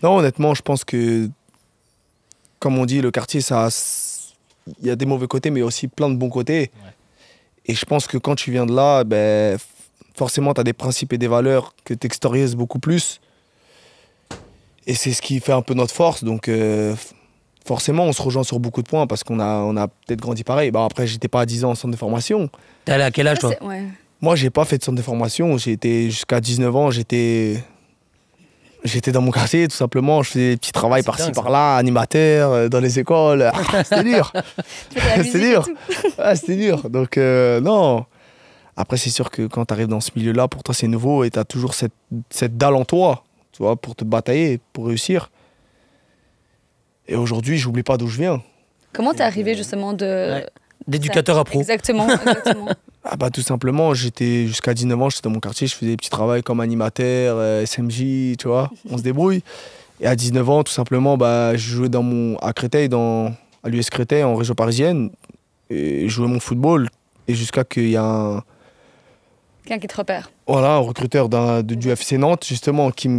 Non, honnêtement, je pense que, comme on dit, le quartier, il y a des mauvais côtés, mais aussi plein de bons côtés. Ouais. Et je pense que quand tu viens de là, ben, forcément, tu as des principes et des valeurs que tu extériorises beaucoup plus. Et c'est ce qui fait un peu notre force. Donc, forcément, on se rejoint sur beaucoup de points parce qu'on a peut-être grandi pareil. Bon, après, j'étais pas à 10 ans en centre de formation. T'es allé à quel âge, toi? Ouais. Moi, j'ai pas fait de centre de formation. J'ai été jusqu'à 19 ans, j'étais dans mon quartier, tout simplement. Je faisais des petits travails C'est par-ci, dingue, ça. par-là, animateur, dans les écoles. C'était dur. Tu fais de la musique C'était et dur. tout. Ouais, c'était dur. Donc, non. Après, c'est sûr que quand tu arrives dans ce milieu-là, pour toi, c'est nouveau et tu as toujours cette dalle en toi, tu vois, pour te batailler, pour réussir. Et aujourd'hui, j'oublie pas d'où je viens. Comment t'es arrivé justement de... Ouais. D'éducateur à pro. Exactement, exactement. Ah bah, tout simplement, j'étais jusqu'à 19 ans, j'étais dans mon quartier, je faisais des petits travaux comme animateur, SMJ, tu vois, on se débrouille. Et à 19 ans, tout simplement, bah, je jouais à Créteil, à l'US Créteil, en région parisienne. Et je jouais mon football. Et jusqu'à qu'il y a un Quelqu'un qui te repère. recruteur du FC Nantes, justement, qui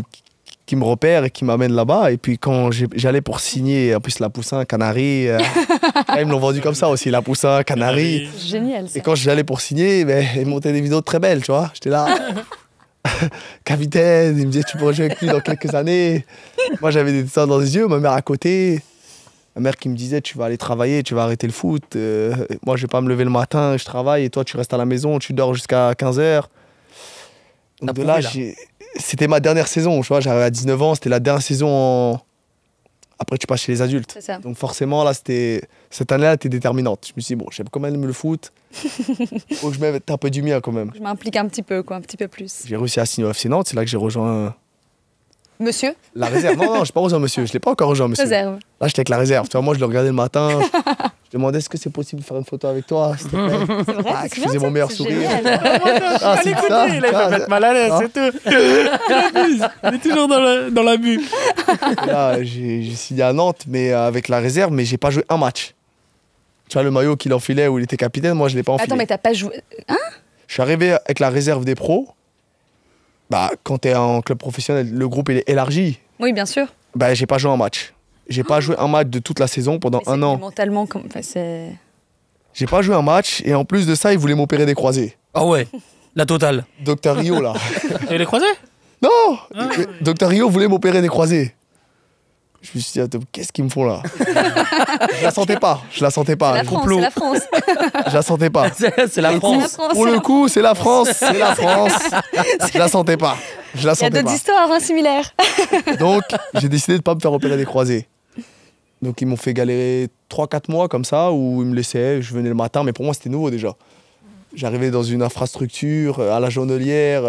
me repère et qui m'amène là-bas. Et puis quand j'allais pour signer, en plus la Poussin, Canary, ils me l'ont vendu comme ça aussi, la Poussin, Canary. Génial, ça. Et quand j'allais pour signer, ben, ils montaient des vidéos très belles, tu vois. J'étais là, capitaine, il me disait tu pourrais jouer avec lui dans quelques années. Moi j'avais des dessins dans les yeux, ma mère à côté. Ma mère qui me disait tu vas aller travailler, tu vas arrêter le foot. Moi je vais pas me lever le matin, je travaille et toi tu restes à la maison, tu dors jusqu'à 15h. Donc de là, c'était ma dernière saison, tu vois. J'arrivais à 19 ans, c'était la dernière saison Après tu passes chez les adultes. C'est ça. Donc forcément là cette année-là était déterminante. Je me suis dit bon, j'aime quand même le foot. Faut que je mette un peu du mien quand même. Je m'implique un petit peu, quoi, un petit peu plus. J'ai réussi à signer au FC Nantes, c'est là que j'ai rejoint Monsieur, la réserve. Non, je n'ai pas rejoint monsieur, je l'ai pas encore rejoint monsieur. réserve. Là j'étais avec la réserve. Tu vois, moi je le regardais le matin, je demandais est-ce que c'est possible de faire une photo avec toi, s'il te plaît. C'est vrai, Ah, c'est qui bien faisait ça, mon meilleur c'est sourire. génial. Ah, c'est ça. Il a fait mettre mal à l'aise, Ah. c'est tout. Il abuse. Il est toujours dans l'abus. Et là j'ai signé à Nantes mais avec la réserve, mais j'ai pas joué un match. Tu vois le maillot qu'il enfilait où il était capitaine, moi je l'ai pas enfilé. Attends, mais t'as pas joué. Je suis arrivé avec la réserve des pros. Bah, quand tu es en club professionnel, le groupe il est élargi. Oui, bien sûr. Bah, j'ai pas joué un match. J'ai pas joué un match de toute la saison pendant Mais un c'est an. mentalement, enfin, c'est. J'ai pas joué un match et en plus de ça, ils voulaient m'opérer des croisés. Ah ouais, la totale. Docteur Rio là. Et les croisés? Non Ah, Docteur Rio voulait m'opérer des croisés. Je me suis dit, attends, qu'est-ce qu'ils me font là? Je la sentais pas. Je la sentais C'est pas. la France, complot. c'est la France. Je la sentais pas. C'est la C'est la France. France. Pour le coup, c'est la France. C'est la France. Je la sentais pas. Je la Il y a sentais d'autres pas. histoires hein, similaires. Donc, j'ai décidé de ne pas me faire opérer des croisés. Donc, ils m'ont fait galérer 3-4 mois comme ça, où ils me laissaient, je venais le matin, mais pour moi, c'était nouveau déjà. J'arrivais dans une infrastructure, à la Jaunelière,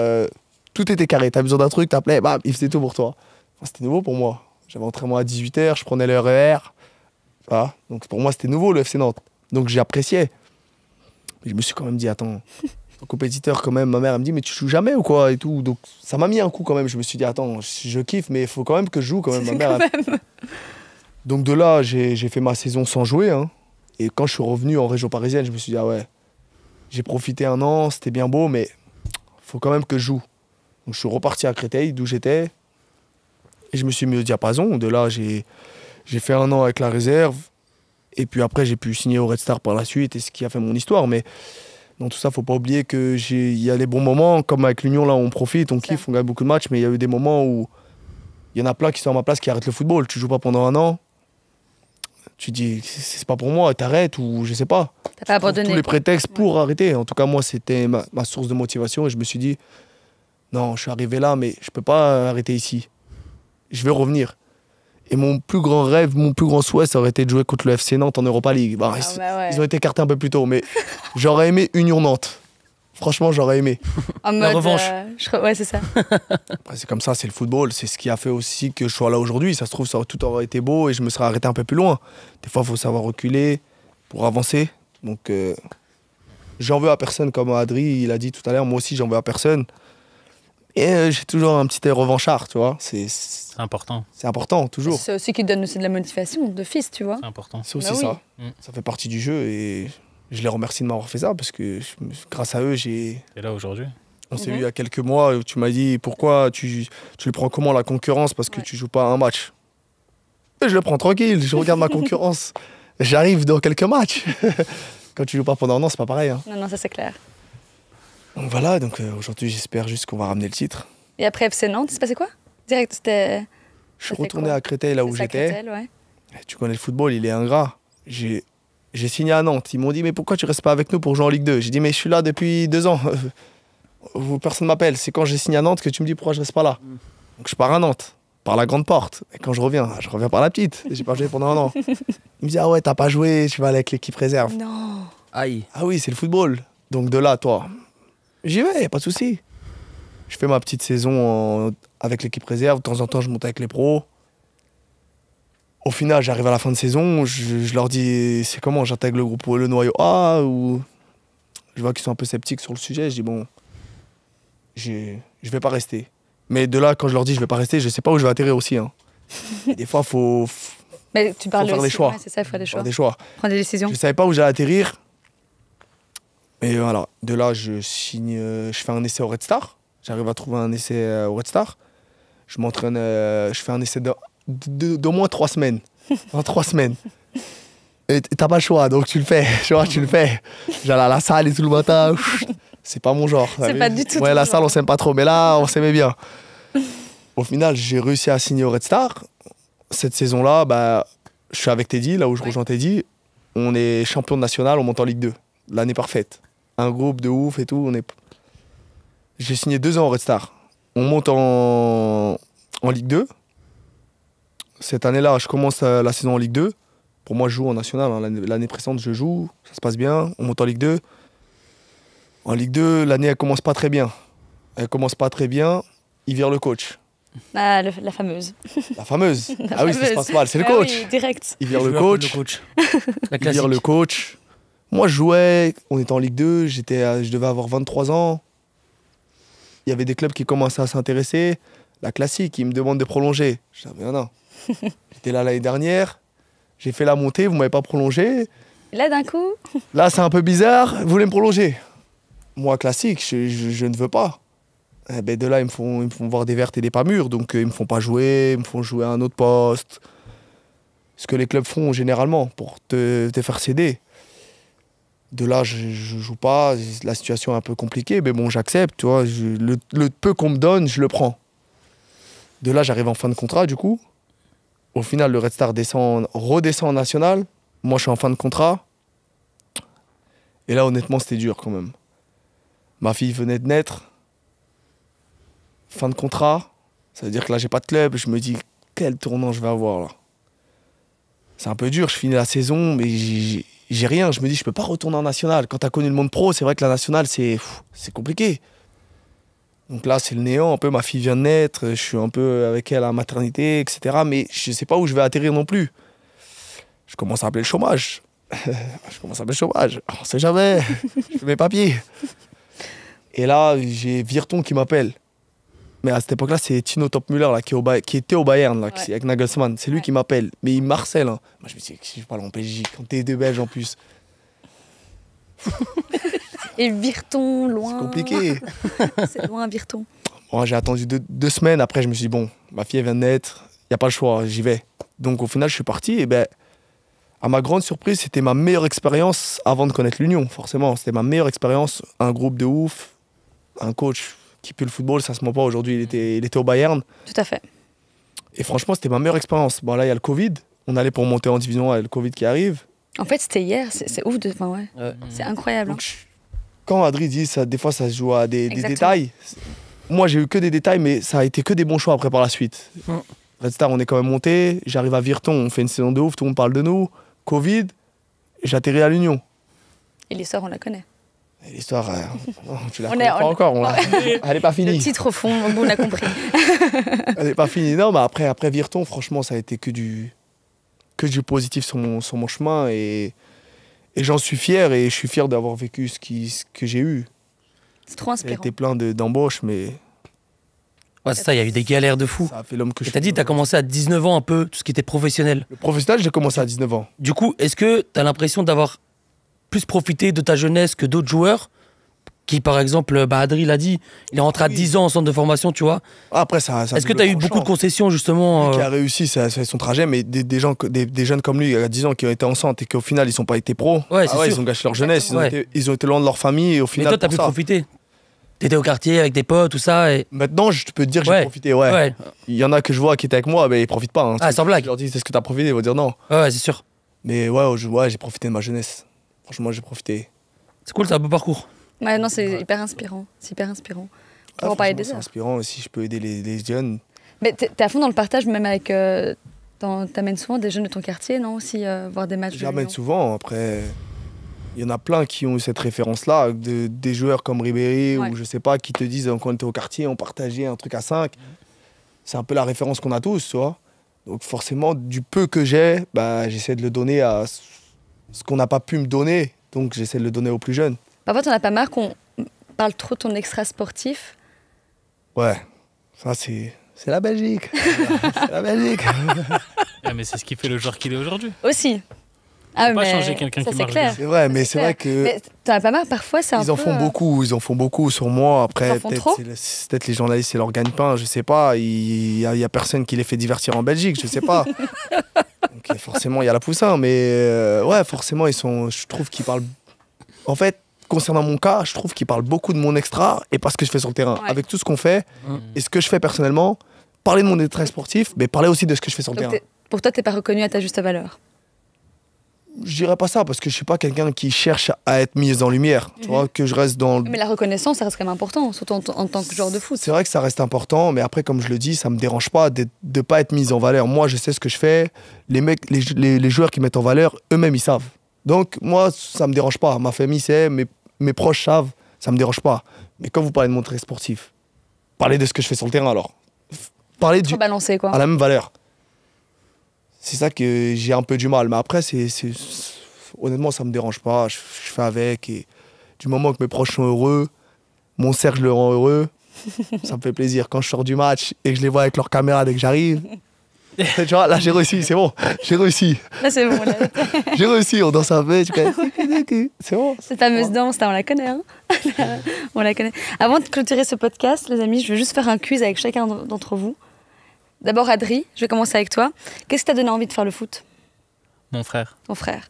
tout était carré. T'as besoin d'un truc, t'appelais, bam, ils faisaient tout pour toi. Enfin, c'était nouveau pour moi. J'avais entraînement à 18h, je prenais le RER. Voilà. Donc, pour moi, c'était nouveau le FC Nantes. Donc, j'appréciais. Mais je me suis quand même dit, attends, ton compétiteur, quand même, ma mère, elle me dit, mais tu joues jamais ou quoi et tout. Donc, ça m'a mis un coup quand même. Je me suis dit, attends, je kiffe, mais il faut quand même que je joue quand même. Ma mère, Donc de là, j'ai fait ma saison sans jouer. Hein. Et quand je suis revenu en région parisienne, je me suis dit, ah ouais, j'ai profité un an, c'était bien beau, mais faut quand même que je joue. Donc je suis reparti à Créteil, d'où j'étais. Et je me suis mis au diapason. De là, j'ai fait un an avec la réserve. Et puis après, j'ai pu signer au Red Star par la suite, et ce qui a fait mon histoire. Mais dans tout ça, faut pas oublier qu'il y a les bons moments, comme avec l'Union, là, on profite, on kiffe, on gagne beaucoup de matchs, mais il y a eu des moments où Il y en a plein qui sont à ma place qui arrêtent le football. Tu joues pas pendant 1 an. Tu dis, c'est pas pour moi, t'arrêtes ou je sais pas. T'as pas abandonné. Tous les prétextes pour arrêter. En tout cas, moi, c'était ma source de motivation et je me suis dit, non, je suis arrivé là, mais je peux pas arrêter ici. Je vais revenir. Et mon plus grand rêve, mon plus grand souhait, ça aurait été de jouer contre le FC Nantes en Europa League. Bah, ils ont été écartés un peu plus tôt, mais j'aurais aimé Union Nantes. Franchement, j'aurais aimé. En mode, La revanche. Ouais, c'est ça. Après, c'est comme ça, c'est le football. C'est ce qui a fait aussi que je sois là aujourd'hui. Ça se trouve, tout aurait été beau et je me serais arrêté un peu plus loin. Des fois, il faut savoir reculer pour avancer. Donc, j'en veux à personne, comme Adri, il a dit tout à l'heure. Moi aussi, j'en veux à personne. Et j'ai toujours un petit air revanchard, tu vois. C'est important. C'est important, toujours. C'est aussi qui donne aussi de la motivation de fils, tu vois. C'est important. C'est aussi Bah ça. oui. Ça fait partie du jeu et je les remercie de m'avoir fait ça parce que grâce à eux, T'es là aujourd'hui. on s'est vu il y a quelques mois où tu m'as dit pourquoi tu le prends comment la concurrence parce que tu joues pas un match. Et je le prends tranquille, je regarde ma concurrence. J'arrive dans quelques matchs. Quand tu joues pas pendant 1 an, c'est pas pareil. Hein. Non, ça c'est clair. Donc voilà, donc aujourd'hui j'espère juste qu'on va ramener le titre. Et après FC Nantes, c'est passé quoi? Direct, c'était. Je suis Ça fait retourné quoi? à Créteil là où c'est ça, j'étais. Créteil, ouais. Tu connais le football, il est ingrat. J'ai signé à Nantes. Ils m'ont dit mais pourquoi tu restes pas avec nous pour jouer en Ligue 2? J'ai dit mais je suis là depuis 2 ans. Personne m'appelle. C'est quand j'ai signé à Nantes que tu me dis pourquoi je reste pas là. Donc je pars à Nantes, par la grande porte. Et quand je reviens par la petite. J'ai pas joué pendant 1 an. Il me dit ah ouais t'as pas joué, tu vas aller avec l'équipe réserve. Non. Aïe. Ah oui c'est le football. Donc de là toi, j'y vais, y a pas de souci. Je fais ma petite saison avec l'équipe réserve. De temps en temps je monte avec les pros. Au final, j'arrive à la fin de saison, je leur dis c'est comment j'intègre le groupe, le noyau A ou je vois qu'ils sont un peu sceptiques sur le sujet. Je dis bon, je vais pas rester. Mais de là, quand je leur dis je vais pas rester, je sais pas où je vais atterrir aussi. Hein. Des fois, faut Mais tu parles faire aussi, des choix. ouais, c'est ça, il faut faire des choix. faire des choix. Prendre des décisions. Je savais pas où j'allais atterrir. Et voilà, de là, je signe, je fais un essai au Red Star. J'arrive à trouver un essai au Red Star. Je m'entraîne, je fais un essai d'au moins 3 semaines. En 3 semaines. Et t'as pas le choix, donc tu le fais. Tu vois, tu le fais. J'allais à la salle et tout le matin. C'est pas mon genre. C'est pas du tout Ouais, ton la genre. salle, on s'aime pas trop, mais là, on s'aimait bien. Au final, j'ai réussi à signer au Red Star. Cette saison-là, bah, je suis avec Teddy, là où je rejoins Teddy. On est champion de national, on monte en Ligue 2. L'année parfaite. Un groupe de ouf et tout. J'ai signé 2 ans au Red Star. On monte en Ligue 2. Cette année-là, je commence la saison en Ligue 2. Pour moi, je joue en national. Hein. L'année précédente, je joue. Ça se passe bien. On monte en Ligue 2. En Ligue 2, l'année, elle commence pas très bien. Elle commence pas très bien. Il vire le coach. Ah, la fameuse. La fameuse. La Ah oui, ça se fameuse. passe mal. C'est le Ah coach. oui, direct. Il vire le joueur coach. contre le coach. La Il classique. vire le coach. Moi, je jouais. On était en Ligue 2. Je devais avoir 23 ans. Il y avait des clubs qui commençaient à s'intéresser. La classique, ils me demandent de prolonger. Je savais non. J'étais là l'année dernière. J'ai fait la montée. Vous m'avez pas prolongé. Et là, d'un coup, Là, c'est un peu bizarre. Vous voulez me prolonger? Moi, classique, je ne veux pas. Eh ben, de là, ils me font voir des vertes et des pas mûres. Donc, ils me font pas jouer. Ils me font jouer à un autre poste. Ce que les clubs font généralement pour te faire céder. De là, je joue pas. La situation est un peu compliquée. Mais bon, j'accepte. Tu vois, le peu qu'on me donne, je le prends. De là, j'arrive en fin de contrat, du coup. Au final, le Red Star redescend en national. Moi, je suis en fin de contrat. Et là, honnêtement, c'était dur quand même. Ma fille venait de naître. Fin de contrat. Ça veut dire que là, j'ai pas de club. Je me dis, quel tournant je vais avoir là. C'est un peu dur. Je finis la saison, mais j'ai rien. Je me dis, je peux pas retourner en national. Quand tu as connu le monde pro, c'est vrai que la nationale, c'est compliqué. Donc là, c'est le néant. Un peu, ma fille vient de naître. Je suis un peu avec elle à la maternité, etc. Mais je sais pas où je vais atterrir non plus. Je commence à appeler le chômage. On sait jamais. Je fais mes papiers. Et là, j'ai Virton qui m'appelle. Mais à cette époque-là, c'est Tino Topmüller là, qui était au Bayern là, avec Nagelsmann. C'est lui qui m'appelle. Mais il m'harcèle. Hein. Moi, je me dis, je vais pas aller en Belgique. Quand t'es deux Belges en plus. et Virton, loin. C'est compliqué. C'est loin, Virton. Bon, j'ai attendu 2 semaines. Après, je me suis dit, bon, ma fille elle vient de naître. Il n'y a pas le choix, j'y vais. Donc au final, je suis parti. Et ben, à ma grande surprise, c'était ma meilleure expérience avant de connaître l'Union, forcément. C'était ma meilleure expérience. Un groupe de ouf. Un coach qui pue le football, ça se ment pas. Aujourd'hui, il était au Bayern. Tout à fait. Et franchement, c'était ma meilleure expérience. Bon, là, il y a le Covid. On allait pour monter en division, il y a le Covid qui arrive. En fait, c'était hier. C'est ouf. Enfin, ouais. C'est incroyable. Donc, quand Adri dit ça, des fois, ça se joue à des Exactement. détails. Moi, j'ai eu que des détails, mais ça a été que des bons choix après par la suite. Red Star, on est quand même monté. J'arrive à Virton, on fait une saison de ouf, tout le monde parle de nous. Covid, j'atterris à l'Union. Et l'histoire, on la connaît. Et l'histoire, tu la On connais est- pas on- encore. Elle n'est pas Le finie. titre au fond, on a compris. Elle n'est pas finie. Non, mais après Virton, franchement, ça a été que du positif sur mon chemin. Et j'en suis fier. Et je suis fier d'avoir vécu ce que j'ai eu. C'est trop Ça a inspirant. été plein d'embauches, mais Ouais, c'est ça, il y a eu des galères de fou. ça a fait l'homme que je Et t'as suis. dit, t'as commencé à 19 ans un peu, tout ce qui était professionnel. Le professionnel, j'ai commencé à 19 ans. Du coup, est-ce que t'as l'impression d'avoir plus profité de ta jeunesse que d'autres joueurs qui, par exemple, Adri l'a dit, il est rentré à Oui. 10 ans en centre de formation, tu vois. Après, ça Est-ce que t'as eu beaucoup de concessions, justement Qui a réussi son trajet, mais des jeunes comme lui, à 10 ans, qui ont été en centre et qu'au final, ils n'ont pas été pros. Ouais, c'est sûr. Ils ont gâché leur jeunesse, Ouais. ils ont été loin de leur famille et au Mais final. toi, t'as pour pu ça. profiter. T'étais au quartier avec des potes, tout ça. Et... Maintenant, je peux te dire que Ouais. j'ai profité, ouais. Ouais, Il y en a que je vois qui étaient avec moi, mais ils profitent pas. Hein. Ah, sans blague. Je leur dis, est-ce que t'as profité? Ils vont dire non. ouais, c'est sûr. Mais ouais, j'ai profité de ma jeunesse. Franchement, j'ai profité. C'est cool, c'est un beau parcours. Ouais, non, c'est hyper inspirant. C'est hyper inspirant. On va en parler des C'est heures. inspirant. Si je peux aider les jeunes. Mais t'es à fond dans le partage, même avec. T'amènes souvent des jeunes de ton quartier, non? Aussi, voir des matchs. Je de ramène l'Union. souvent. Après, il y en a plein qui ont eu cette référence-là, des joueurs comme Ribéry Ouais. ou je sais pas, qui te disent quand on était au quartier, on partageait un truc à 5. C'est un peu la référence qu'on a tous, tu vois. Donc forcément, du peu que j'ai, j'essaie de le donner à ce qu'on n'a pas pu me donner. Donc j'essaie de le donner aux plus jeunes. Parfois, t'en as pas marre qu'on parle trop de ton extra sportif. Ouais, ça c'est la Belgique. C'est la Belgique. Ah, mais c'est ce qui fait le joueur qu'il est aujourd'hui. Aussi. Ah, Faut pas mais changer quelqu'un ça, qui c'est marche clair. C'est vrai, mais c'est vrai que Mais t'en as pas marre, parfois, c'est un ils en peu, font beaucoup, ils en font beaucoup sur moi. Ils Après, en font trop c'est peut-être les journalistes, c'est leur gagne-pain, je sais pas. Il y a personne qui les fait divertir en Belgique, je sais pas. Donc forcément, il y a la poussin, mais ouais, forcément, je trouve qu'ils parlent. En fait, concernant mon cas, je trouve qu'ils parlent beaucoup de mon extra et pas ce que je fais sur le terrain. Ouais. Avec tout ce qu'on fait Mm. et ce que je fais personnellement, parler de mon extra sportif, mais parler aussi de ce que je fais sur le Donc, terrain. pour toi, t'es pas reconnu à ta juste valeur. Je dirais pas ça parce que je suis pas quelqu'un qui cherche à être mis en lumière. Tu vois, que je reste dans. Mais la reconnaissance, ça reste quand même important, surtout en tant que joueur de foot. C'est vrai que ça reste important, mais après, comme je le dis, ça me dérange pas de pas être mis en valeur. Moi, je sais ce que je fais. Les mecs, les joueurs qui mettent en valeur, eux-mêmes, ils savent. Donc, moi, ça me dérange pas. Ma famille sait, mes proches savent, ça me dérange pas. Mais quand vous parlez de mon trait sportif, parlez de ce que je fais sur le terrain alors. Parlez Trop balancé, quoi. à la même valeur. C'est ça que j'ai un peu du mal. Mais après, honnêtement, ça me dérange pas. Je fais avec. Et du moment que mes proches sont heureux, mon cercle le rend heureux, ça me fait plaisir. Quand je sors du match et que je les vois avec leur caméra dès que j'arrive, tu vois, là, j'ai réussi, c'est bon. J'ai réussi. Là, c'est bon. Là. J'ai réussi. On danse un peu. C'est bon. Cette fameuse danse, là, on la connaît. Hein. On la connaît. Avant de clôturer ce podcast, les amis, je vais juste faire un quiz avec chacun d'entre vous. D'abord, Adri, je vais commencer avec toi. Qu'est-ce qui t'a donné envie de faire le foot, Mon frère, ton frère?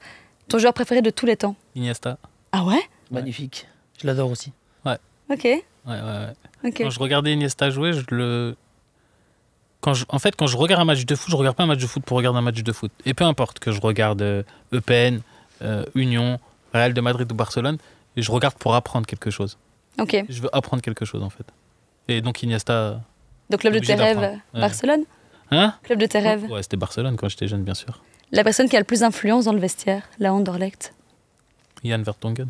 Ton joueur préféré de tous les temps? Iniesta. Ah ouais? Magnifique. Je l'adore aussi. Ok. Ouais. Ok. Quand je regardais Iniesta jouer, quand je regarde un match de foot, je regarde pas un match de foot pour regarder un match de foot. Et peu importe que je regarde EPN, Union, Real de Madrid ou Barcelone, et je regarde pour apprendre quelque chose. Ok. Je veux apprendre quelque chose en fait. Et donc Iniesta, Donc, club de Obligé tes rêves, d'apprendre. Ouais. Barcelone? hein? Club de tes rêves. Ouais, c'était Barcelone quand j'étais jeune, bien sûr. La personne qui a le plus d'influence dans le vestiaire, la Anderlecht. Jan Vertonghen,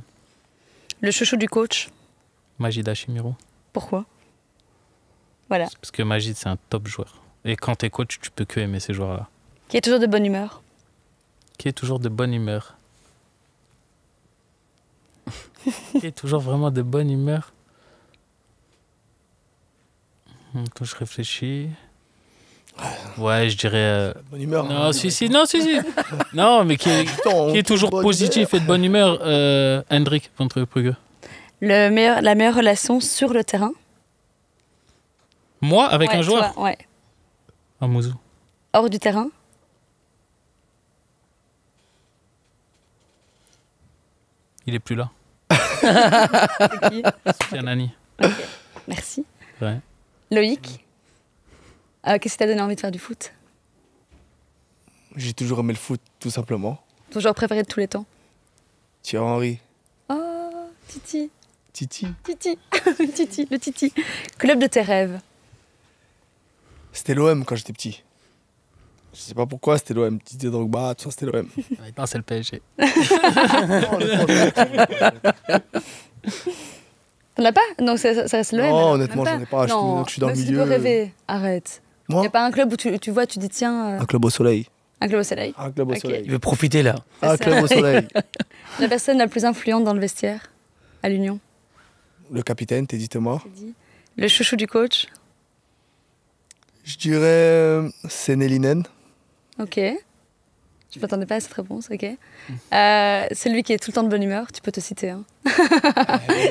Le chouchou du coach. Majid Hashimiro. Pourquoi? Voilà. Parce que Majid, c'est un top joueur. Et quand t'es coach, tu peux que aimer ces joueurs-là. Qui est toujours de bonne humeur. Qui est toujours de bonne humeur. Qui est toujours vraiment de bonne humeur. Quand je réfléchis... Ouais, je dirais... Bonne humeur. Non, si. Non, mais qui est toujours positif et de bonne humeur. Hendrik van Brugge. La meilleure relation sur le terrain. Moi, avec Ouais, un joueur toi, ouais. Amouzou. Hors du terrain. Il est plus là. C'est qui? Sofiane Ani. Merci. Ouais. Loïc. Qu'est-ce qui t'a donné envie de faire du foot? J'ai toujours aimé le foot, tout simplement. Ton joueur préféré de tous les temps? Thierry Henry. Oh, Titi. Titi. Titi. Titi, le Titi. Club de tes rêves? C'était l'OM quand j'étais petit. Je sais pas pourquoi, c'était l'OM. Didier Drogba, tout ça, c'était l'OM. Maintenant, c'est le PSG. T'en as pas? Non, ça reste l'OM. Non, alors, honnêtement, même j'en ai pas. Non, Je suis dans le même si tu milieu. peux rêver. Arrête. Il Moi n'y a pas un club où tu vois, tu dis tiens, Un club au soleil. un club au soleil. Un club au Ok. soleil. Il veut profiter là. Un C'est club au soleil. La personne la plus influente dans le vestiaire à l'Union? Le capitaine, Teddy Thomas. Le chouchou du coach? Je dirais Sénélinen. Ok. Je m'attendais pas à cette réponse, ok. Celui qui est tout le temps de bonne humeur, tu peux te citer. Hein.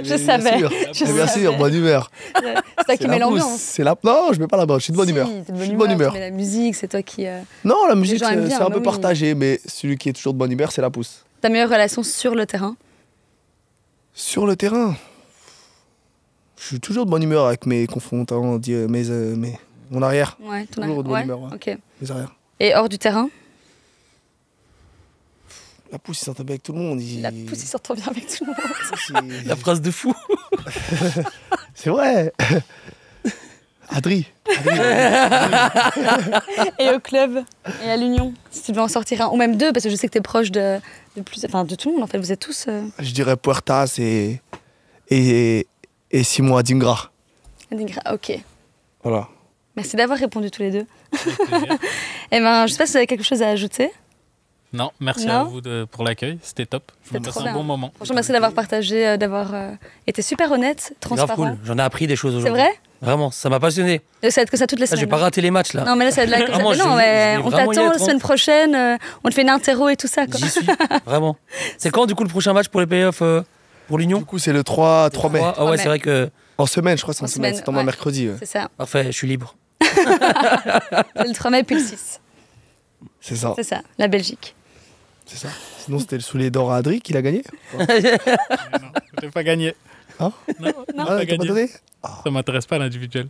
Je savais. Bien sûr, bonne humeur. C'est toi qui mets l'ambiance. C'est la... Non, je mets pas la bonne, je suis de bonne humeur. Si, t'es Je suis de bonne humeur. Tu mets la musique, c'est toi qui... Non, la musique, gens aiment bien, c'est un bah peu oui. partagé, mais celui qui est toujours de bonne humeur, c'est la pousse. Ta meilleure relation sur le terrain? Sur le terrain, je suis toujours de bonne humeur avec mes confrontants, mon arrière, Ouais, ton Toujours de bonne ouais, humeur, ouais. ok. mes arrières. Et hors du terrain? La pousse, il s'entend bien avec tout le monde. La pousse, il s'entend bien avec tout le monde. La phrase de fou. C'est vrai. Adri. Et au club? Et à l'Union? Si tu devais en sortir un, ou même deux, parce que je sais que t'es proche de tout le monde, en fait. Vous êtes tous... Je dirais Puertas et Simon Adingra. Ok. Voilà. Merci d'avoir répondu tous les deux. Eh ben, je sais pas si vous avez quelque chose à ajouter. Non, merci Non à vous pour l'accueil. C'était top. C'était On trop passe un bien. bon moment. Franchement, merci d'avoir partagé, d'avoir été super honnête, Grave transparent. cool. J'en ai appris des choses C'est aujourd'hui. vrai? Vraiment, ça m'a passionné. Ça va être que ça toutes les Là, je vais semaines. pas rater les matchs là. Non, mais là, ça va être là. Vraiment, Mais non, je mais vais on vraiment y t'attend la être, semaine prochaine. On te fait une interro et tout ça. Quoi. J'y suis, vraiment. C'est quand du coup le prochain match pour les playoffs pour l'Union? Du coup, c'est le 3 mai. Ah ouais, mai. c'est vrai que. En semaine, je crois, c'est en En semaine. semaine, Ça tombe un ouais. mercredi. C'est ça. Parfait, je suis libre. C'est le 3 mai puis le 6. C'est ça. C'est ça, la Belgique. C'est ça. Sinon, c'était le soulier d'or à Adri qui l'a gagné. Non, j'ai pas gagné. Hein? Non, Ah, pas t'as pas gagné. donné? Ça m'intéresse pas l'individuel.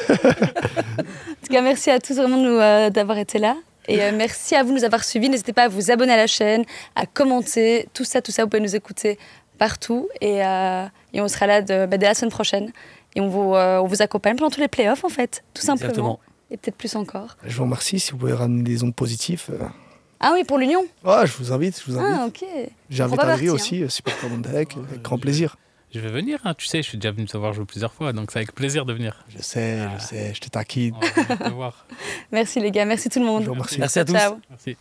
En tout cas, merci à tous vraiment d'avoir été là. Et merci à vous de nous avoir suivis. N'hésitez pas à vous abonner à la chaîne, à commenter. Tout ça, vous pouvez nous écouter partout. Et on sera là dès la semaine prochaine. Et on vous accompagne pendant tous les playoffs, en fait. Tout simplement. Exactement. Et peut-être plus encore. Je vous remercie. Si vous pouvez ramener des ondes positives. Ah oui, pour l'Union? Ouais, je vous invite. Ah, ok. J'invite prends pas Adri parti, aussi, supporter Mondelec, avec grand plaisir. Je vais venir, hein. Tu sais, je suis déjà venu te voir jouer plusieurs fois, donc c'est avec plaisir de venir. Je sais, je te taquine. On va te voir. Merci les gars, merci tout le monde. Je vous remercie. Merci à tous. Ciao. Merci.